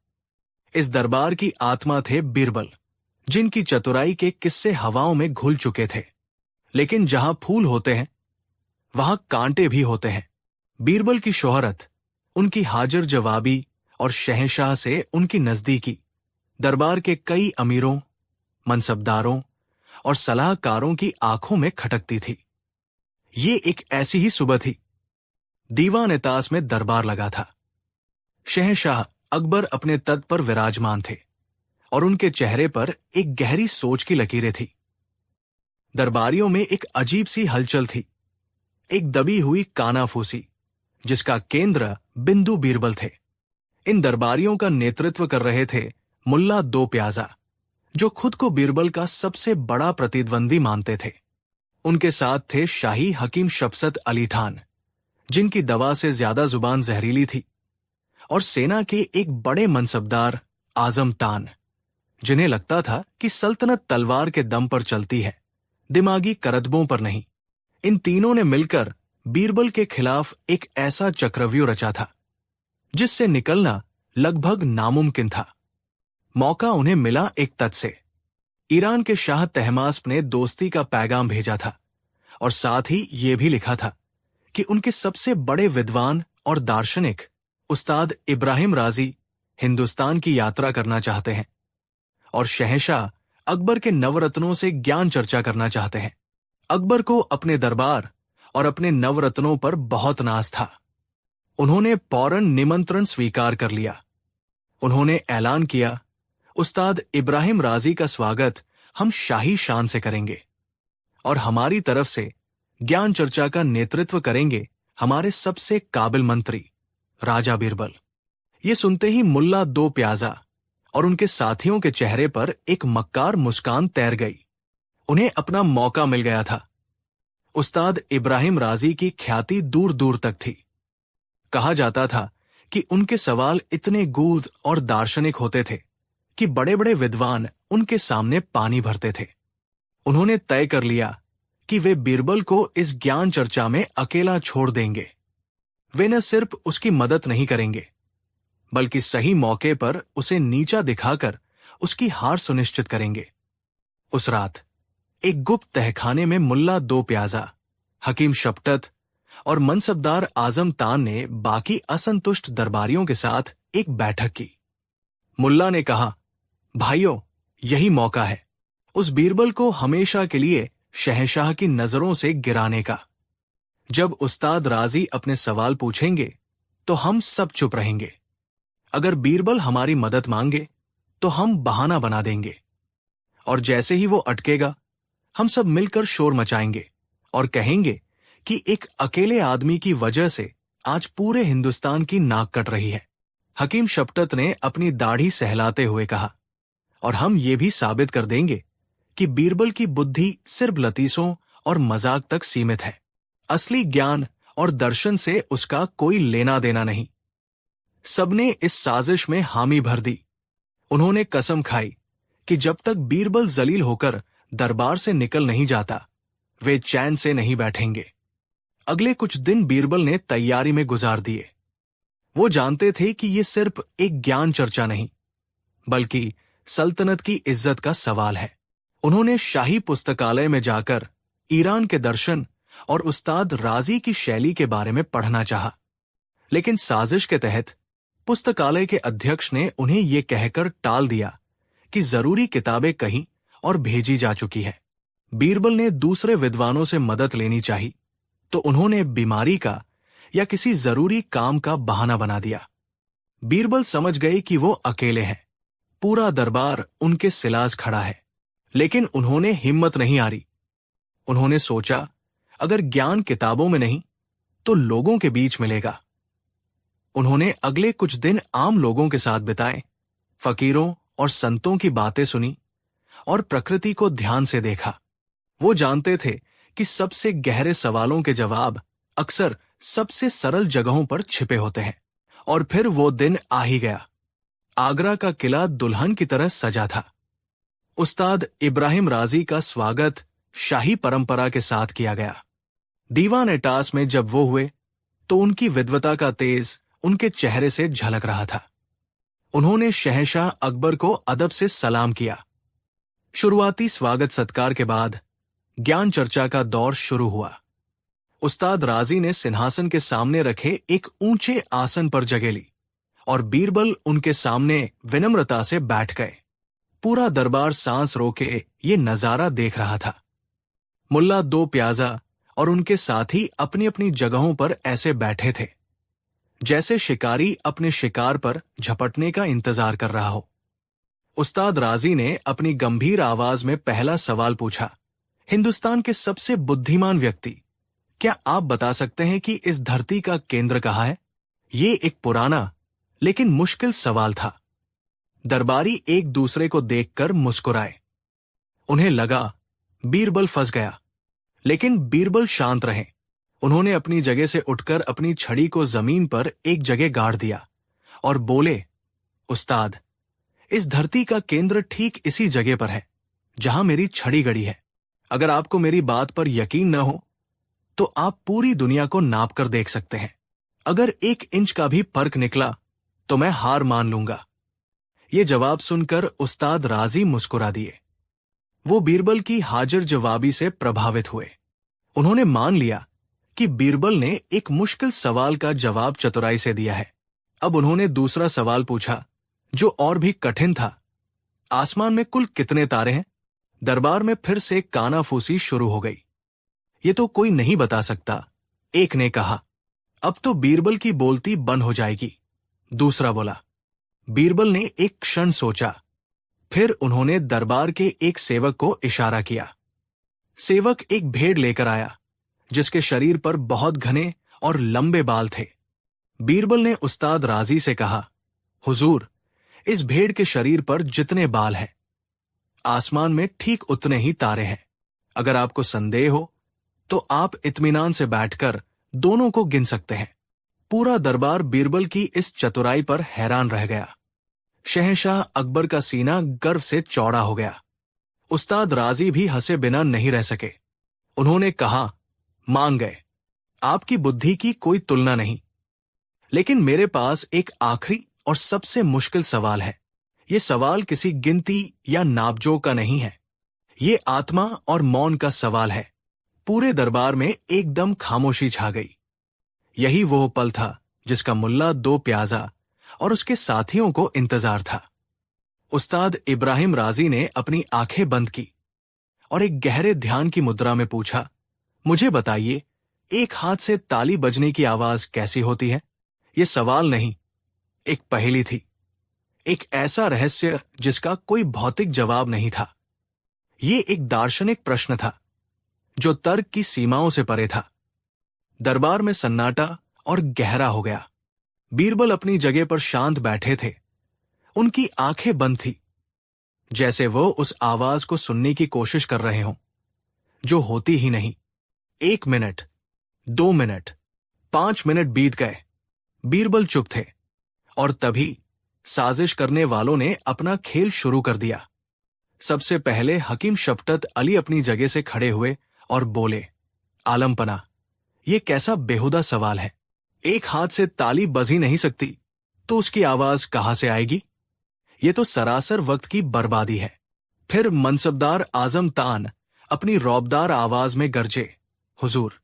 इस दरबार की आत्मा थे बीरबल, जिनकी चतुराई के किस्से हवाओं में घुल चुके थे। लेकिन जहां फूल होते हैं वहां कांटे भी होते हैं। बीरबल की शोहरत, उनकी हाजिर जवाबी और शहंशाह से उनकी नजदीकी दरबार के कई अमीरों, मनसबदारों और सलाहकारों की आंखों में खटकती थी। ये एक ऐसी ही सुबह थी। दीवान-ए-ताश में दरबार लगा था। शहंशाह अकबर अपने तख्त पर विराजमान थे और उनके चेहरे पर एक गहरी सोच की लकीरें थी। दरबारियों में एक अजीब सी हलचल थी, एक दबी हुई कानाफूसी, जिसका केंद्र बिंदु बीरबल थे। इन दरबारियों का नेतृत्व कर रहे थे मुल्ला दो प्याजा, जो खुद को बीरबल का सबसे बड़ा प्रतिद्वंदी मानते थे। उनके साथ थे शाही हकीम शफसत अली खान, जिनकी दवा से ज्यादा जुबान जहरीली थी, और सेना के एक बड़े मनसबदार आजम तान, जिन्हें लगता था कि सल्तनत तलवार के दम पर चलती है, दिमागी करतबों पर नहीं। इन तीनों ने मिलकर बीरबल के खिलाफ एक ऐसा चक्रव्यूह रचा था जिससे निकलना लगभग नामुमकिन था। मौका उन्हें मिला एक तट से। ईरान के शाह तहमास्प ने दोस्ती का पैगाम भेजा था और साथ ही ये भी लिखा था कि उनके सबसे बड़े विद्वान और दार्शनिक उस्ताद इब्राहिम राजी हिंदुस्तान की यात्रा करना चाहते हैं और शहंशाह अकबर के नवरत्नों से ज्ञान चर्चा करना चाहते हैं। अकबर को अपने दरबार और अपने नवरत्नों पर बहुत नाज था। उन्होंने फौरन निमंत्रण स्वीकार कर लिया। उन्होंने ऐलान किया, उस्ताद इब्राहिम राजी का स्वागत हम शाही शान से करेंगे और हमारी तरफ से ज्ञान चर्चा का नेतृत्व करेंगे हमारे सबसे काबिल मंत्री राजा बीरबल। ये सुनते ही मुल्ला दो प्याजा और उनके साथियों के चेहरे पर एक मक्कार मुस्कान तैर गई। उन्हें अपना मौका मिल गया था। उस्ताद इब्राहिम राजी की ख्याति दूर दूर तक थी। कहा जाता था कि उनके सवाल इतने गूढ़ और दार्शनिक होते थे कि बड़े बड़े विद्वान उनके सामने पानी भरते थे। उन्होंने तय कर लिया कि वे बीरबल को इस ज्ञान चर्चा में अकेला छोड़ देंगे। वे न सिर्फ उसकी मदद नहीं करेंगे, बल्कि सही मौके पर उसे नीचा दिखाकर उसकी हार सुनिश्चित करेंगे। उस रात एक गुप्त तहखाने में मुल्ला दो प्याजा, हकीम शपटत और मनसबदार आजम तान ने बाकी असंतुष्ट दरबारियों के साथ एक बैठक की। मुल्ला ने कहा, भाइयों, यही मौका है उस बीरबल को हमेशा के लिए शहंशाह की नजरों से गिराने का। जब उस्ताद राजी अपने सवाल पूछेंगे तो हम सब चुप रहेंगे। अगर बीरबल हमारी मदद मांगे तो हम बहाना बना देंगे, और जैसे ही वो अटकेगा हम सब मिलकर शोर मचाएंगे और कहेंगे कि एक अकेले आदमी की वजह से आज पूरे हिंदुस्तान की नाक कट रही है। हकीम शपटत ने अपनी दाढ़ी सहलाते हुए कहा, और हम ये भी साबित कर देंगे कि बीरबल की बुद्धि सिर्फ लतीसों और मजाक तक सीमित है। असली ज्ञान और दर्शन से उसका कोई लेना देना नहीं। सबने इस साजिश में हामी भर दी। उन्होंने कसम खाई कि जब तक बीरबल जलील होकर दरबार से निकल नहीं जाता, वे चैन से नहीं बैठेंगे। अगले कुछ दिन बीरबल ने तैयारी में गुजार दिए। वो जानते थे कि ये सिर्फ एक ज्ञान चर्चा नहीं, बल्कि सल्तनत की इज्जत का सवाल है। उन्होंने शाही पुस्तकालय में जाकर ईरान के दर्शन और उस्ताद राजी की शैली के बारे में पढ़ना चाहा, लेकिन साजिश के तहत पुस्तकालय के अध्यक्ष ने उन्हें यह कहकर टाल दिया कि जरूरी किताबें कहीं और भेजी जा चुकी है। बीरबल ने दूसरे विद्वानों से मदद लेनी चाहिए, तो उन्होंने बीमारी का या किसी जरूरी काम का बहाना बना दिया। बीरबल समझ गए कि वो अकेले हैं, पूरा दरबार उनके सिलाज खड़ा है, लेकिन उन्होंने हिम्मत नहीं हारी। उन्होंने सोचा, अगर ज्ञान किताबों में नहीं तो लोगों के बीच मिलेगा। उन्होंने अगले कुछ दिन आम लोगों के साथ बिताए, फकीरों और संतों की बातें सुनी और प्रकृति को ध्यान से देखा। वो जानते थे कि सबसे गहरे सवालों के जवाब अक्सर सबसे सरल जगहों पर छिपे होते हैं। और फिर वो दिन आ ही गया। आगरा का किला दुल्हन की तरह सजा था। उस्ताद इब्राहिम राजी का स्वागत शाही परंपरा के साथ किया गया। दीवान एटास में जब वो हुए तो उनकी विद्वता का तेज उनके चेहरे से झलक रहा था। उन्होंने शहंशाह अकबर को अदब से सलाम किया। शुरुआती स्वागत सत्कार के बाद ज्ञान चर्चा का दौर शुरू हुआ। उस्ताद राजी ने सिंहासन के सामने रखे एक ऊंचे आसन पर जगह ली और बीरबल उनके सामने विनम्रता से बैठ गए। पूरा दरबार सांस रोके ये नजारा देख रहा था। मुल्ला दो प्याजा और उनके साथी अपनी अपनी जगहों पर ऐसे बैठे थे जैसे शिकारी अपने शिकार पर झपटने का इंतजार कर रहा हो। उस्ताद राजी ने अपनी गंभीर आवाज में पहला सवाल पूछा, हिंदुस्तान के सबसे बुद्धिमान व्यक्ति, क्या आप बता सकते हैं कि इस धरती का केंद्र कहाँ है? ये एक पुराना लेकिन मुश्किल सवाल था। दरबारी एक दूसरे को देखकर मुस्कुराए। उन्हें लगा बीरबल फंस गया, लेकिन बीरबल शांत रहे। उन्होंने अपनी जगह से उठकर अपनी छड़ी को जमीन पर एक जगह गाड़ दिया और बोले, उस्ताद, इस धरती का केंद्र ठीक इसी जगह पर है जहां मेरी छड़ी गड़ी है। अगर आपको मेरी बात पर यकीन न हो तो आप पूरी दुनिया को नाप कर देख सकते हैं। अगर 1 इंच का भी फर्क निकला तो मैं हार मान लूंगा। ये जवाब सुनकर उस्ताद राजी मुस्कुरा दिए। वो बीरबल की हाजिर जवाबी से प्रभावित हुए। उन्होंने मान लिया कि बीरबल ने एक मुश्किल सवाल का जवाब चतुराई से दिया है। अब उन्होंने दूसरा सवाल पूछा, जो और भी कठिन था, आसमान में कुल कितने तारे हैं? दरबार में फिर से कानाफूसी शुरू हो गई। ये तो कोई नहीं बता सकता, एक ने कहा। अब तो बीरबल की बोलती बंद हो जाएगी, दूसरा बोला। बीरबल ने एक क्षण सोचा, फिर उन्होंने दरबार के एक सेवक को इशारा किया। सेवक एक भेड़ लेकर आया जिसके शरीर पर बहुत घने और लंबे बाल थे। बीरबल ने उस्ताद राजी से कहा, हुजूर, इस भेड़ के शरीर पर जितने बाल हैं, आसमान में ठीक उतने ही तारे हैं। अगर आपको संदेह हो तो आप इत्मीनान से बैठकर दोनों को गिन सकते हैं। पूरा दरबार बीरबल की इस चतुराई पर हैरान रह गया। शहंशाह अकबर का सीना गर्व से चौड़ा हो गया। उस्ताद राजी भी हंसे बिना नहीं रह सके। उन्होंने कहा, मान गए, आपकी बुद्धि की कोई तुलना नहीं, लेकिन मेरे पास एक आखिरी और सबसे मुश्किल सवाल है। ये सवाल किसी गिनती या नापजोक का नहीं है। ये आत्मा और मौन का सवाल है। पूरे दरबार में एकदम खामोशी छा गई। यही वो पल था जिसका मुल्ला दो प्याजा और उसके साथियों को इंतजार था। उस्ताद इब्राहिम राजी ने अपनी आंखें बंद की और एक गहरे ध्यान की मुद्रा में पूछा, मुझे बताइए, एक हाथ से ताली बजने की आवाज कैसी होती है? ये सवाल नहीं, एक पहेली थी। एक ऐसा रहस्य जिसका कोई भौतिक जवाब नहीं था। ये एक दार्शनिक प्रश्न था जो तर्क की सीमाओं से परे था। दरबार में सन्नाटा और गहरा हो गया। बीरबल अपनी जगह पर शांत बैठे थे। उनकी आंखें बंद थी, जैसे वो उस आवाज को सुनने की कोशिश कर रहे हों जो होती ही नहीं। 1 मिनट, 2 मिनट, 5 मिनट बीत गए। बीरबल चुप थे और तभी साजिश करने वालों ने अपना खेल शुरू कर दिया। सबसे पहले हकीम शफकत अली अपनी जगह से खड़े हुए और बोले, आलमपना, ये कैसा बेहुदा सवाल है। एक हाथ से ताली बज ही नहीं सकती तो उसकी आवाज कहां से आएगी? ये तो सरासर वक्त की बर्बादी है। फिर मनसबदार आजम तान अपनी रौबदार आवाज में गरजे, हुजूर,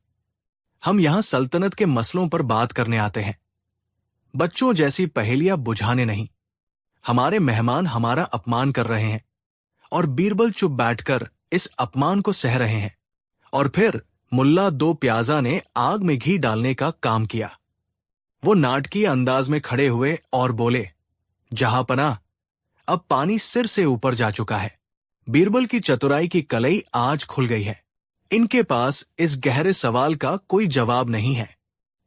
हम यहां सल्तनत के मसलों पर बात करने आते हैं, बच्चों जैसी पहेलियां बुझाने नहीं। हमारे मेहमान हमारा अपमान कर रहे हैं और बीरबल चुप बैठकर इस अपमान को सह रहे हैं। और फिर मुल्ला दो प्याजा ने आग में घी डालने का काम किया। वो नाटकीय अंदाज में खड़े हुए और बोले, जहांपनाह, अब पानी सिर से ऊपर जा चुका है। बीरबल की चतुराई की कलई आज खुल गई है। इनके पास इस गहरे सवाल का कोई जवाब नहीं है।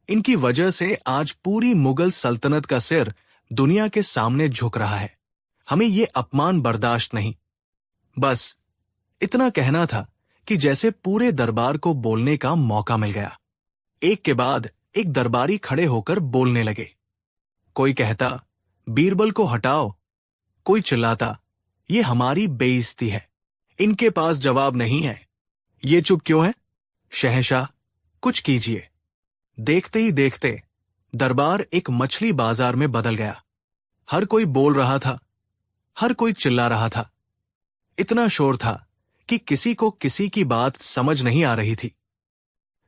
इनकी वजह से आज पूरी मुगल सल्तनत का सिर दुनिया के सामने झुक रहा है। हमें ये अपमान बर्दाश्त नहीं। बस इतना कहना था कि जैसे पूरे दरबार को बोलने का मौका मिल गया। एक के बाद एक दरबारी खड़े होकर बोलने लगे। कोई कहता, बीरबल को हटाओ। कोई चिल्लाता, ये हमारी बेइज्जती है। इनके पास जवाब नहीं है। ये चुप क्यों है? शहंशाह, कुछ कीजिए। देखते ही देखते दरबार एक मछली बाजार में बदल गया। हर कोई बोल रहा था, हर कोई चिल्ला रहा था। इतना शोर था कि किसी को किसी की बात समझ नहीं आ रही थी।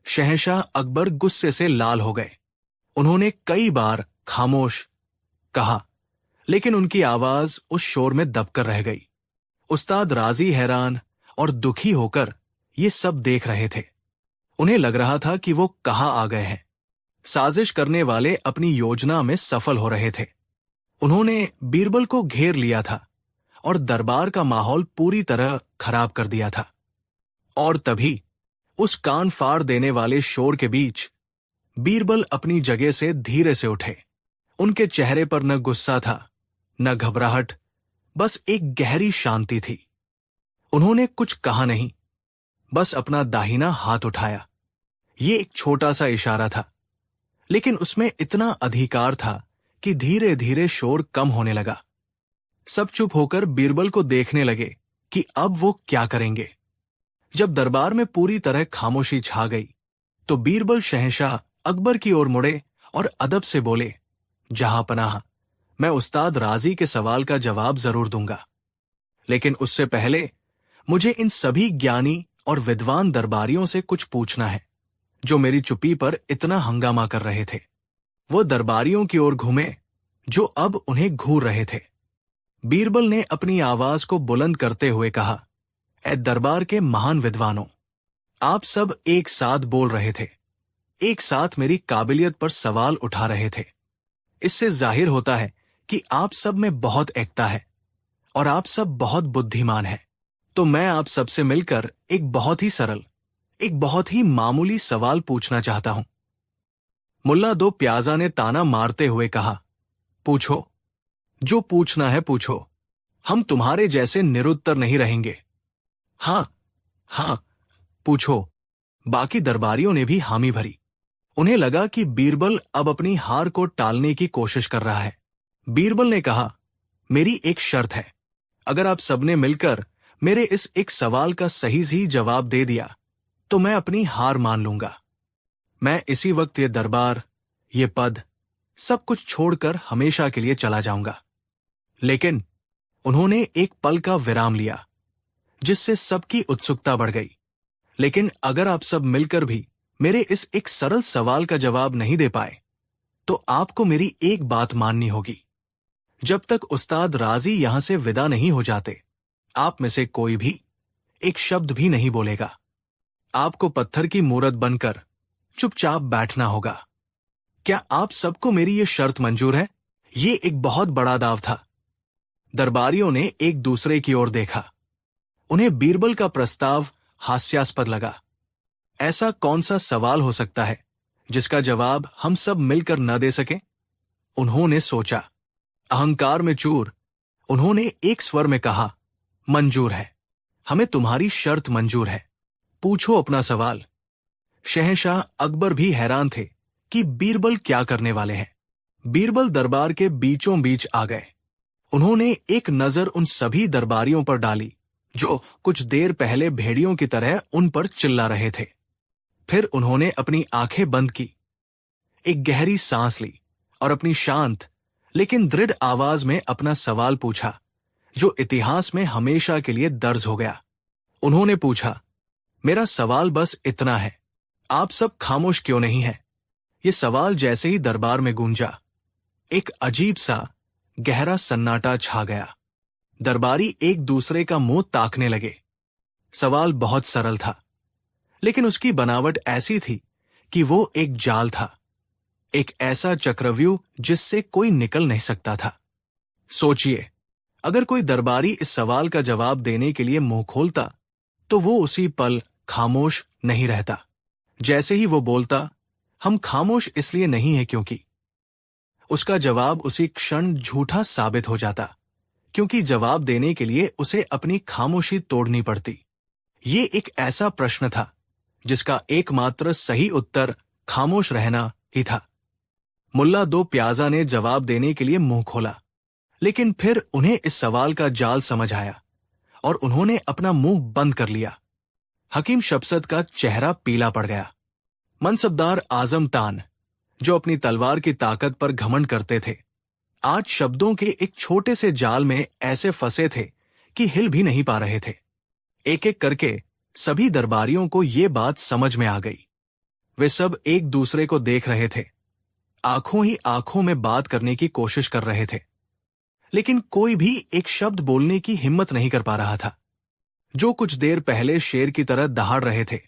शहंशाह अकबर गुस्से से लाल हो गए। उन्होंने कई बार खामोश कहा, लेकिन उनकी आवाज उस शोर में दबकर रह गई। उस्ताद राजी हैरान और दुखी होकर ये सब देख रहे थे। उन्हें लग रहा था कि वो कहां आ गए हैं। साजिश करने वाले अपनी योजना में सफल हो रहे थे। उन्होंने बीरबल को घेर लिया था और दरबार का माहौल पूरी तरह खराब कर दिया था। और तभी उस कान फाड़ देने वाले शोर के बीच बीरबल अपनी जगह से धीरे से उठे। उनके चेहरे पर न गुस्सा था, न घबराहट, बस एक गहरी शांति थी। उन्होंने कुछ कहा नहीं, बस अपना दाहिना हाथ उठाया। ये एक छोटा सा इशारा था, लेकिन उसमें इतना अधिकार था कि धीरे धीरे शोर कम होने लगा। सब चुप होकर बीरबल को देखने लगे कि अब वो क्या करेंगे। जब दरबार में पूरी तरह खामोशी छा गई तो बीरबल शहंशाह अकबर की ओर मुड़े और अदब से बोले, जहांपनाह, मैं उस्ताद राजी के सवाल का जवाब जरूर दूंगा, लेकिन उससे पहले मुझे इन सभी ज्ञानी और विद्वान दरबारियों से कुछ पूछना है जो मेरी चुप्पी पर इतना हंगामा कर रहे थे। वो दरबारियों की ओर घूमे जो अब उन्हें घूर रहे थे। बीरबल ने अपनी आवाज को बुलंद करते हुए कहा, ए दरबार के महान विद्वानों, आप सब एक साथ बोल रहे थे, एक साथ मेरी काबिलियत पर सवाल उठा रहे थे। इससे जाहिर होता है कि आप सब में बहुत एकता है और आप सब बहुत बुद्धिमान हैं। तो मैं आप सबसे मिलकर एक बहुत ही सरल, एक बहुत ही मामूली सवाल पूछना चाहता हूं। मुल्ला दो प्याजा ने ताना मारते हुए कहा, पूछो, जो पूछना है पूछो, हम तुम्हारे जैसे निरुत्तर नहीं रहेंगे। हां हां, पूछो। बाकी दरबारियों ने भी हामी भरी। उन्हें लगा कि बीरबल अब अपनी हार को टालने की कोशिश कर रहा है। बीरबल ने कहा, मेरी एक शर्त है, अगर आप सबने मिलकर मेरे इस एक सवाल का सही जवाब दे दिया तो मैं अपनी हार मान लूंगा। मैं इसी वक्त ये दरबार, ये पद सब कुछ छोड़कर हमेशा के लिए चला जाऊंगा। लेकिन उन्होंने एक पल का विराम लिया, जिससे सबकी उत्सुकता बढ़ गई। लेकिन अगर आप सब मिलकर भी मेरे इस एक सरल सवाल का जवाब नहीं दे पाए, तो आपको मेरी एक बात माननी होगी। जब तक उस्ताद राजी यहां से विदा नहीं हो जाते, आप में से कोई भी एक शब्द भी नहीं बोलेगा। आपको पत्थर की मूरत बनकर चुपचाप बैठना होगा। क्या आप सबको मेरी ये शर्त मंजूर है? ये एक बहुत बड़ा दाव था। दरबारियों ने एक दूसरे की ओर देखा। उन्हें बीरबल का प्रस्ताव हास्यास्पद लगा। ऐसा कौन सा सवाल हो सकता है जिसका जवाब हम सब मिलकर न दे सकें? उन्होंने सोचा। अहंकार में चूर उन्होंने एक स्वर में कहा, मंजूर है, हमें तुम्हारी शर्त मंजूर है। पूछो अपना सवाल। शहंशाह अकबर भी हैरान थे कि बीरबल क्या करने वाले हैं। बीरबल दरबार के बीचों बीच आ गए। उन्होंने एक नजर उन सभी दरबारियों पर डाली जो कुछ देर पहले भेड़ियों की तरह उन पर चिल्ला रहे थे। फिर उन्होंने अपनी आंखें बंद की, एक गहरी सांस ली और अपनी शांत लेकिन दृढ़ आवाज में अपना सवाल पूछा, जो इतिहास में हमेशा के लिए दर्ज हो गया। उन्होंने पूछा, मेरा सवाल बस इतना है, आप सब खामोश क्यों नहीं हैं? ये सवाल जैसे ही दरबार में गूंजा, एक अजीब सा गहरा सन्नाटा छा गया। दरबारी एक दूसरे का मुंह ताकने लगे। सवाल बहुत सरल था, लेकिन उसकी बनावट ऐसी थी कि वो एक जाल था, एक ऐसा चक्रव्यूह जिससे कोई निकल नहीं सकता था। सोचिए, अगर कोई दरबारी इस सवाल का जवाब देने के लिए मुंह खोलता, तो वो उसी पल खामोश नहीं रहता। जैसे ही वो बोलता, हम खामोश इसलिए नहीं है क्योंकि उसका जवाब उसी क्षण झूठा साबित हो जाता, क्योंकि जवाब देने के लिए उसे अपनी खामोशी तोड़नी पड़ती। ये एक ऐसा प्रश्न था जिसका एकमात्र सही उत्तर खामोश रहना ही था। मुल्ला दो प्याजा ने जवाब देने के लिए मुंह खोला, लेकिन फिर उन्हें इस सवाल का जाल समझ आया और उन्होंने अपना मुंह बंद कर लिया। हकीम शबसत का चेहरा पीला पड़ गया। मनसबदार आजम तान, जो अपनी तलवार की ताकत पर घमंड करते थे, आज शब्दों के एक छोटे से जाल में ऐसे फंसे थे कि हिल भी नहीं पा रहे थे। एक एक करके सभी दरबारियों को ये बात समझ में आ गई। वे सब एक दूसरे को देख रहे थे, आंखों ही आंखों में बात करने की कोशिश कर रहे थे, लेकिन कोई भी एक शब्द बोलने की हिम्मत नहीं कर पा रहा था। जो कुछ देर पहले शेर की तरह दहाड़ रहे थे,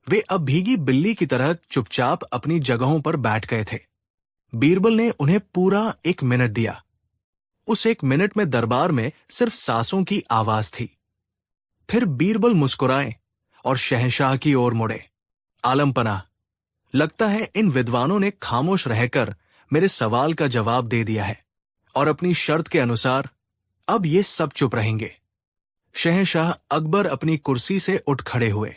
वे अब भीगी बिल्ली की तरह चुपचाप अपनी जगहों पर बैठ गए थे। बीरबल ने उन्हें पूरा 1 मिनट दिया। उस 1 मिनट में दरबार में सिर्फ सांसों की आवाज थी। फिर बीरबल मुस्कुराए और शहंशाह की ओर मुड़े। आलमपना, लगता है इन विद्वानों ने खामोश रहकर मेरे सवाल का जवाब दे दिया है और अपनी शर्त के अनुसार अब ये सब चुप रहेंगे। शहंशाह अकबर अपनी कुर्सी से उठ खड़े हुए।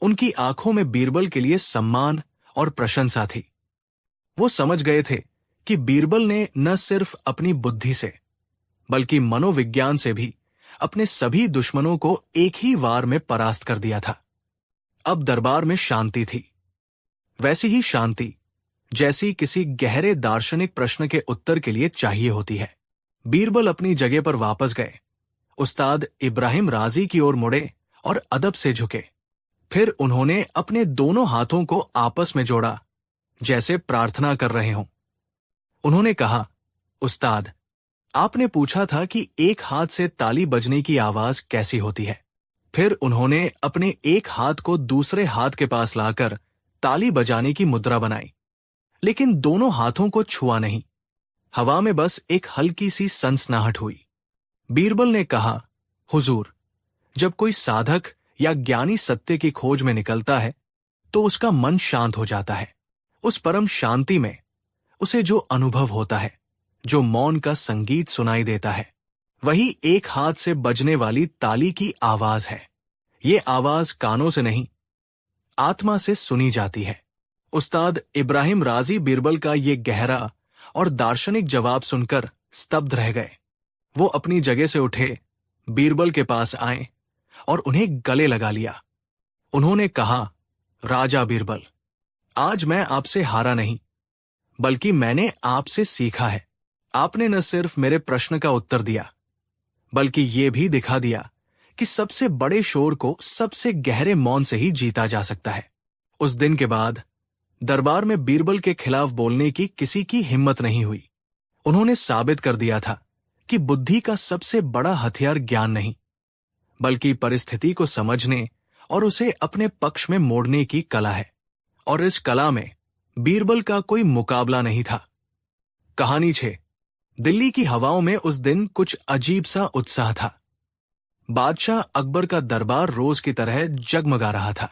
उनकी आंखों में बीरबल के लिए सम्मान और प्रशंसा थी। वो समझ गए थे कि बीरबल ने न सिर्फ अपनी बुद्धि से, बल्कि मनोविज्ञान से भी अपने सभी दुश्मनों को एक ही वार में परास्त कर दिया था। अब दरबार में शांति थी, वैसी ही शांति जैसी किसी गहरे दार्शनिक प्रश्न के उत्तर के लिए चाहिए होती है। बीरबल अपनी जगह पर वापस गए। उस्ताद इब्राहिम राजी की ओर मुड़े और अदब से झुके। फिर उन्होंने अपने दोनों हाथों को आपस में जोड़ा, जैसे प्रार्थना कर रहे हों। उन्होंने कहा, उस्ताद, आपने पूछा था कि एक हाथ से ताली बजने की आवाज कैसी होती है। फिर उन्होंने अपने एक हाथ को दूसरे हाथ के पास लाकर ताली बजाने की मुद्रा बनाई, लेकिन दोनों हाथों को छुआ नहीं। हवा में बस एक हल्की सी सनसनाहट हुई। बीरबल ने कहा, हुजूर, जब कोई साधक या ज्ञानी सत्य की खोज में निकलता है तो उसका मन शांत हो जाता है। उस परम शांति में उसे जो अनुभव होता है, जो मौन का संगीत सुनाई देता है, वही एक हाथ से बजने वाली ताली की आवाज है। ये आवाज कानों से नहीं, आत्मा से सुनी जाती है। उस्ताद इब्राहिम राजी बीरबल का ये गहरा और दार्शनिक जवाब सुनकर स्तब्ध रह गए। वो अपनी जगह से उठे, बीरबल के पास आए और उन्हें गले लगा लिया। उन्होंने कहा, राजा बीरबल, आज मैं आपसे हारा नहीं, बल्कि मैंने आपसे सीखा है। आपने न सिर्फ मेरे प्रश्न का उत्तर दिया, बल्कि ये भी दिखा दिया कि सबसे बड़े शोर को सबसे गहरे मौन से ही जीता जा सकता है। उस दिन के बाद दरबार में बीरबल के खिलाफ बोलने की किसी की हिम्मत नहीं हुई। उन्होंने साबित कर दिया था कि बुद्धि का सबसे बड़ा हथियार ज्ञान नहीं, बल्कि परिस्थिति को समझने और उसे अपने पक्ष में मोड़ने की कला है। और इस कला में बीरबल का कोई मुकाबला नहीं था। कहानी 6। दिल्ली की हवाओं में उस दिन कुछ अजीब सा उत्साह था। बादशाह अकबर का दरबार रोज की तरह जगमगा रहा था।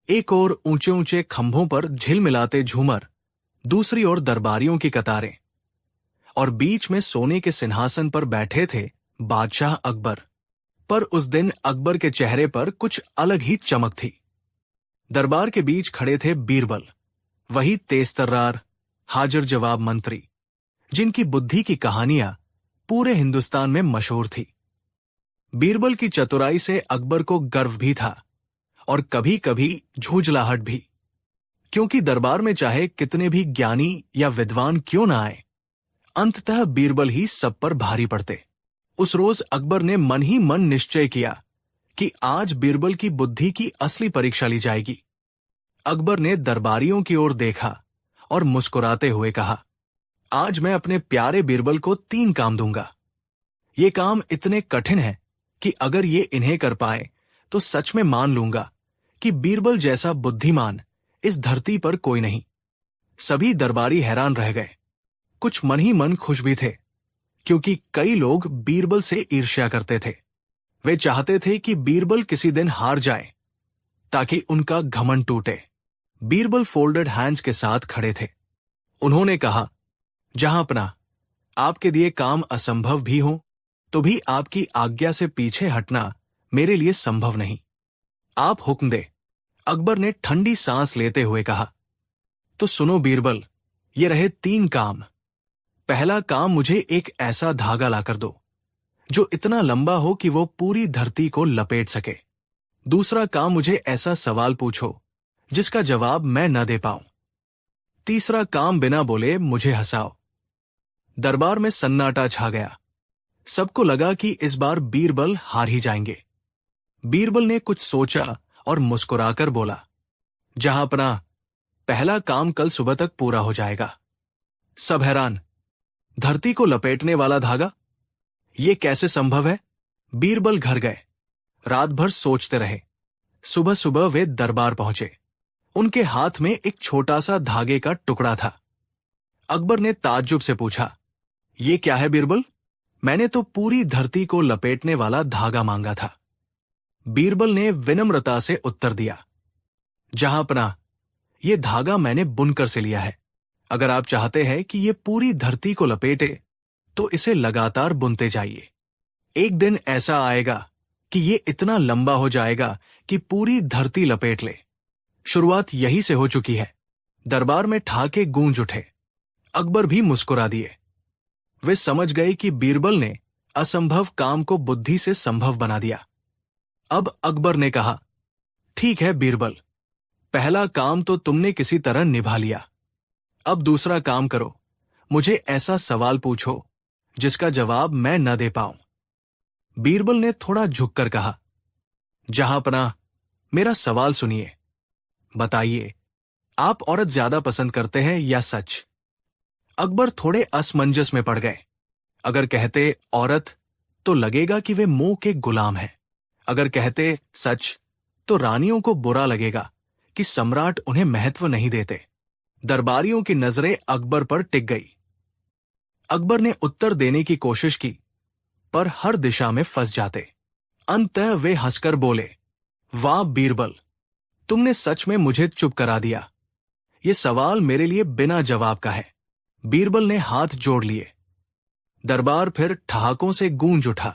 एक ओर ऊंचे ऊंचे खंभों पर झिलमिलाते झूमर, दूसरी ओर दरबारियों की कतारें, और बीच में सोने के सिंहासन पर बैठे थे बादशाह अकबर। पर उस दिन अकबर के चेहरे पर कुछ अलग ही चमक थी। दरबार के बीच खड़े थे बीरबल, वही तेज-तर्रार, हाजिर जवाब मंत्री, जिनकी बुद्धि की कहानियां पूरे हिंदुस्तान में मशहूर थी। बीरबल की चतुराई से अकबर को गर्व भी था और कभी कभी झुंझलाहट भी, क्योंकि दरबार में चाहे कितने भी ज्ञानी या विद्वान क्यों ना आए, अंततः बीरबल ही सब पर भारी पड़ते। उस रोज अकबर ने मन ही मन निश्चय किया कि आज बीरबल की बुद्धि की असली परीक्षा ली जाएगी। अकबर ने दरबारियों की ओर देखा और मुस्कुराते हुए कहा, आज मैं अपने प्यारे बीरबल को 3 काम दूंगा। ये काम इतने कठिन हैं कि अगर ये इन्हें कर पाए तो सच में मान लूंगा कि बीरबल जैसा बुद्धिमान इस धरती पर कोई नहीं। सभी दरबारी हैरान रह गए, कुछ मन ही मन खुश भी थे, क्योंकि कई लोग बीरबल से ईर्ष्या करते थे। वे चाहते थे कि बीरबल किसी दिन हार जाए ताकि उनका घमंड टूटे। बीरबल फोल्डेड हैंड्स के साथ खड़े थे। उन्होंने कहा, जहांपना, आपके दिए काम असंभव भी हो तो भी आपकी आज्ञा से पीछे हटना मेरे लिए संभव नहीं। आप हुक्म दे। अकबर ने ठंडी सांस लेते हुए कहा, तो सुनो बीरबल, ये रहे 3 काम। पहला काम, मुझे एक ऐसा धागा लाकर दो जो इतना लंबा हो कि वो पूरी धरती को लपेट सके। दूसरा काम, मुझे ऐसा सवाल पूछो जिसका जवाब मैं न दे पाऊं। तीसरा काम, बिना बोले मुझे हंसाओ। दरबार में सन्नाटा छा गया। सबको लगा कि इस बार बीरबल हार ही जाएंगे। बीरबल ने कुछ सोचा और मुस्कुराकर बोला, जहांपना, पहला काम कल सुबह तक पूरा हो जाएगा। सब हैरान। धरती को लपेटने वाला धागा, ये कैसे संभव है? बीरबल घर गए, रात भर सोचते रहे। सुबह सुबह वे दरबार पहुंचे। उनके हाथ में एक छोटा सा धागे का टुकड़ा था। अकबर ने ताज्जुब से पूछा, ये क्या है बीरबल? मैंने तो पूरी धरती को लपेटने वाला धागा मांगा था। बीरबल ने विनम्रता से उत्तर दिया, जहांपना, ये धागा मैंने बुनकर से लिया है। अगर आप चाहते हैं कि ये पूरी धरती को लपेटे तो इसे लगातार बुनते जाइए। एक दिन ऐसा आएगा कि ये इतना लंबा हो जाएगा कि पूरी धरती लपेट ले। शुरुआत यही से हो चुकी है। दरबार में ठहाके गूंज उठे। अकबर भी मुस्कुरा दिए। वे समझ गए कि बीरबल ने असंभव काम को बुद्धि से संभव बना दिया। अब अकबर ने कहा, ठीक है बीरबल, पहला काम तो तुमने किसी तरह निभा लिया। अब दूसरा काम करो, मुझे ऐसा सवाल पूछो जिसका जवाब मैं न दे पाऊं। बीरबल ने थोड़ा झुककर कहा, जहांपना, मेरा सवाल सुनिए। बताइए, आप औरत ज्यादा पसंद करते हैं या सच? अकबर थोड़े असमंजस में पड़ गए। अगर कहते औरत तो लगेगा कि वे मोह के गुलाम हैं। अगर कहते सच तो रानियों को बुरा लगेगा कि सम्राट उन्हें महत्व नहीं देते। दरबारियों की नजरें अकबर पर टिक गई। अकबर ने उत्तर देने की कोशिश की, पर हर दिशा में फंस जाते। अंततः वे हंसकर बोले, वाह बीरबल, तुमने सच में मुझे चुप करा दिया। ये सवाल मेरे लिए बिना जवाब का है। बीरबल ने हाथ जोड़ लिए। दरबार फिर ठहाकों से गूंज उठा।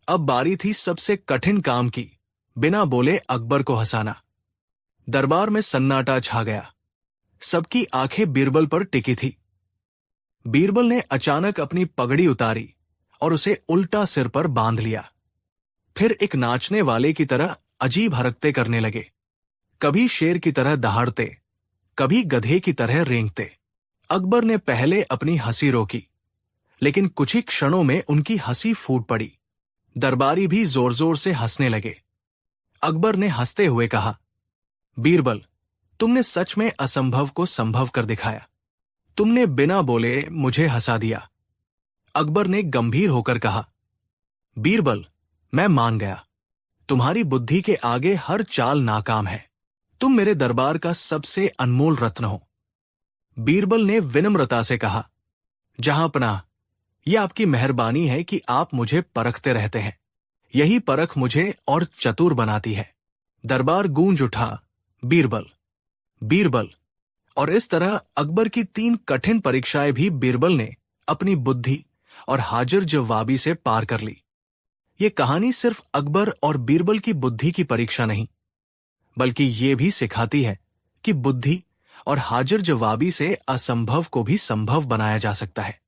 अब बारी थी सबसे कठिन काम की, बिना बोले अकबर को हंसाना। दरबार में सन्नाटा छा गया। सबकी आंखें बीरबल पर टिकी थी। बीरबल ने अचानक अपनी पगड़ी उतारी और उसे उल्टा सिर पर बांध लिया। फिर एक नाचने वाले की तरह अजीब हरकतें करने लगे। कभी शेर की तरह दहाड़ते, कभी गधे की तरह रेंगते। अकबर ने पहले अपनी हंसी रोकी, लेकिन कुछ ही क्षणों में उनकी हंसी फूट पड़ी। दरबारी भी जोर जोर से हंसने लगे। अकबर ने हंसते हुए कहा, बीरबल, तुमने सच में असंभव को संभव कर दिखाया। तुमने बिना बोले मुझे हंसा दिया। अकबर ने गंभीर होकर कहा, बीरबल, मैं मान गया। तुम्हारी बुद्धि के आगे हर चाल नाकाम है। तुम मेरे दरबार का सबसे अनमोल रत्न हो। बीरबल ने विनम्रता से कहा, जहांपनाह, यह आपकी मेहरबानी है कि आप मुझे परखते रहते हैं। यही परख मुझे और चतुर बनाती है। दरबार गूंज उठा, बीरबल, बीरबल। और इस तरह अकबर की 3 कठिन परीक्षाएं भी बीरबल ने अपनी बुद्धि और हाजिर जवाबी से पार कर ली। ये कहानी सिर्फ अकबर और बीरबल की बुद्धि की परीक्षा नहीं, बल्कि ये भी सिखाती है कि बुद्धि और हाजिर जवाबी से असंभव को भी संभव बनाया जा सकता है।